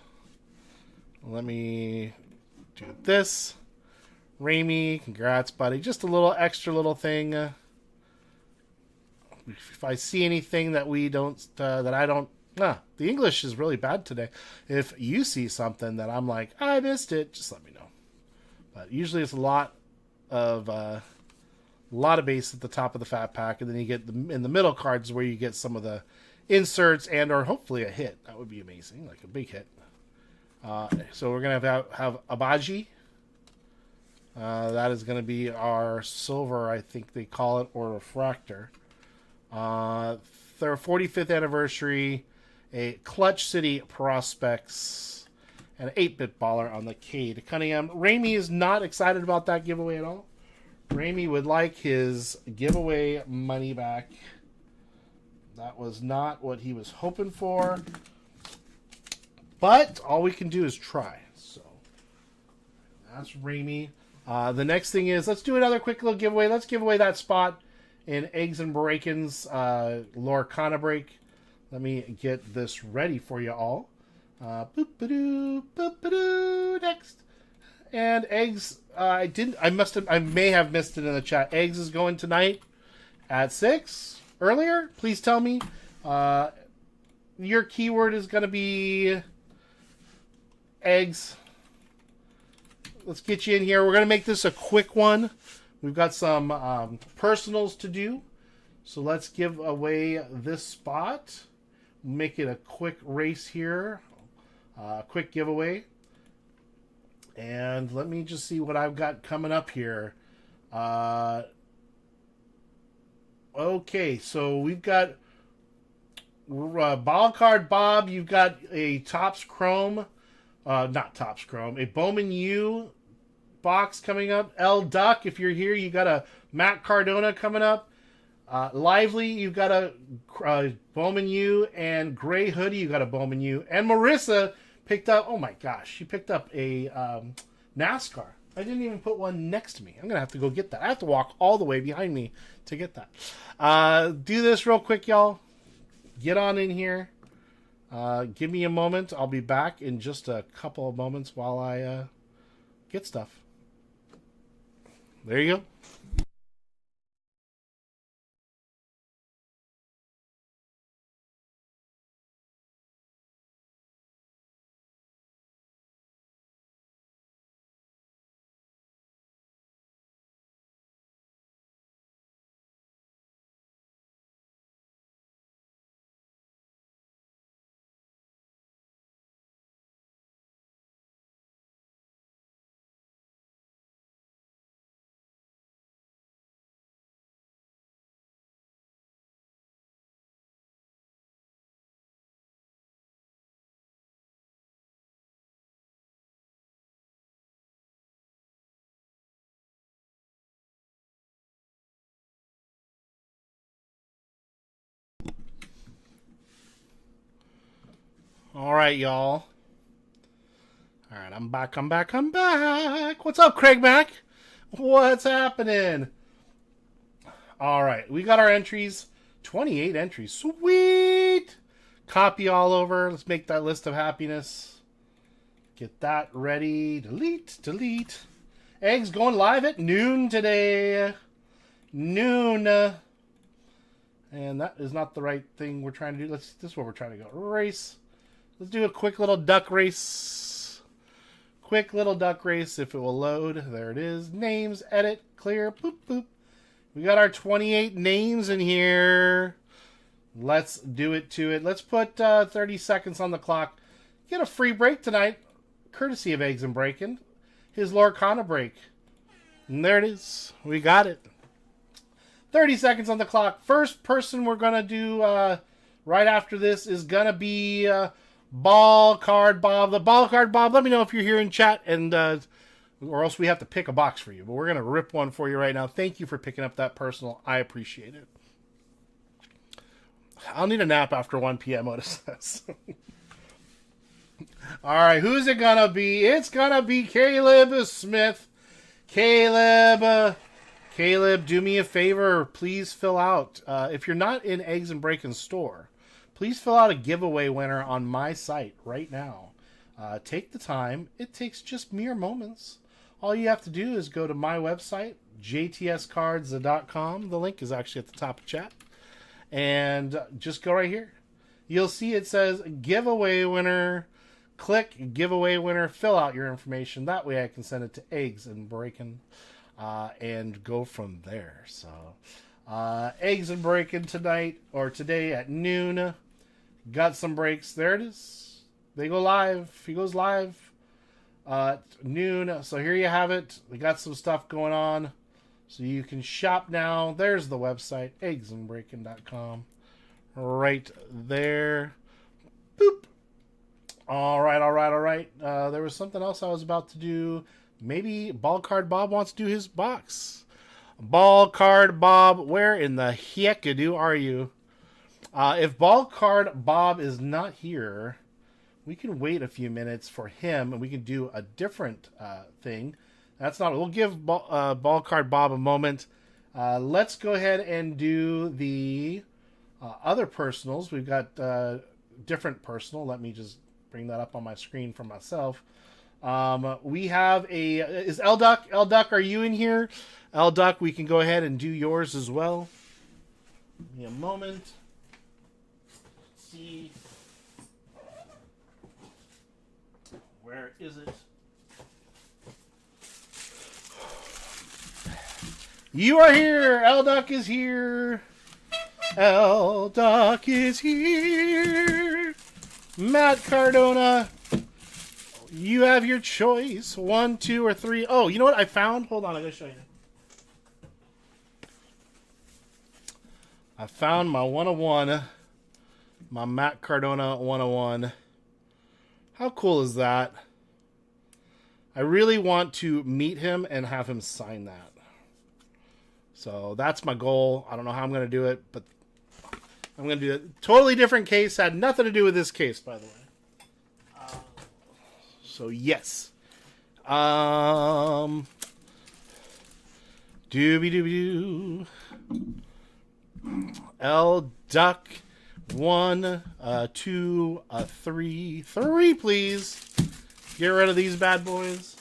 Let me do this. Raimi, congrats, buddy. Just a little extra little thing. If I see anything that we don't, that I don't, the English is really bad today. If you see something that I'm like, I missed it, just let me know. But usually it's a lot of base at the top of the fat pack, and then you get in the middle cards where you get some of the inserts and or hopefully a hit. That would be amazing, like a big hit. So we're gonna have Abaji. That is going to be our silver, I think they call it, or refractor. Their 45th anniversary, a Clutch City Prospects, and an 8-bit baller on the Cade Cunningham. Raimi is not excited about that giveaway at all. Raimi would like his giveaway money back. That was not what he was hoping for. But all we can do is try. So that's Raimi. The next thing is, let's do another quick little giveaway. Let's give away that spot in Eggs and Bacons Lorcana break. Let me get this ready for you all. Boop-a-doo, boop-a-doo, next. And Eggs, I may have missed it in the chat. Eggs is going tonight at 6. Earlier? Please tell me. Your keyword is going to be eggs. Let's get you in here. We're going to make this a quick one. We've got some personals to do. So let's give away this spot. Make it a quick race here. Quick giveaway. And let me just see what I've got coming up here. Okay, so we've got Ball Card Bob. You've got a Topps Chrome. Not Topps Chrome. A Bowman U box coming up. L Duck, if you're here, you got a Matt Cardona coming up. Lively, you've got a Bowman U, and Gray Hoodie, you got a Bowman U, and Marissa picked up. Oh my gosh, she picked up a NASCAR. I didn't even put one next to me. I'm gonna have to go get that. I have to walk all the way behind me to get that. Do this real quick, y'all. Get on in here. Give me a moment. I'll be back in just a couple of moments while I get stuff. There you go. All right, y'all. All right, I'm back. I'm back. I'm back. What's up, Craig Mack? What's happening? All right, we got our entries. 28 entries. Sweet. Copy all over. Let's make that list of happiness. Get that ready. Delete, delete. Eggs going live at noon today. Noon. And that is not the right thing we're trying to do. This is what we're trying to go. Race. Let's do a quick little duck race. Quick little duck race if it will load. There it is. Names, edit, clear, boop, boop. We got our 28 names in here. Let's do it to it. Let's put 30 seconds on the clock. Get a free break tonight, courtesy of Eggs and Bacon. His Lorcana break. And there it is. We got it. 30 seconds on the clock. First person we're going to do right after this is going to be Ball Card Bob. The Ball Card Bob, let me know if you're here in chat, and or else we have to pick a box for you. But we're going to rip one for you right now. Thank you for picking up that personal. I appreciate it. I'll need a nap after 1 p.m., Otis says. All right, who's it going to be? It's going to be Caleb Smith. Caleb, do me a favor. Please fill out. If you're not in Eggs and Bacon store, please fill out a giveaway winner on my site right now. Take the time. It takes just mere moments. All you have to do is go to my website, jtscards.com. The link is actually at the top of chat. And just go right here. You'll see it says giveaway winner. Click giveaway winner. Fill out your information. That way I can send it to Eggs and Bacon and go from there. So Eggs and Bacon tonight or today at noon. Got some breaks. There it is. They go live. He goes live at noon. So here you have it. We got some stuff going on. So you can shop now. There's the website, eggsandbacon.com. Right there. Boop. All right. There was something else I was about to do. Maybe Ball Card Bob wants to do his box. Ball Card Bob, where in the heck-a-do are you? If Ball Card Bob is not here, we can wait a few minutes for him, and we can do a different thing. We'll give Ball Card Bob a moment. Let's go ahead and do the other personals. We've got different personal. Let me just bring that up on my screen for myself. We have is L-Duck? L-Duck, are you in here? L-Duck, we can go ahead and do yours as well. Give me a moment. Let's see. Where is it? You are here. L-Duck is here. L-Duck is here. Matt Cardona, you have your choice. 1, 2, or 3. Oh, you know what I found? Hold on, I gotta show you. I found my 101. My Matt Cardona 101. How cool is that? I really want to meet him and have him sign that. So that's my goal. I don't know how I'm going to do it, but I'm going to do it. Totally different case. Had nothing to do with this case, by the way. So yes. Doobie-doobie-doo. L-Duck. 1, 2, 3. 3, please. Get rid of these bad boys.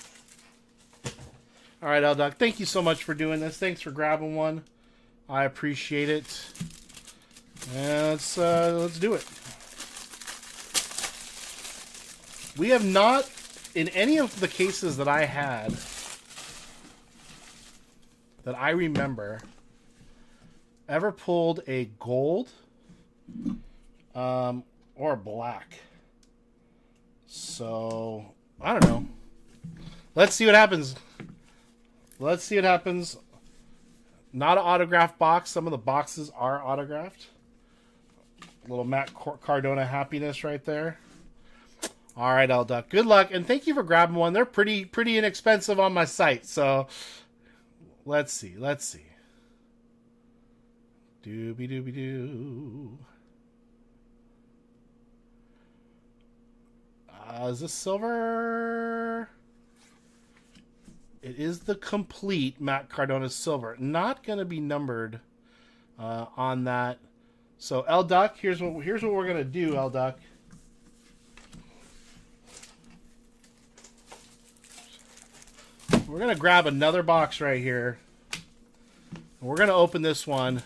All right, L-Duck. Thank you so much for doing this. Thanks for grabbing one. I appreciate it. And let's do it. We have not, in any of the cases that I had, that I remember, ever pulled a gold or black. So, I don't know. Let's see what happens. Let's see what happens. Not an autographed box. Some of the boxes are autographed. Little Matt Cardona happiness right there. All right, L-Duck. Good luck, and thank you for grabbing one. They're pretty inexpensive on my site, so let's see. Doobie-doobie-doo. Is this silver? It is the complete Matt Cardona silver. Not going to be numbered on that. So L Duck, here's what we're going to do, L Duck. We're going to grab another box right here. We're going to open this one.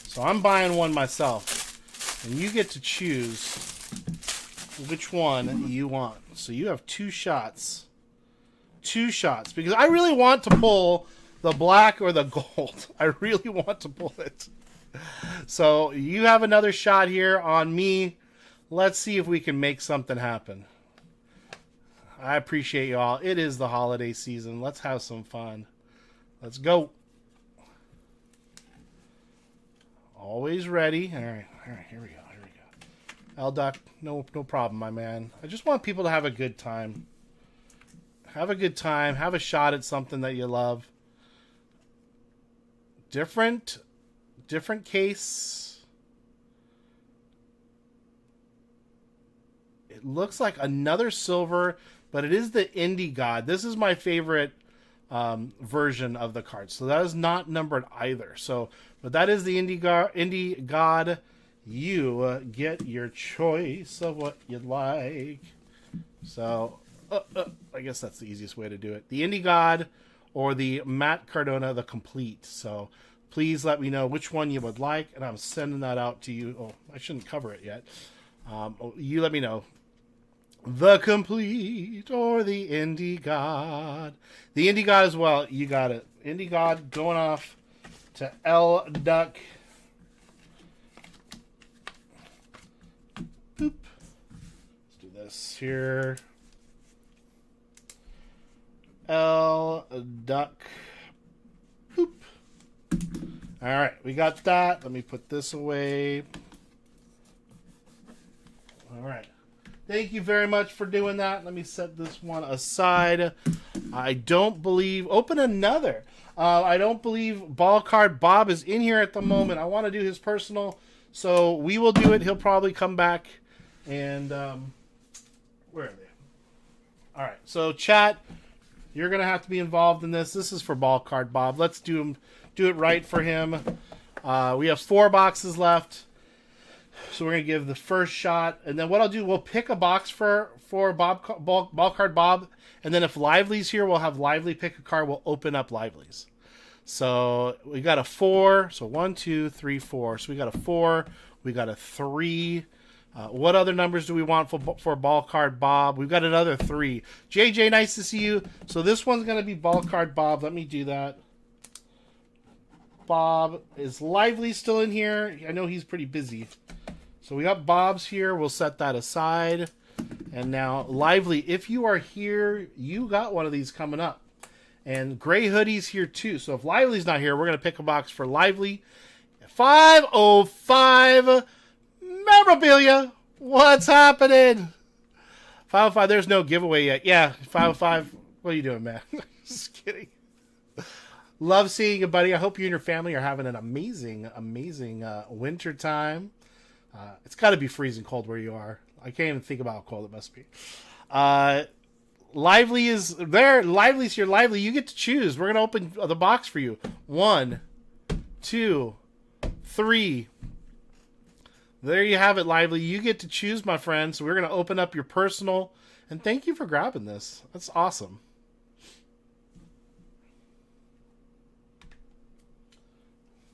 So I'm buying one myself. And you get to choose which one you want. So you have 2 shots. 2 shots. Because I really want to pull the black or the gold. I really want to pull it. So you have another shot here on me. Let's see if we can make something happen. I appreciate you all. It is the holiday season. Let's have some fun. Let's go. Always ready. All right, here we go. L-Duck, no problem, my man. I just want people to have a good time. Have a good time. Have a shot at something that you love. Different case. It looks like another silver, but it is the Indie God. This is my favorite version of the card. So that is not numbered either. So, but that is the Indie God. You get your choice of what you'd like. So, I guess that's the easiest way to do it. The Indie God or the Matt Cardona, the complete. So, please let me know which one you would like, and I'm sending that out to you. Oh, I shouldn't cover it yet. You let me know. The complete or the Indie God. The Indie God as well. You got it. Indie God going off to L Duck. Boop. Let's do this here. L Duck. Boop. All right, we got that. Let me put this away. All right. Thank you very much for doing that. Let me set this one aside. I don't believe... Open another. I don't believe Ball Card Bob is in here at the moment. I want to do his personal, so we will do it. He'll probably come back. And where are they? All right. So, chat, you're going to have to be involved in this. This is for Ball Card Bob. Let's do it right for him. We have 4 boxes left. So we're going to give the first shot. And then what I'll do, we'll pick a box for Ball Card Bob. And then if Lively's here, we'll have Lively pick a card. We'll open up Lively's. So we got a 4. So 1, 2, 3, 4. So we got a 4. We got a 3. What other numbers do we want for Ball Card Bob? We've got another 3. JJ, nice to see you. So this one's going to be Ball Card Bob. Let me do that. Bob. Is Lively still in here? I know he's pretty busy. So we got Bob's here. We'll set that aside. And now, Lively, if you are here, you got one of these coming up. And Gray Hoodie's here too. So if Lively's not here, we're going to pick a box for Lively. 505 memorabilia. What's happening? 505, there's no giveaway yet. Yeah, 505. What are you doing, man? Just kidding. Love seeing you, buddy. I hope you and your family are having an amazing winter time. It's got to be freezing cold where you are. I can't even think about how cold it must be. Lively is there. Lively's here. Lively, you get to choose. We're going to open the box for you. 1, 2, 3. There you have it, Lively. You get to choose, my friend. So we're going to open up your personal. And thank you for grabbing this. That's awesome.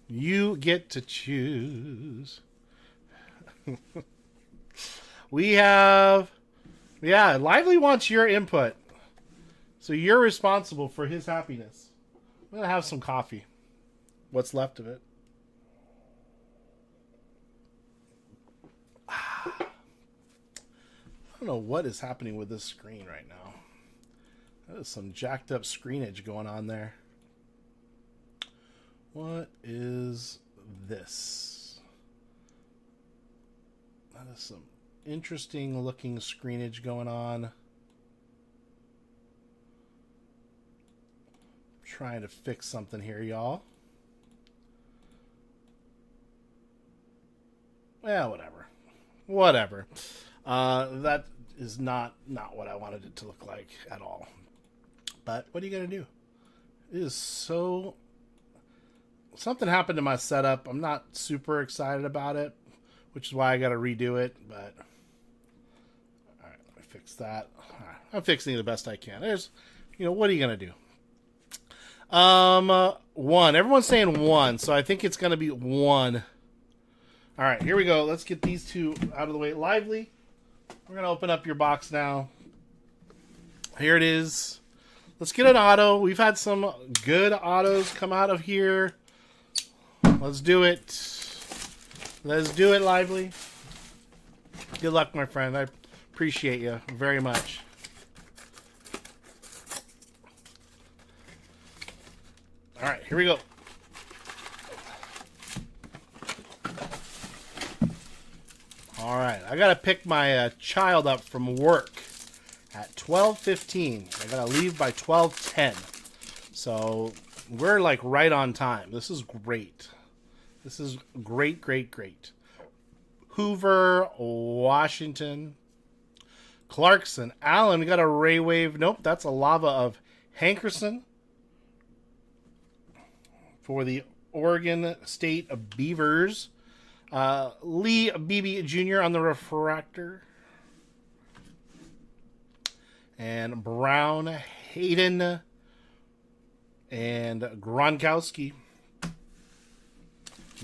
You get to choose. We have... Yeah, Lively wants your input. So you're responsible for his happiness. I'm going to have some coffee. What's left of it. I don't know what is happening with this screen right now. There's some jacked up screenage going on there. What is this? That is some interesting looking screenage going on. Trying to fix something here, y'all. Yeah, whatever. That is not what I wanted it to look like at all. But what are you going to do? It is so... Something happened to my setup. I'm not super excited about it, which is why I got to redo it. But all right, let me fix that. Right, I'm fixing it the best I can. There's, what are you going to do? 1. Everyone's saying 1, so I think it's going to be 1. All right, here we go. Let's get these two out of the way. Lively. We're going to open up your box now. Here it is. Let's get an auto. We've had some good autos come out of here. Let's do it. Let's do it, Lively. Good luck, my friend. I appreciate you very much. All right, here we go. All right, I got to pick my child up from work at 12:15. I got to leave by 12:10. So we're like right on time. This is great. This is great, great, great. Hoover, Washington. Clarkson, Allen. We got a Ray Wave. Nope, that's a lava of Hankerson for the Oregon State Beavers. Lee Beebe Jr. on the refractor. And Brown, Hayden, and Gronkowski.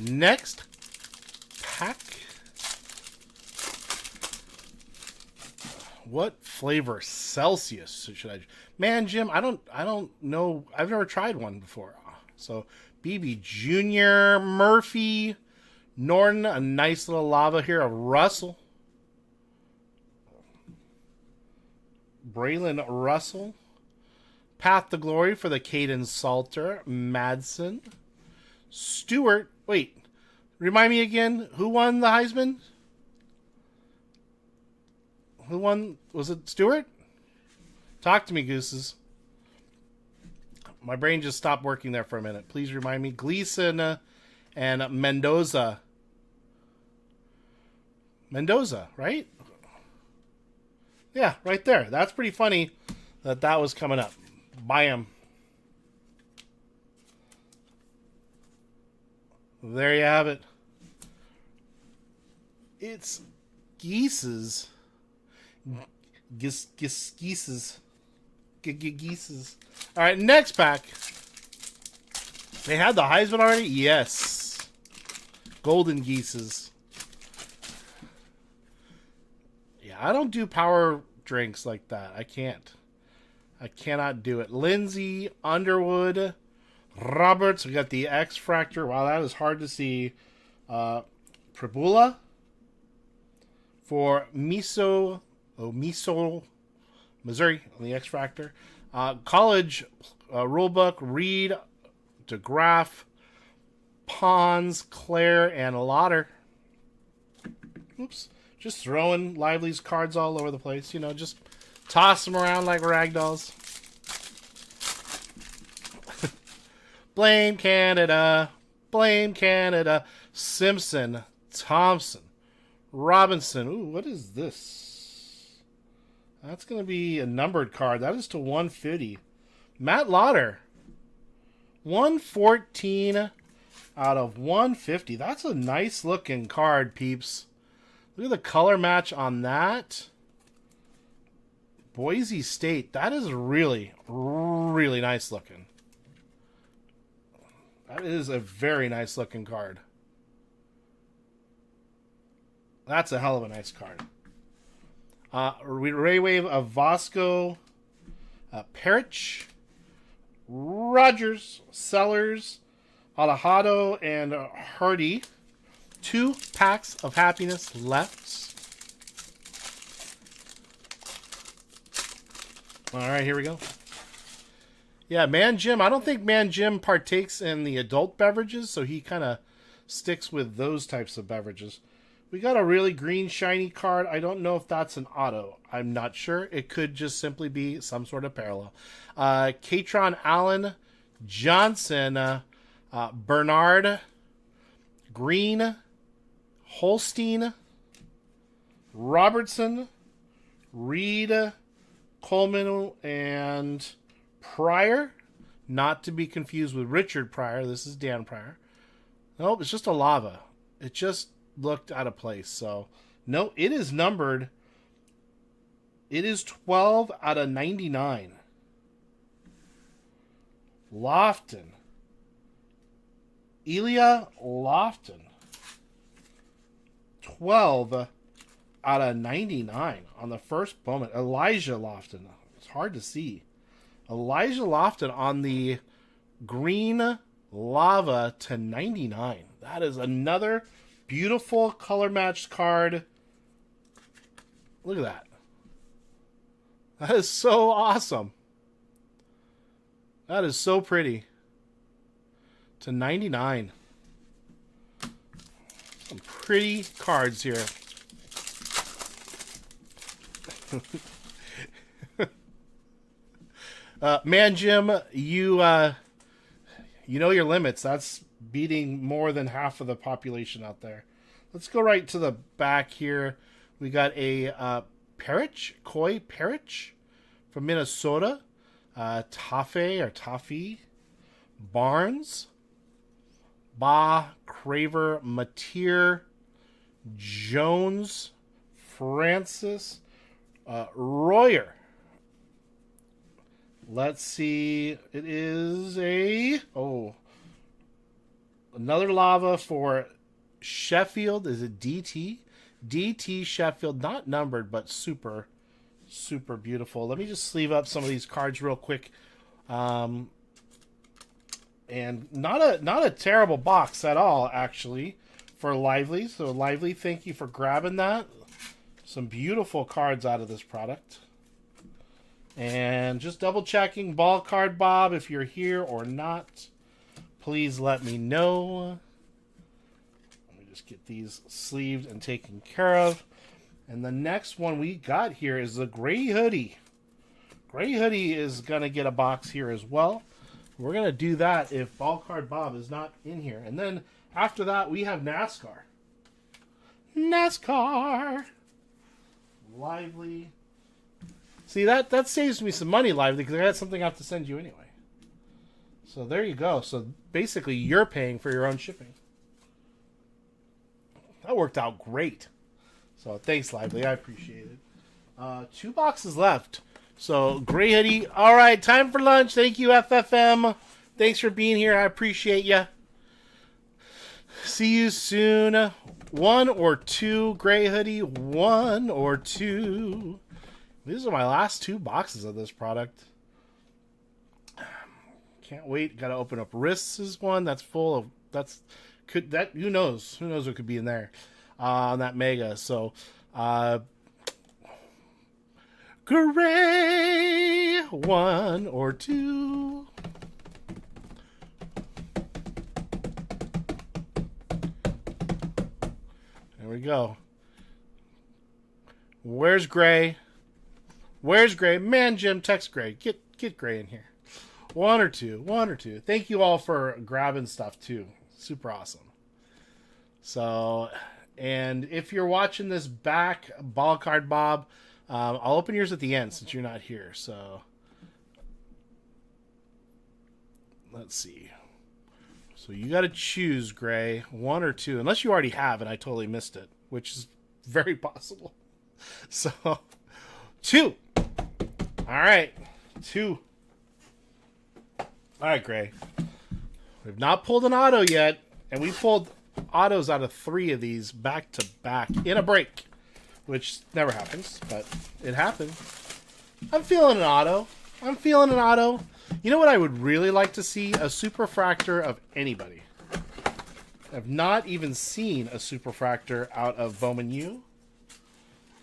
Next pack. What flavor Celsius should I? Man, Jim, I don't know. I've never tried one before. So BB Jr., Murphy, Norton, a nice little lava here of Russell. Braylon Russell. Path to Glory for the Caden Salter. Madsen. Stewart. Wait. Remind me again. Who won the Heisman? Who won? Was it Stewart? Talk to me, Gooses. My brain just stopped working there for a minute. Please remind me. Gleason and Mendoza. Mendoza, right? Yeah, right there. That's pretty funny that was coming up. Buy him. There you have it. It's Geese's. Geese's. Geese's. All right, next pack. They had the Heisman already? Yes. Golden Geese's. Yeah, I don't do power drinks like that. I can't. I cannot do it. Lindsay, Underwood, Roberts. We got the X Fractor. Wow, that is hard to see. Prabula for Miso, Missouri on the X Fractor. College rulebook. Reed, DeGraff, Pons, Claire, and Lauder. Oops. Just throwing Lively's cards all over the place. Just toss them around like rag dolls. Blame Canada. Blame Canada. Simpson. Thompson. Robinson. Ooh, what is this? That's going to be a numbered card. That is to 150. Matt Lauder. 114 out of 150. That's a nice looking card, peeps. Look at the color match on that. Boise State. That is really, really nice looking. That is a very nice looking card. That's a hell of a nice card. Ray Wave of Vasco. Parrish. Rogers. Sellers. Alejado and Hardy. 2 packs of happiness left. All right, here we go. Yeah, Man Jim. I don't think Man Jim partakes in the adult beverages, so he kind of sticks with those types of beverages. We got a really green shiny card. I don't know if that's an auto. I'm not sure. It could just simply be some sort of parallel. Katron Allen, Johnson, Bernard, Green, Holstein, Robertson, Reed, Coleman, and Pryor. Not to be confused with Richard Pryor. This is Dan Pryor. Nope, it's just a lava. It just looked out of place. So, no, it is numbered. It is 12 out of 99. Lofton. Elia Lofton. 12 out of 99 on the first Bowman. Elijah Lofton. It's hard to see. Elijah Lofton on the green lava to 99. That is another beautiful color matched card. Look at that. That is so awesome. That is so pretty. To 99. Some pretty cards here. Man, Jim, you know your limits. That's beating more than half of the population out there. Let's go right to the back here. We got a Koi Parrish from Minnesota. Toffee. Barnes. Craver, Mateer, Jones, Francis, Royer. Let's see. It is another lava for Sheffield. Is it DT? DT Sheffield, not numbered, but super, super beautiful. Let me just sleeve up some of these cards real quick. And not a terrible box at all, actually, for Lively. So, Lively, thank you for grabbing that. Some beautiful cards out of this product. And just double checking, Ball Card Bob, if you're here or not, please let me know. Let me just get these sleeved and taken care of. And the next one we got here is the Gray Hoodie. Gray Hoodie is going to get a box here as well. We're going to do that if Ball Card Bob is not in here. And then after that, we have NASCAR. NASCAR! Lively. See, that saves me some money, Lively, because I got something I have to send you anyway. So there you go. So basically, you're paying for your own shipping. That worked out great. So thanks, Lively. I appreciate it. 2 boxes left. So, Gray Hoodie. All right, time for lunch. Thank you, FFM. Thanks for being here. I appreciate you. See you soon. 1 or 2, Gray Hoodie. 1 or 2. These are my last 2 boxes of this product. Can't wait. Got to open up Wrists' one. That's full of... Who knows? Who knows what could be in there on that Mega. So, Gray, 1 or 2. There we go. Where's Gray? Where's Gray? Man, Jim, text Gray. Get Gray in here. 1 or 2. 1 or 2. Thank you all for grabbing stuff too. Super awesome. So, and if you're watching this back, Ball Card Bob, I'll open yours at the end since you're not here. So, let's see. So you got to choose, Gray, 1 or 2, unless you already have and I totally missed it, which is very possible. So, 2. All right, 2. All right, Gray. We've not pulled an auto yet, and we pulled autos out of 3 of these back to back in a break. Which never happens, but it happened. I'm feeling an auto. You know what I would really like to see? A Superfractor of anybody. I've not even seen a Superfractor out of Bowman U.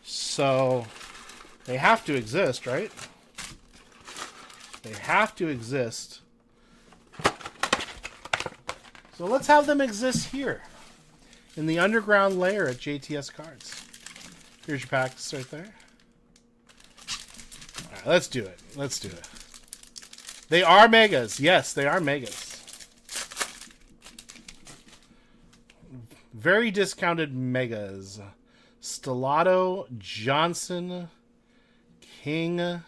So, they have to exist, right? They have to exist. So let's have them exist here. In the underground layer at JTS Cards. Here's your packs right there. All right, let's do it. Let's do it. They are Megas. Yes, they are Megas. Very discounted Megas. Stellato, Johnson, King,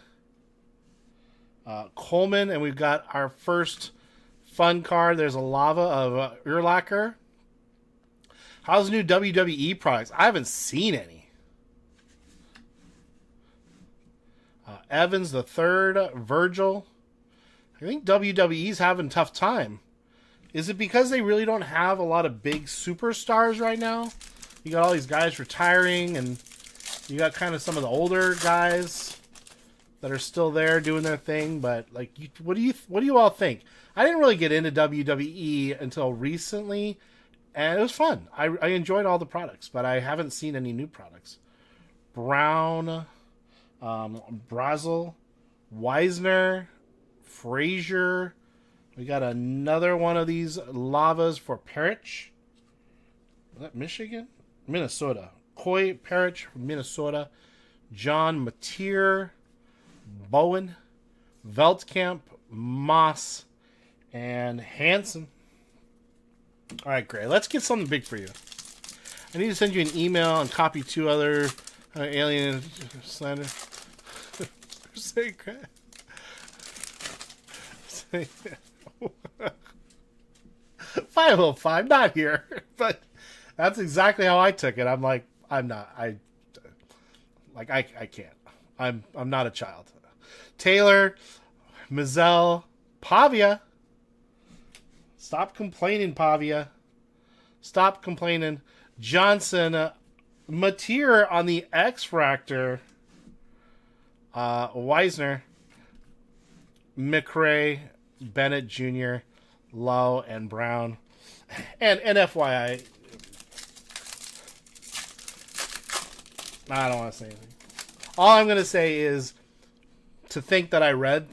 Coleman, and we've got our first fun card. There's a lava of Urlacher. How's the new WWE products? I haven't seen any. Evans the third, Virgil. I think WWE's having a tough time. Is it because they really don't have a lot of big superstars right now? You got all these guys retiring, and you got kind of some of the older guys that are still there doing their thing. But like, what do you all think? I didn't really get into WWE until recently, and it was fun. I enjoyed all the products, but I haven't seen any new products. Brown, Brazel, Weisner, Frazier. We got another one of these lavas for Parrish. Is that Michigan? Minnesota. Coy Parrish from Minnesota. John Mateer, Bowen, Veldkamp, Moss, and Hansen. All right, great. Let's get something big for you. I need to send you an email and copy 2 other alien slander. Say crap. 505, not here, but that's exactly how I took it. I'm like, I can't. I'm not a child. Taylor, Mazel, Pavia. Stop complaining, Pavia. Stop complaining. Johnson, Mateer on the X-Fractor. Weisner, McRae, Bennett Jr., Lowe, and Brown. And FYI, I don't want to say anything. All I'm going to say is to think that I read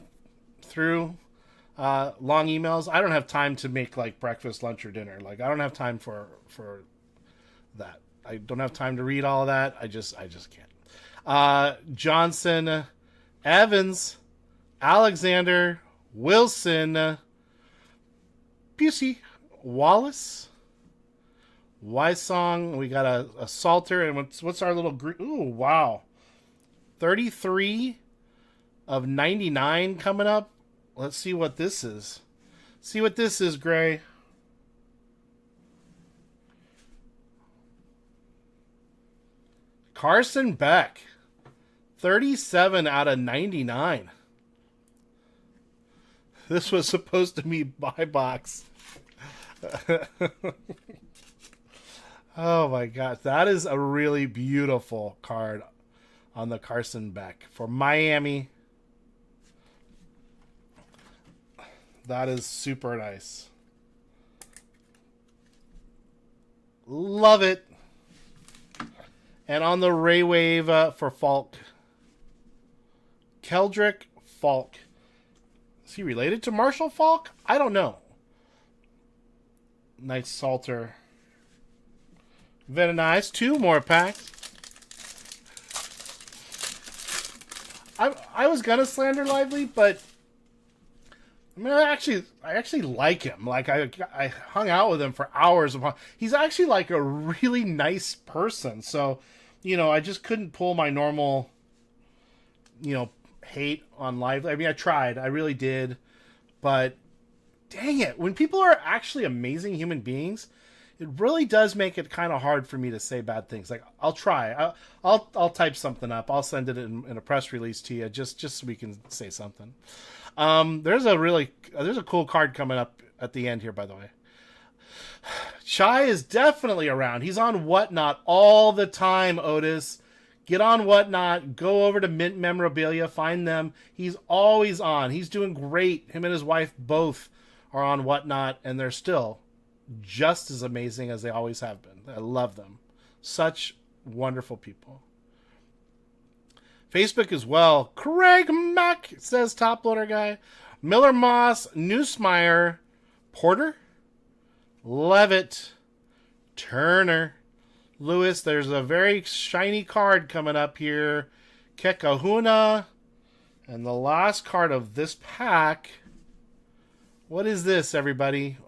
through long emails. I don't have time to make like breakfast, lunch, or dinner. Like, I don't have time for that. I don't have time to read all of that. I just can't. Johnson, Evans, Alexander, Wilson, Busey, Wallace, Wysong. We got a Salter, and what's our little green? Ooh, wow, 33 of 99 coming up. Let's see what this is. See what this is, Gray. Carson Beck, 37 out of 99. This was supposed to be buy box. Oh my gosh. That is a really beautiful card on the Carson Beck for Miami. That is super nice. Love it. And on the Ray Wave for Falk. Keldrick Falk. Is he related to Marshall Falk? I don't know. Nice Salter. Very nice. 2 more packs. I was gonna slander Lively, but I mean, I actually like him. Like I hung out with him for hours. He's actually like a really nice person. So, I just couldn't pull my normal, hate on Lively. I mean, I tried. I really did. But dang it, when people are actually amazing human beings, it really does make it kind of hard for me to say bad things. Like, I'll try. I'll type something up. I'll send it in a press release to you just so we can say something. There's a cool card coming up at the end here, by the way. Chai is definitely around. He's on Whatnot all the time, Otis. Get on Whatnot. Go over to Mint Memorabilia. Find them. He's always on. He's doing great. Him and his wife both are on Whatnot, and they're still just as amazing as they always have been. I love them. Such wonderful people. Facebook as well. Craig Mack, says Top Loader Guy. Miller Moss, Neusmeyer, Porter, Levitt, Turner, Lewis. There's a very shiny card coming up here. Kekahuna. And the last card of this pack. What is this, everybody?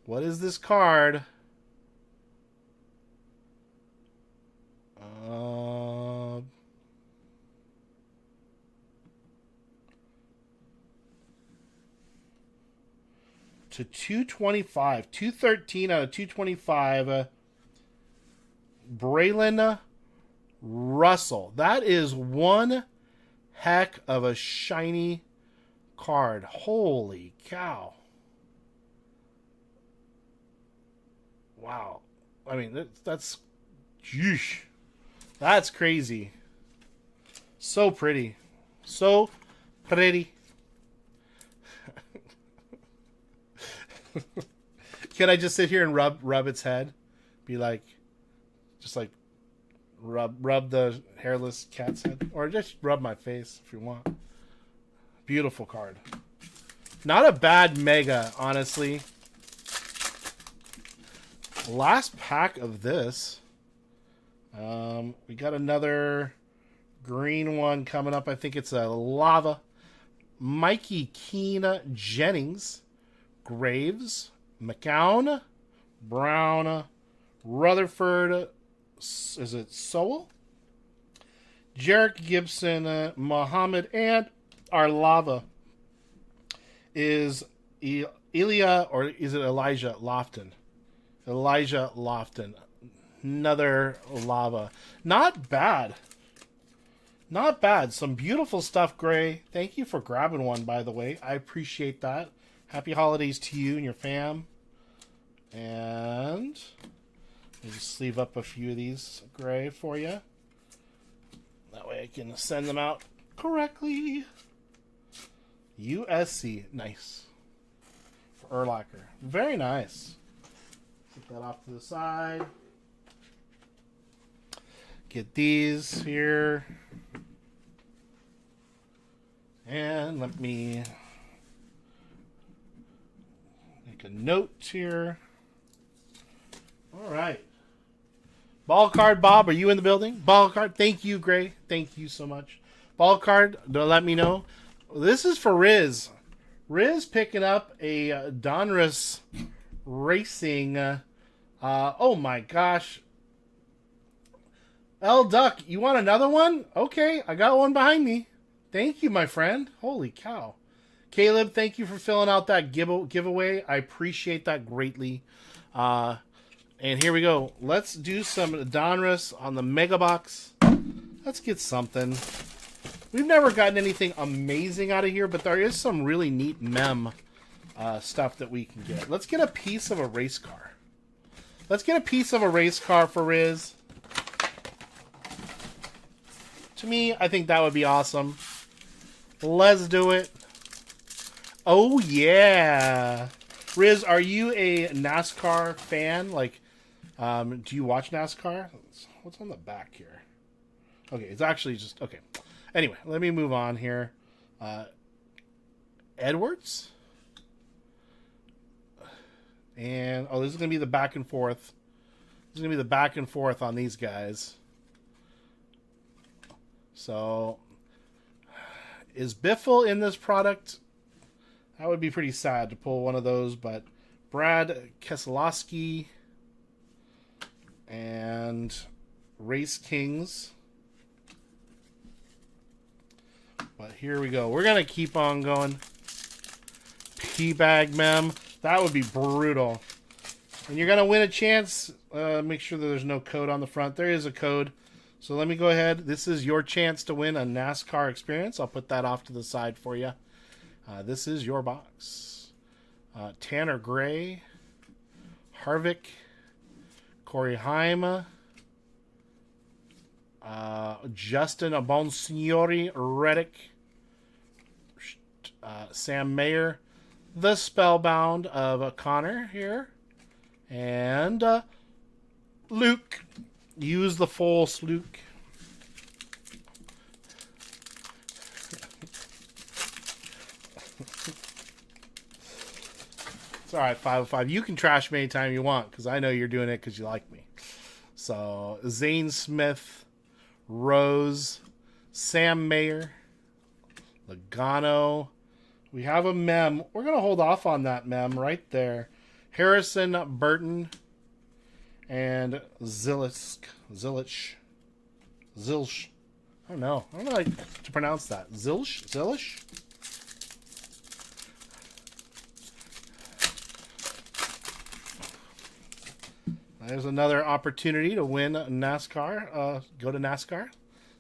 What is this card? to 225. 213 out of 225. Braylon Russell. That is one heck of a shiny card. Holy cow. Wow. I mean, that's yeesh. That's crazy. So pretty. So pretty. Can I just sit here and rub its head? Be like, just like rub the hairless cat's head, or just rub my face if you want. Beautiful card. Not a bad mega, honestly. Last pack of this. We got another green one coming up. I think it's a lava. Mikey Keene Jennings, Graves, McCown, Brown, Rutherford, is it Sowell? Jarek Gibson, Muhammad, and our lava is Ilya, or is it Elijah Lofton? Elijah Lofton. Another lava. Not bad. Not bad. some beautiful stuff, Gray. Thank you for grabbing one, by the way. I appreciate that. Happy holidays to you and your fam. And I'll just sleeve up a few of these, Gray, for you. That way I can send them out correctly. USC. Nice. For Urlacher. Very nice. Put that off to the side. Get these here. And let me make a note here. All right. Ball card, Bob, are you in the building? Ball card. Thank you, Gray. Thank you so much. Ball card, don't let me know. This is for Riz. Riz picking up a Donruss Racing. Oh my gosh. L Duck, you want another one? Okay, I got one behind me. Thank you, my friend. Holy cow. Caleb, thank you for filling out that giveaway. I appreciate that greatly. And here we go. Let's do some Donruss on the Mega Box. Let's get something. We've never gotten anything amazing out of here, but there is some really neat mem stuff that we can get. Let's get a piece of a race car. Let's get a piece of a race car for Riz. To me, I think that would be awesome. Let's do it. Oh, yeah. Riz, are you a NASCAR fan? Like, do you watch NASCAR? What's on the back here? Okay, it's actually just... Okay. Anyway, let me move on here. Edwards. And, oh, this is going to be the back and forth. This is going to be the back and forth on these guys. So, is Biffle in this product? That would be pretty sad to pull one of those, but Brad Keselowski and Race Kings. But here we go. We're going to keep on going. P-Bag Mem. That would be brutal. And you're going to win a chance. Make sure that there's no code on the front. There is a code. So let me go ahead. This is your chance to win a NASCAR experience. I'll put that off to the side for you. This is your box. Tanner Gray, Harvick, Corey Haim, Justin Bonsignori, Reddick, Sam Mayer, the Spellbound of Connor here, and Luke. Use the false, Luke. It's all right, 505. You can trash me anytime you want, because I know you're doing it because you like me. So, Zane Smith, Rose, Sam Mayer, Logano. We have a mem. We're going to hold off on that mem right there. Harrison Burton. And Zilch. I don't know. I don't know how to pronounce that. Zilch? There's another opportunity to win NASCAR. Go to NASCAR.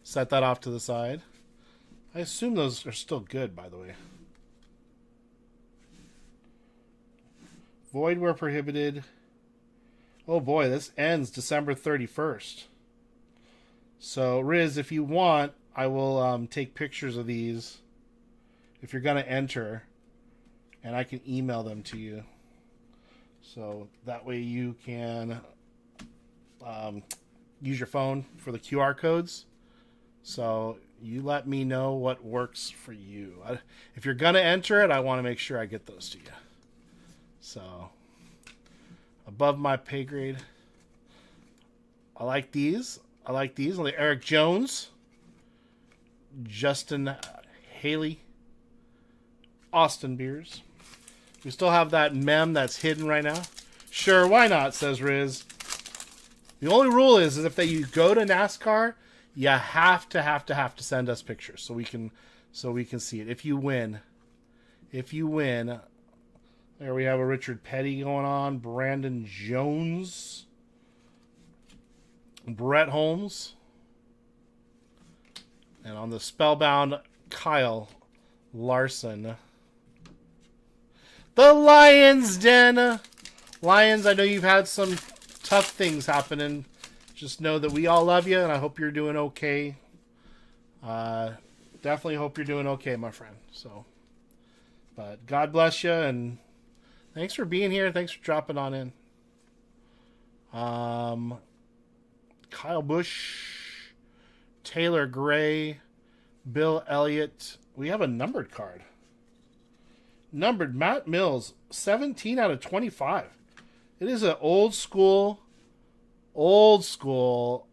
Set that off to the side. I assume those are still good, by the way. Void where prohibited. Oh boy, this ends December 31st. So, Riz, if you want, I will take pictures of these if you're going to enter, and I can email them to you. So that way you can use your phone for the QR codes. So you let me know what works for you. If you're going to enter it, I want to make sure I get those to you. So above my pay grade. I like these. I like these. On the Eric Jones, Justin Haley, Austin Beers. We still have that mem that's hidden right now. Sure, why not, says Riz. The only rule is if you go to NASCAR, you have to send us pictures so we can see it. If you win, there we have a Richard Petty going on, Brandon Jones, Brett Holmes, and on the Spellbound, Kyle Larson. The Lions Den. Lions, I know you've had some tough things happening. Just know that we all love you, and I hope you're doing okay. Definitely hope you're doing okay, my friend. So, but God bless you, and thanks for being here. Thanks for dropping on in. Kyle Busch, Taylor Gray, Bill Elliott. We have a numbered card. Numbered Matt Mills, 17 out of 25. It is an old school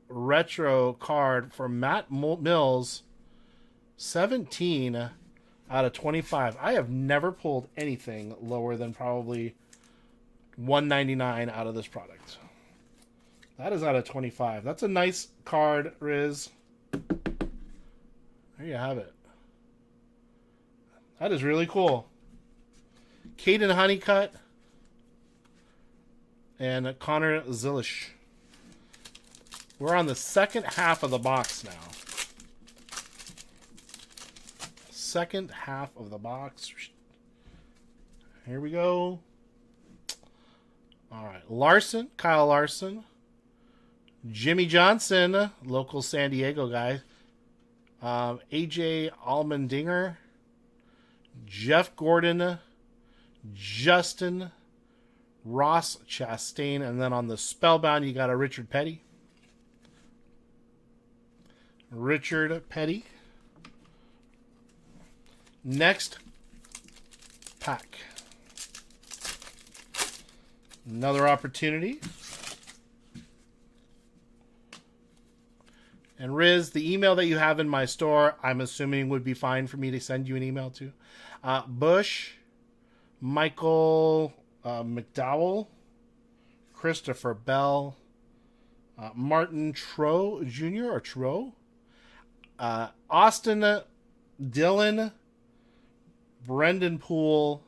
retro card for Matt Mills, 17 out of 25. I have never pulled anything lower than probably $199 out of this product. That is out of 25. That's a nice card, Riz. There you have it. That is really cool. Caden Honeycutt and Connor Zilish. We're on the second half of the box now. Second half of the box. Here we go. All right. Larson, Kyle Larson. Jimmy Johnson, local San Diego guy. AJ Allmendinger. Jeff Gordon. Justin, Ross Chastain, and then on the Spellbound you got a Richard Petty. Next pack. Another opportunity. And Riz, the email that you have in my store, I'm assuming would be fine for me to send you an email to. Bush, Michael McDowell, Christopher Bell, Martin Troe Jr. or Troe, Austin Dillon, Brendan Poole,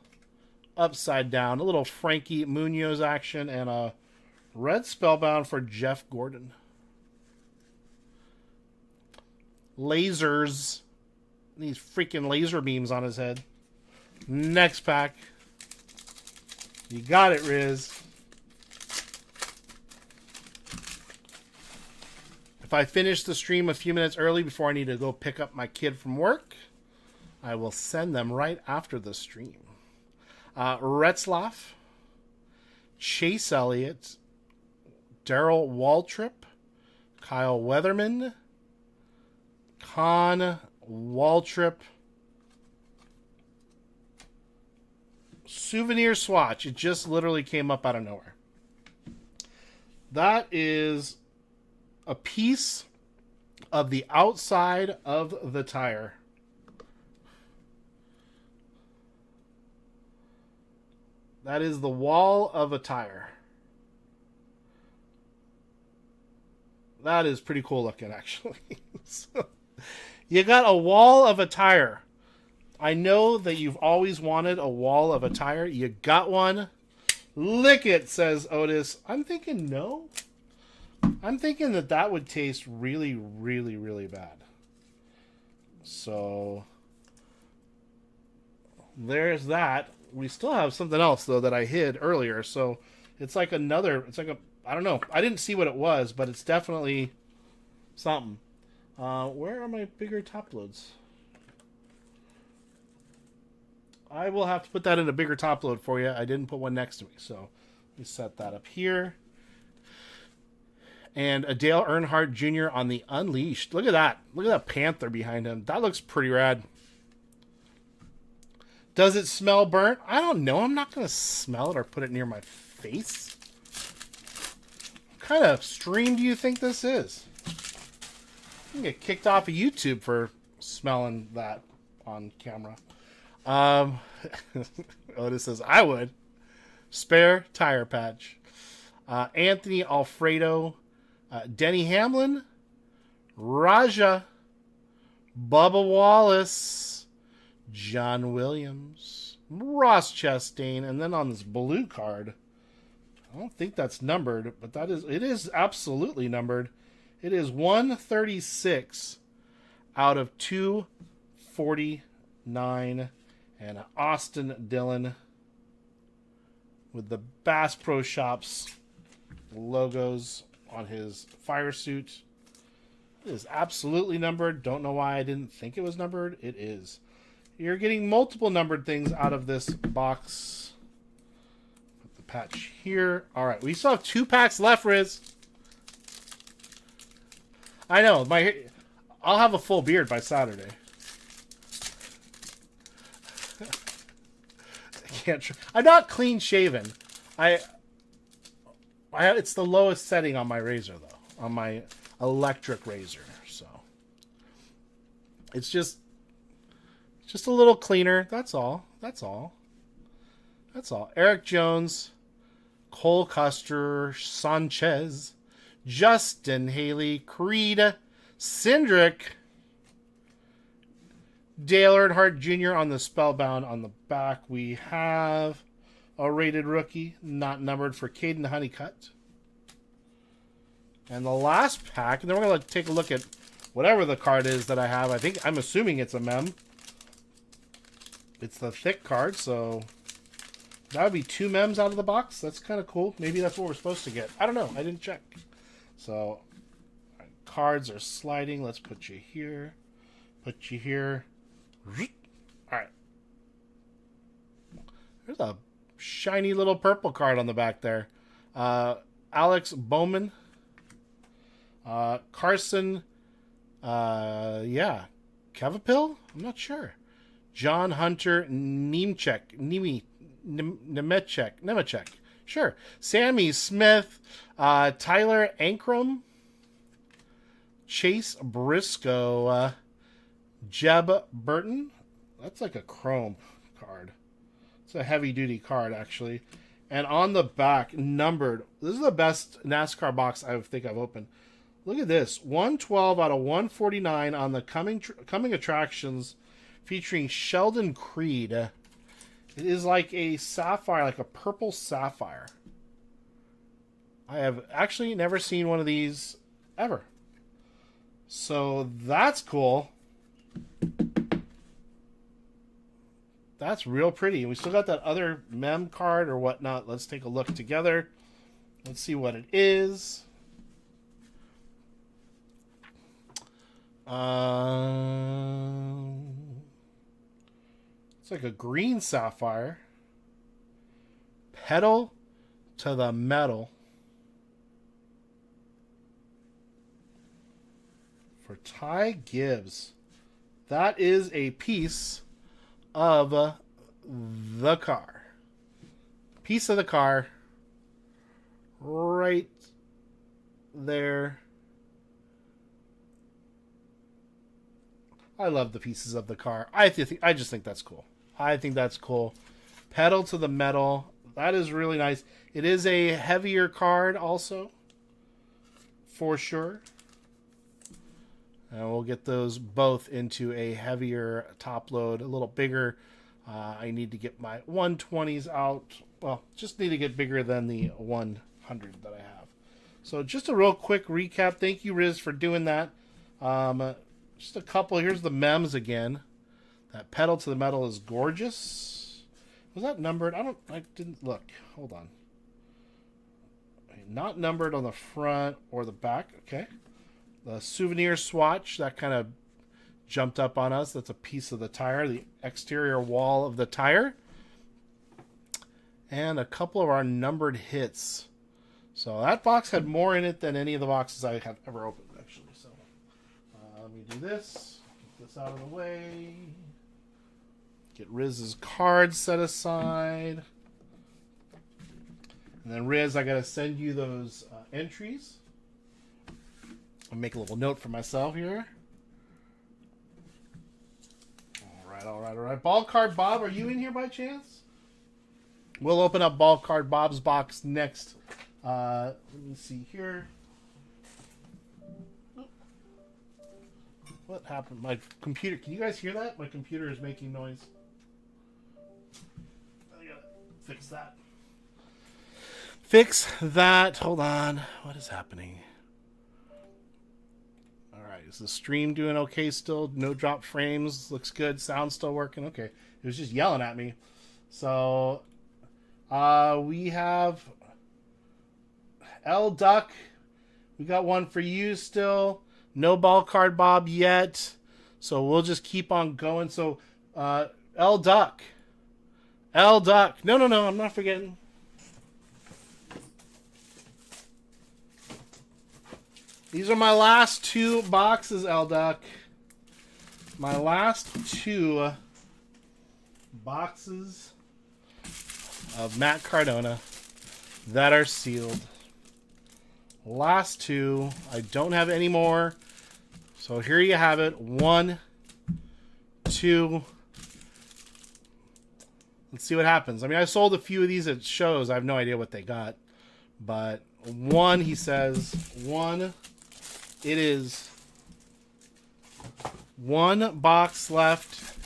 Upside Down, a little Frankie Munoz action, and a red Spellbound for Jeff Gordon. Lasers, these freaking laser beams on his head. Next pack. You got it, Riz. If I finish the stream a few minutes early before I need to go pick up my kid from work, I will send them right after the stream. Retzlaff, Chase Elliott, Darrell Waltrip, Kyle Weatherman, Con Waltrip, souvenir swatch. It just literally came up out of nowhere. That is a piece of the outside of the tire. That is the wall of a tire. That is pretty cool looking, actually. So, you got a wall of a tire. I know that you've always wanted a wall of a tire. You got one. Lick it, says Otis. I'm thinking no. I'm thinking that would taste really, really, really bad. So there's that. We still have something else though that I hid earlier. So it's like another. It's like a. I don't know. I didn't see what it was, but it's definitely something. Where are my bigger top loads? I will have to put that in a bigger top load for you. I didn't put one next to me, so let me set that up here. And a Dale Earnhardt Jr. on the Unleashed. Look at that. Look at that Panther behind him. That looks pretty rad. Does it smell burnt? I don't know. I'm not going to smell it or put it near my face. What kind of stream do you think this is? I can get kicked off of YouTube for smelling that on camera. Otis says, I would. Spare tire patch. Anthony Alfredo. Denny Hamlin. Raja. Bubba Wallace. John Williams. Ross Chastain. And then on this blue card, I don't think that's numbered, but it is absolutely numbered. It is 136 out of 249. And Austin Dillon with the Bass Pro Shops logos on his fire suit. It is absolutely numbered. Don't know why I didn't think it was numbered. It is. You're getting multiple numbered things out of this box. Put the patch here. All right, we still have 2 packs left, Riz. I know. I'll have a full beard by Saturday. I'm not clean shaven. It's the lowest setting on my razor though, on my electric razor. So it's just a little cleaner. That's all. Eric Jones, Cole Custer, Sanchez, Justin Haley, Creed, Cindric, Dale Earnhardt Jr. on the Spellbound. On the back, we have a rated rookie, not numbered, for Caden Honeycutt. And the last pack, and then we're going to take a look at whatever the card is that I have. I'm assuming it's a mem. It's the thick card, so that would be 2 mems out of the box. That's kind of cool. Maybe that's what we're supposed to get. I don't know. I didn't check. So, cards are sliding. Let's put you here. Put you here. Alright. There's a shiny little purple card on the back there. Alex Bowman. Carson. Kevapil? I'm not sure. John Hunter Nemechek. Sure. Sammy Smith. Tyler Ankrum. Chase Briscoe. Jeb Burton. That's like a chrome card. It's a heavy-duty card, actually. And on the back, numbered. This is the best NASCAR box I think I've opened. Look at this. 112 out of 149 on the coming attractions featuring Sheldon Creed. It is like a sapphire, like a purple sapphire. I have actually never seen one of these ever. So that's cool. That's real pretty. We still got that other mem card or whatnot. Let's take a look together. Let's see what it is. It's like a green sapphire. Pedal to the metal. For Ty Gibbs. That is a piece of the car. Piece of the car. Right there. I love the pieces of the car. I just think that's cool. I think that's cool. Pedal to the metal. That is really nice. It is a heavier card also. For sure. And we'll get those both into a heavier top load, a little bigger. I need to get my 120s out. well, just need to get bigger than the 100 that I have. So just a real quick recap. Thank you, Riz, for doing that. Just a couple. Here's the mems again. That pedal to the metal is gorgeous. Was that numbered? I didn't look. Hold on. Not numbered on the front or the back. Okay. The souvenir swatch, that kind of jumped up on us. That's a piece of the tire, the exterior wall of the tire. And a couple of our numbered hits. So that box had more in it than any of the boxes I have ever opened, actually. So let me do this. Get this out of the way. Get Riz's card set aside. And then, Riz, I got to send you those entries. I'll make a little note for myself here. All right. Ball Card Bob, are you in here by chance? We'll open up Ball Card Bob's box next. Let me see here. What happened? My computer. Can you guys hear that? My computer is making noise. I gotta fix that. Fix that. Hold on. What is happening? All right. Is the stream doing okay still? No drop frames. Looks good. Sound still working. Okay. It was just yelling at me. So we have L Duck. We got one for you still. No Ball Card Bob yet. So we'll just keep on going. So L Duck. L Duck. No. I'm not forgetting. These are my last two boxes, L Duck. My last two boxes of Matt Cardona that are sealed. Last two. I don't have any more. So here you have it. 1, 2. Let's see what happens. I mean, I sold a few of these at shows. I have no idea what they got. But 1, he says. 1. It is 1 box left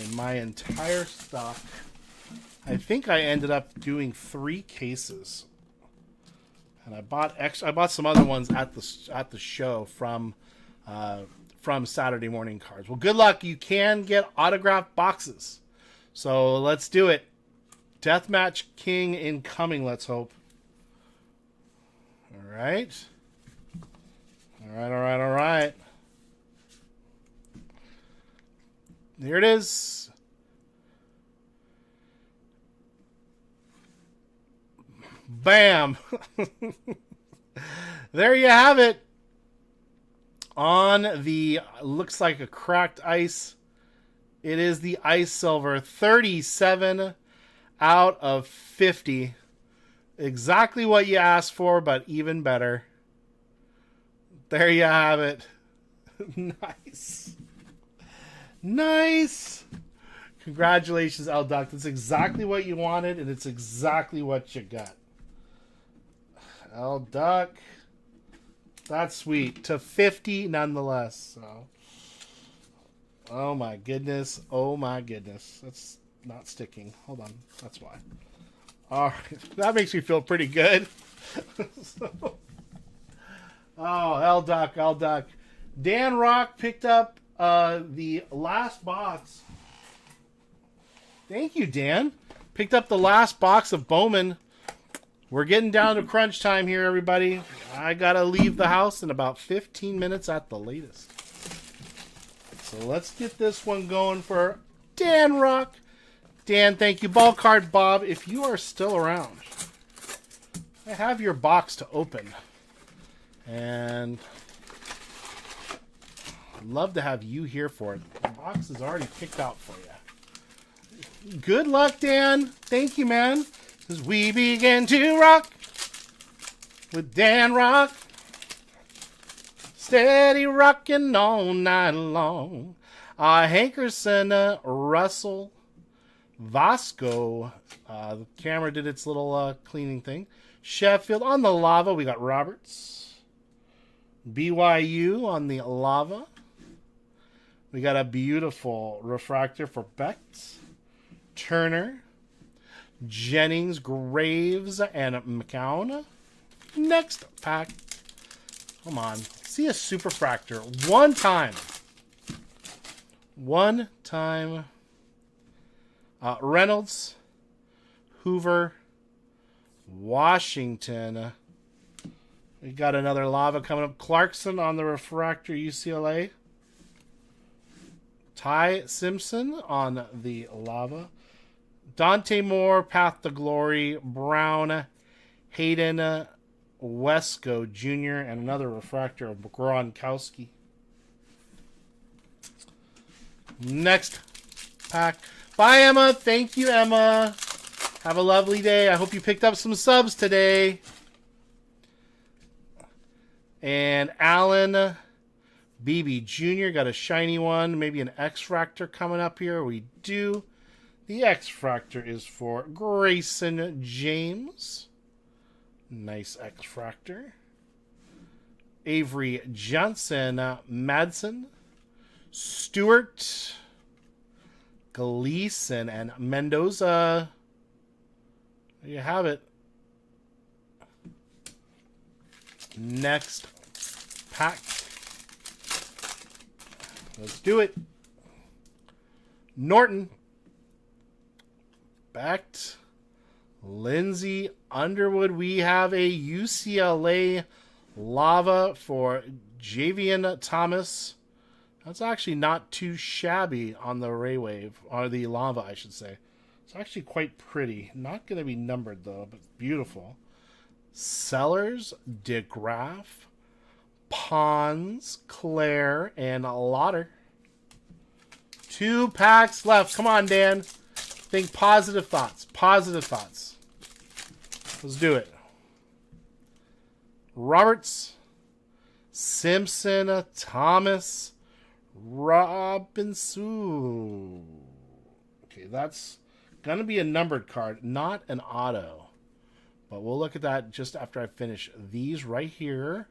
in my entire stock. I think I ended up doing 3 cases, and I bought some other ones at the show from Saturday Morning Cards. Well, good luck. You can get autographed boxes, so let's do it. Deathmatch King incoming. Let's hope. All right. Here it is. Bam. There you have it. On the, looks like a cracked ice. It is the Ice Silver. 37 out of 50. Exactly what you asked for, but even better. There you have it. Nice. Congratulations, L Duck. That's exactly what you wanted, and it's exactly what you got. L Duck. That's sweet. To 50 nonetheless. So. Oh my goodness. That's not sticking. Hold on. That's why. All right. That makes me feel pretty good. Oh, L Duck. Dan Rock picked up the last box. Thank you, Dan. Picked up the last box of Bowman. We're getting down to crunch time here, everybody. I gotta leave the house in about 15 minutes at the latest. So let's get this one going for Dan Rock. Dan, thank you. Ball Card Bob, if you are still around, I have your box to open. And I'd love to have you here for it. The box is already picked out for you. Good luck, Dan. Thank you, man. As we begin to rock with Dan Rock. Steady rocking all night long. Hankerson, Russell, Vasco. The camera did its little cleaning thing. Sheffield on the lava. We got Roberts. BYU on the lava. We got a beautiful refractor for Becht. Turner, Jennings, Graves, and McCown. Next pack. Come on. See a Superfractor. One time. One time. Reynolds, Hoover, Washington. We got another lava coming up. Clarkson on the refractor, UCLA. Ty Simpson on the lava. Dante Moore, Path to Glory. Brown, Hayden Wesco Jr., and another refractor of Gronkowski. Next pack. Bye, Emma. Thank you, Emma. Have a lovely day. I hope you picked up some subs today. And Alan Beebe Jr. got a shiny one. Maybe an X-Fractor coming up here. We do. The X-Fractor is for Grayson James. Nice X-Fractor. Avery Johnson, Madsen, Stewart, Gleason, and Mendoza. There you have it. Next pack. Let's do it. Norton. Backed. Lindsay Underwood. We have a UCLA lava for Javian Thomas. That's actually not too shabby on the Ray Wave, or the lava, I should say. It's actually quite pretty. Not going to be numbered, though, but beautiful. Sellers, DeGraff, Pons, Claire, and Lauder. 2 packs left. Come on, Dan. Think positive thoughts. Positive thoughts. Let's do it. Roberts, Simpson, Thomas, Robinson. Okay, that's going to be a numbered card, not an auto. But we'll look at that just after I finish these right here.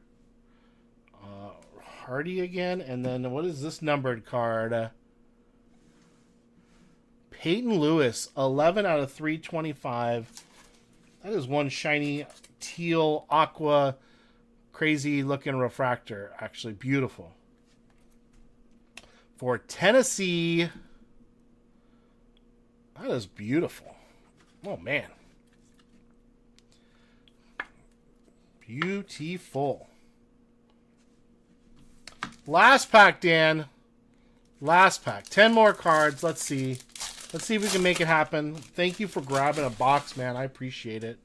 Hardy again. And then what is this numbered card? Peyton Lewis, 11 out of 325. That is one shiny teal aqua crazy looking refractor. Actually beautiful. For Tennessee, that is beautiful. Oh, man. Beautiful. Last pack, Dan. Last pack. 10 more cards. Let's see. Let's see if we can make it happen. Thank you for grabbing a box, man. I appreciate it.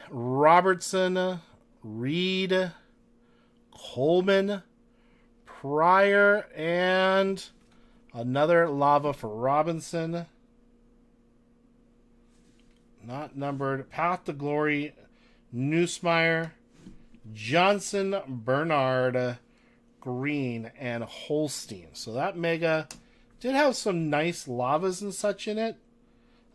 Robertson, Reed, Coleman, Pryor, and another lava for Robinson. Not numbered. Path to Glory, Neusmeyer, Johnson, Bernard, Green, and Holstein. So that mega did have some nice lavas and such in it.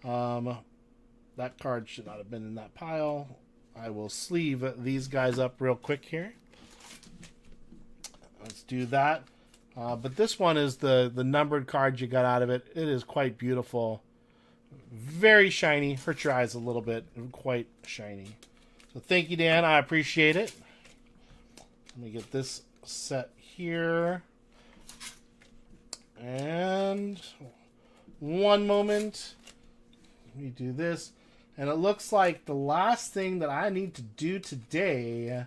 That card should not have been in that pile. I will sleeve these guys up real quick here. Let's do that. But this one is the numbered card you got out of it. It is quite beautiful. Very shiny. Hurt your eyes a little bit. Quite shiny. So thank you, Dan. I appreciate it. Let me get this set here. And one moment. Let me do this. And it looks like the last thing that I need to do today,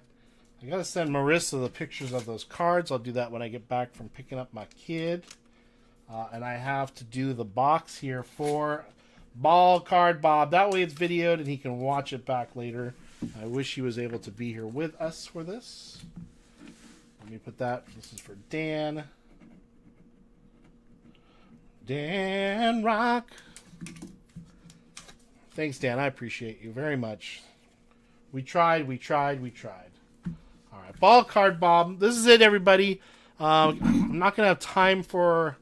I gotta send Marissa the pictures of those cards. I'll do that when I get back from picking up my kid. And I have to do the box here for Ball Card Bob. That way it's videoed and he can watch it back later. I wish he was able to be here with us for this. Let me put that. This is for Dan. Dan Rock. Thanks, Dan. I appreciate you very much. We tried. All right. Ball Card Bob. This is it, everybody. I'm not going to have time for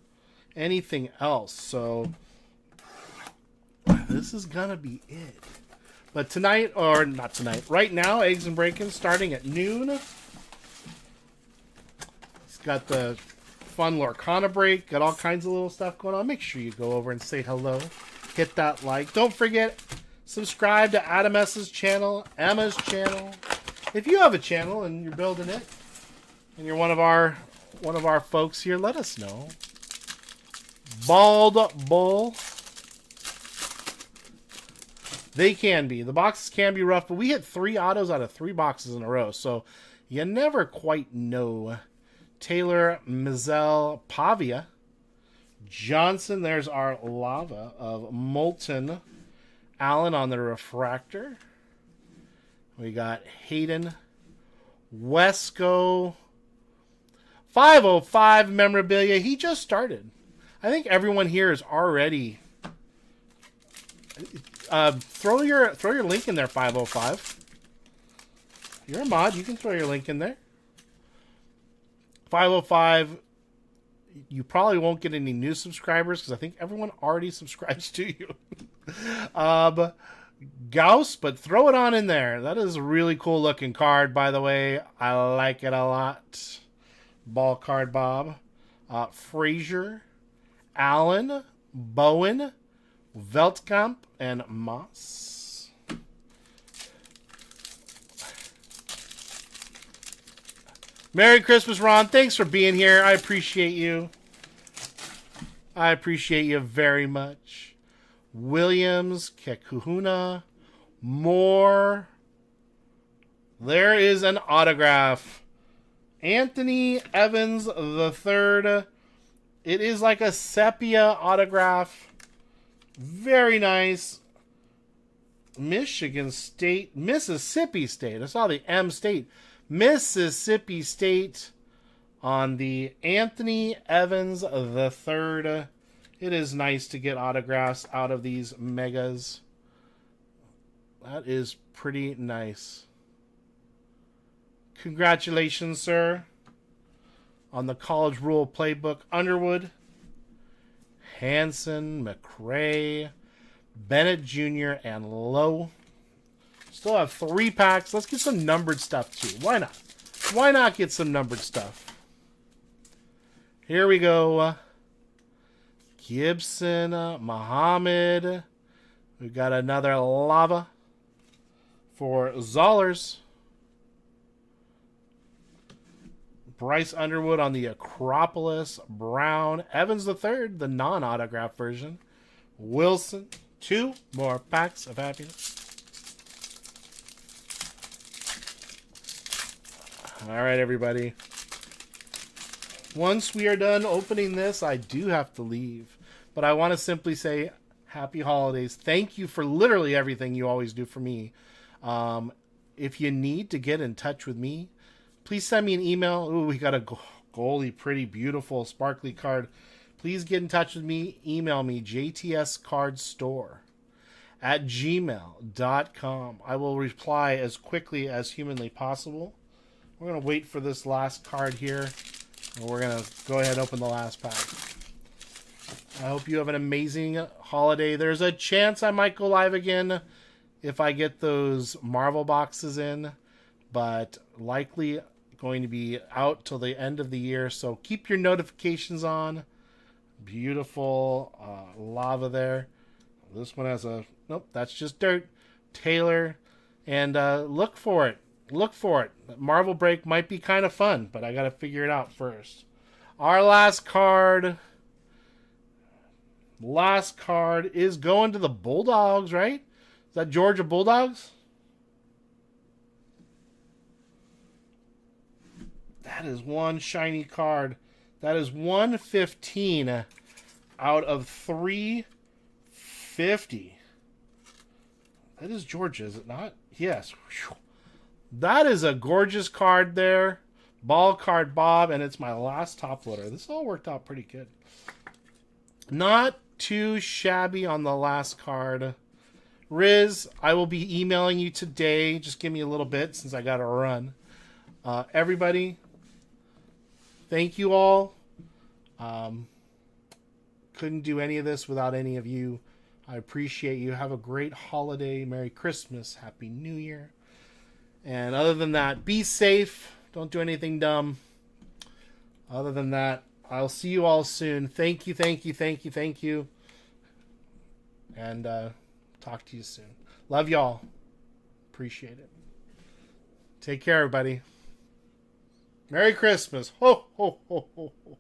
anything else. So this is going to be it. But tonight, or not tonight, right now, Eggs and Bacon starting at noon. It's got the fun Lorcana break. Got all kinds of little stuff going on. Make sure you go over and say hello. Hit that like. Don't forget, subscribe to Adam S's channel, Emma's channel. If you have a channel and you're building it, and you're one of our folks here, let us know. Bald Bull. They can be. The boxes can be rough, but we hit 3 autos out of 3 boxes in a row, so you never quite know. Taylor, Mizell, Pavia, Johnson. There's our lava of Molten. Allen on the refractor. We got Hayden, Wesco, 505 memorabilia. He just started. I think everyone here is already. Throw your link in there, 505. You're a mod. You can throw your link in there. 505. You probably won't get any new subscribers because I think everyone already subscribes to you. Gauss, but throw it on in there. That is a really cool looking card, by the way. I like it a lot. Ball card Bob. Frazier, Allen, Bowen, Veldkamp, and Moss. Merry Christmas, Ron. Thanks for being here. I appreciate you. I appreciate you very much. Williams, Kekuhuna, Moore. There is an autograph. Anthony Evans III. It is like a sepia autograph. Very nice. Michigan State, Mississippi State. I saw the M State. Mississippi State on the Anthony Evans III. It is nice to get autographs out of these megas. That is pretty nice. Congratulations, sir. On the College Rule Playbook, Underwood, Hanson, McRae, Bennett Jr., and Lowe. Still have 3 packs. Let's get some numbered stuff, too. Why not? Why not get some numbered stuff? Here we go. Gibson, Muhammad. We've got another lava for Zollers. Bryce Underwood on the Acropolis. Brown. Evans III, the non-autograph version. Wilson. 2 more packs of happiness. All right, everybody. Once we are done opening this, I do have to leave. But I want to simply say happy holidays. Thank you for literally everything you always do for me. If you need to get in touch with me, please send me an email. Ooh, we got a goalie, pretty beautiful, sparkly card. Please get in touch with me. Email me, jtscardstore@gmail.com. I will reply as quickly as humanly possible. We're going to wait for this last card here. And we're going to go ahead and open the last pack. I hope you have an amazing holiday. There's a chance I might go live again if I get those Marvel boxes in. But likely going to be out till the end of the year. So keep your notifications on. Beautiful lava there. This one has a... Nope, that's just dirt. Taylor. And look for it. Look for it. Marvel break might be kind of fun, but I got to figure it out first. Our last card. Last card is going to the Bulldogs, right? Is that Georgia Bulldogs? That is one shiny card. That is 115 out of 350. That is Georgia, is it not? Yes. Whew. That is a gorgeous card there. Ball card Bob, and it's my last top loader. This all worked out pretty good. Not too shabby on the last card. Riz, I will be emailing you today. Just give me a little bit since I got to run. Everybody, thank you all. Couldn't do any of this without any of you. I appreciate you. Have a great holiday. Merry Christmas. Happy New Year. And other than that, be safe. Don't do anything dumb. Other than that, I'll see you all soon. Thank you, thank you, thank you, thank you. And talk to you soon. Love y'all. Appreciate it. Take care, everybody. Merry Christmas. Ho, ho, ho, ho, ho.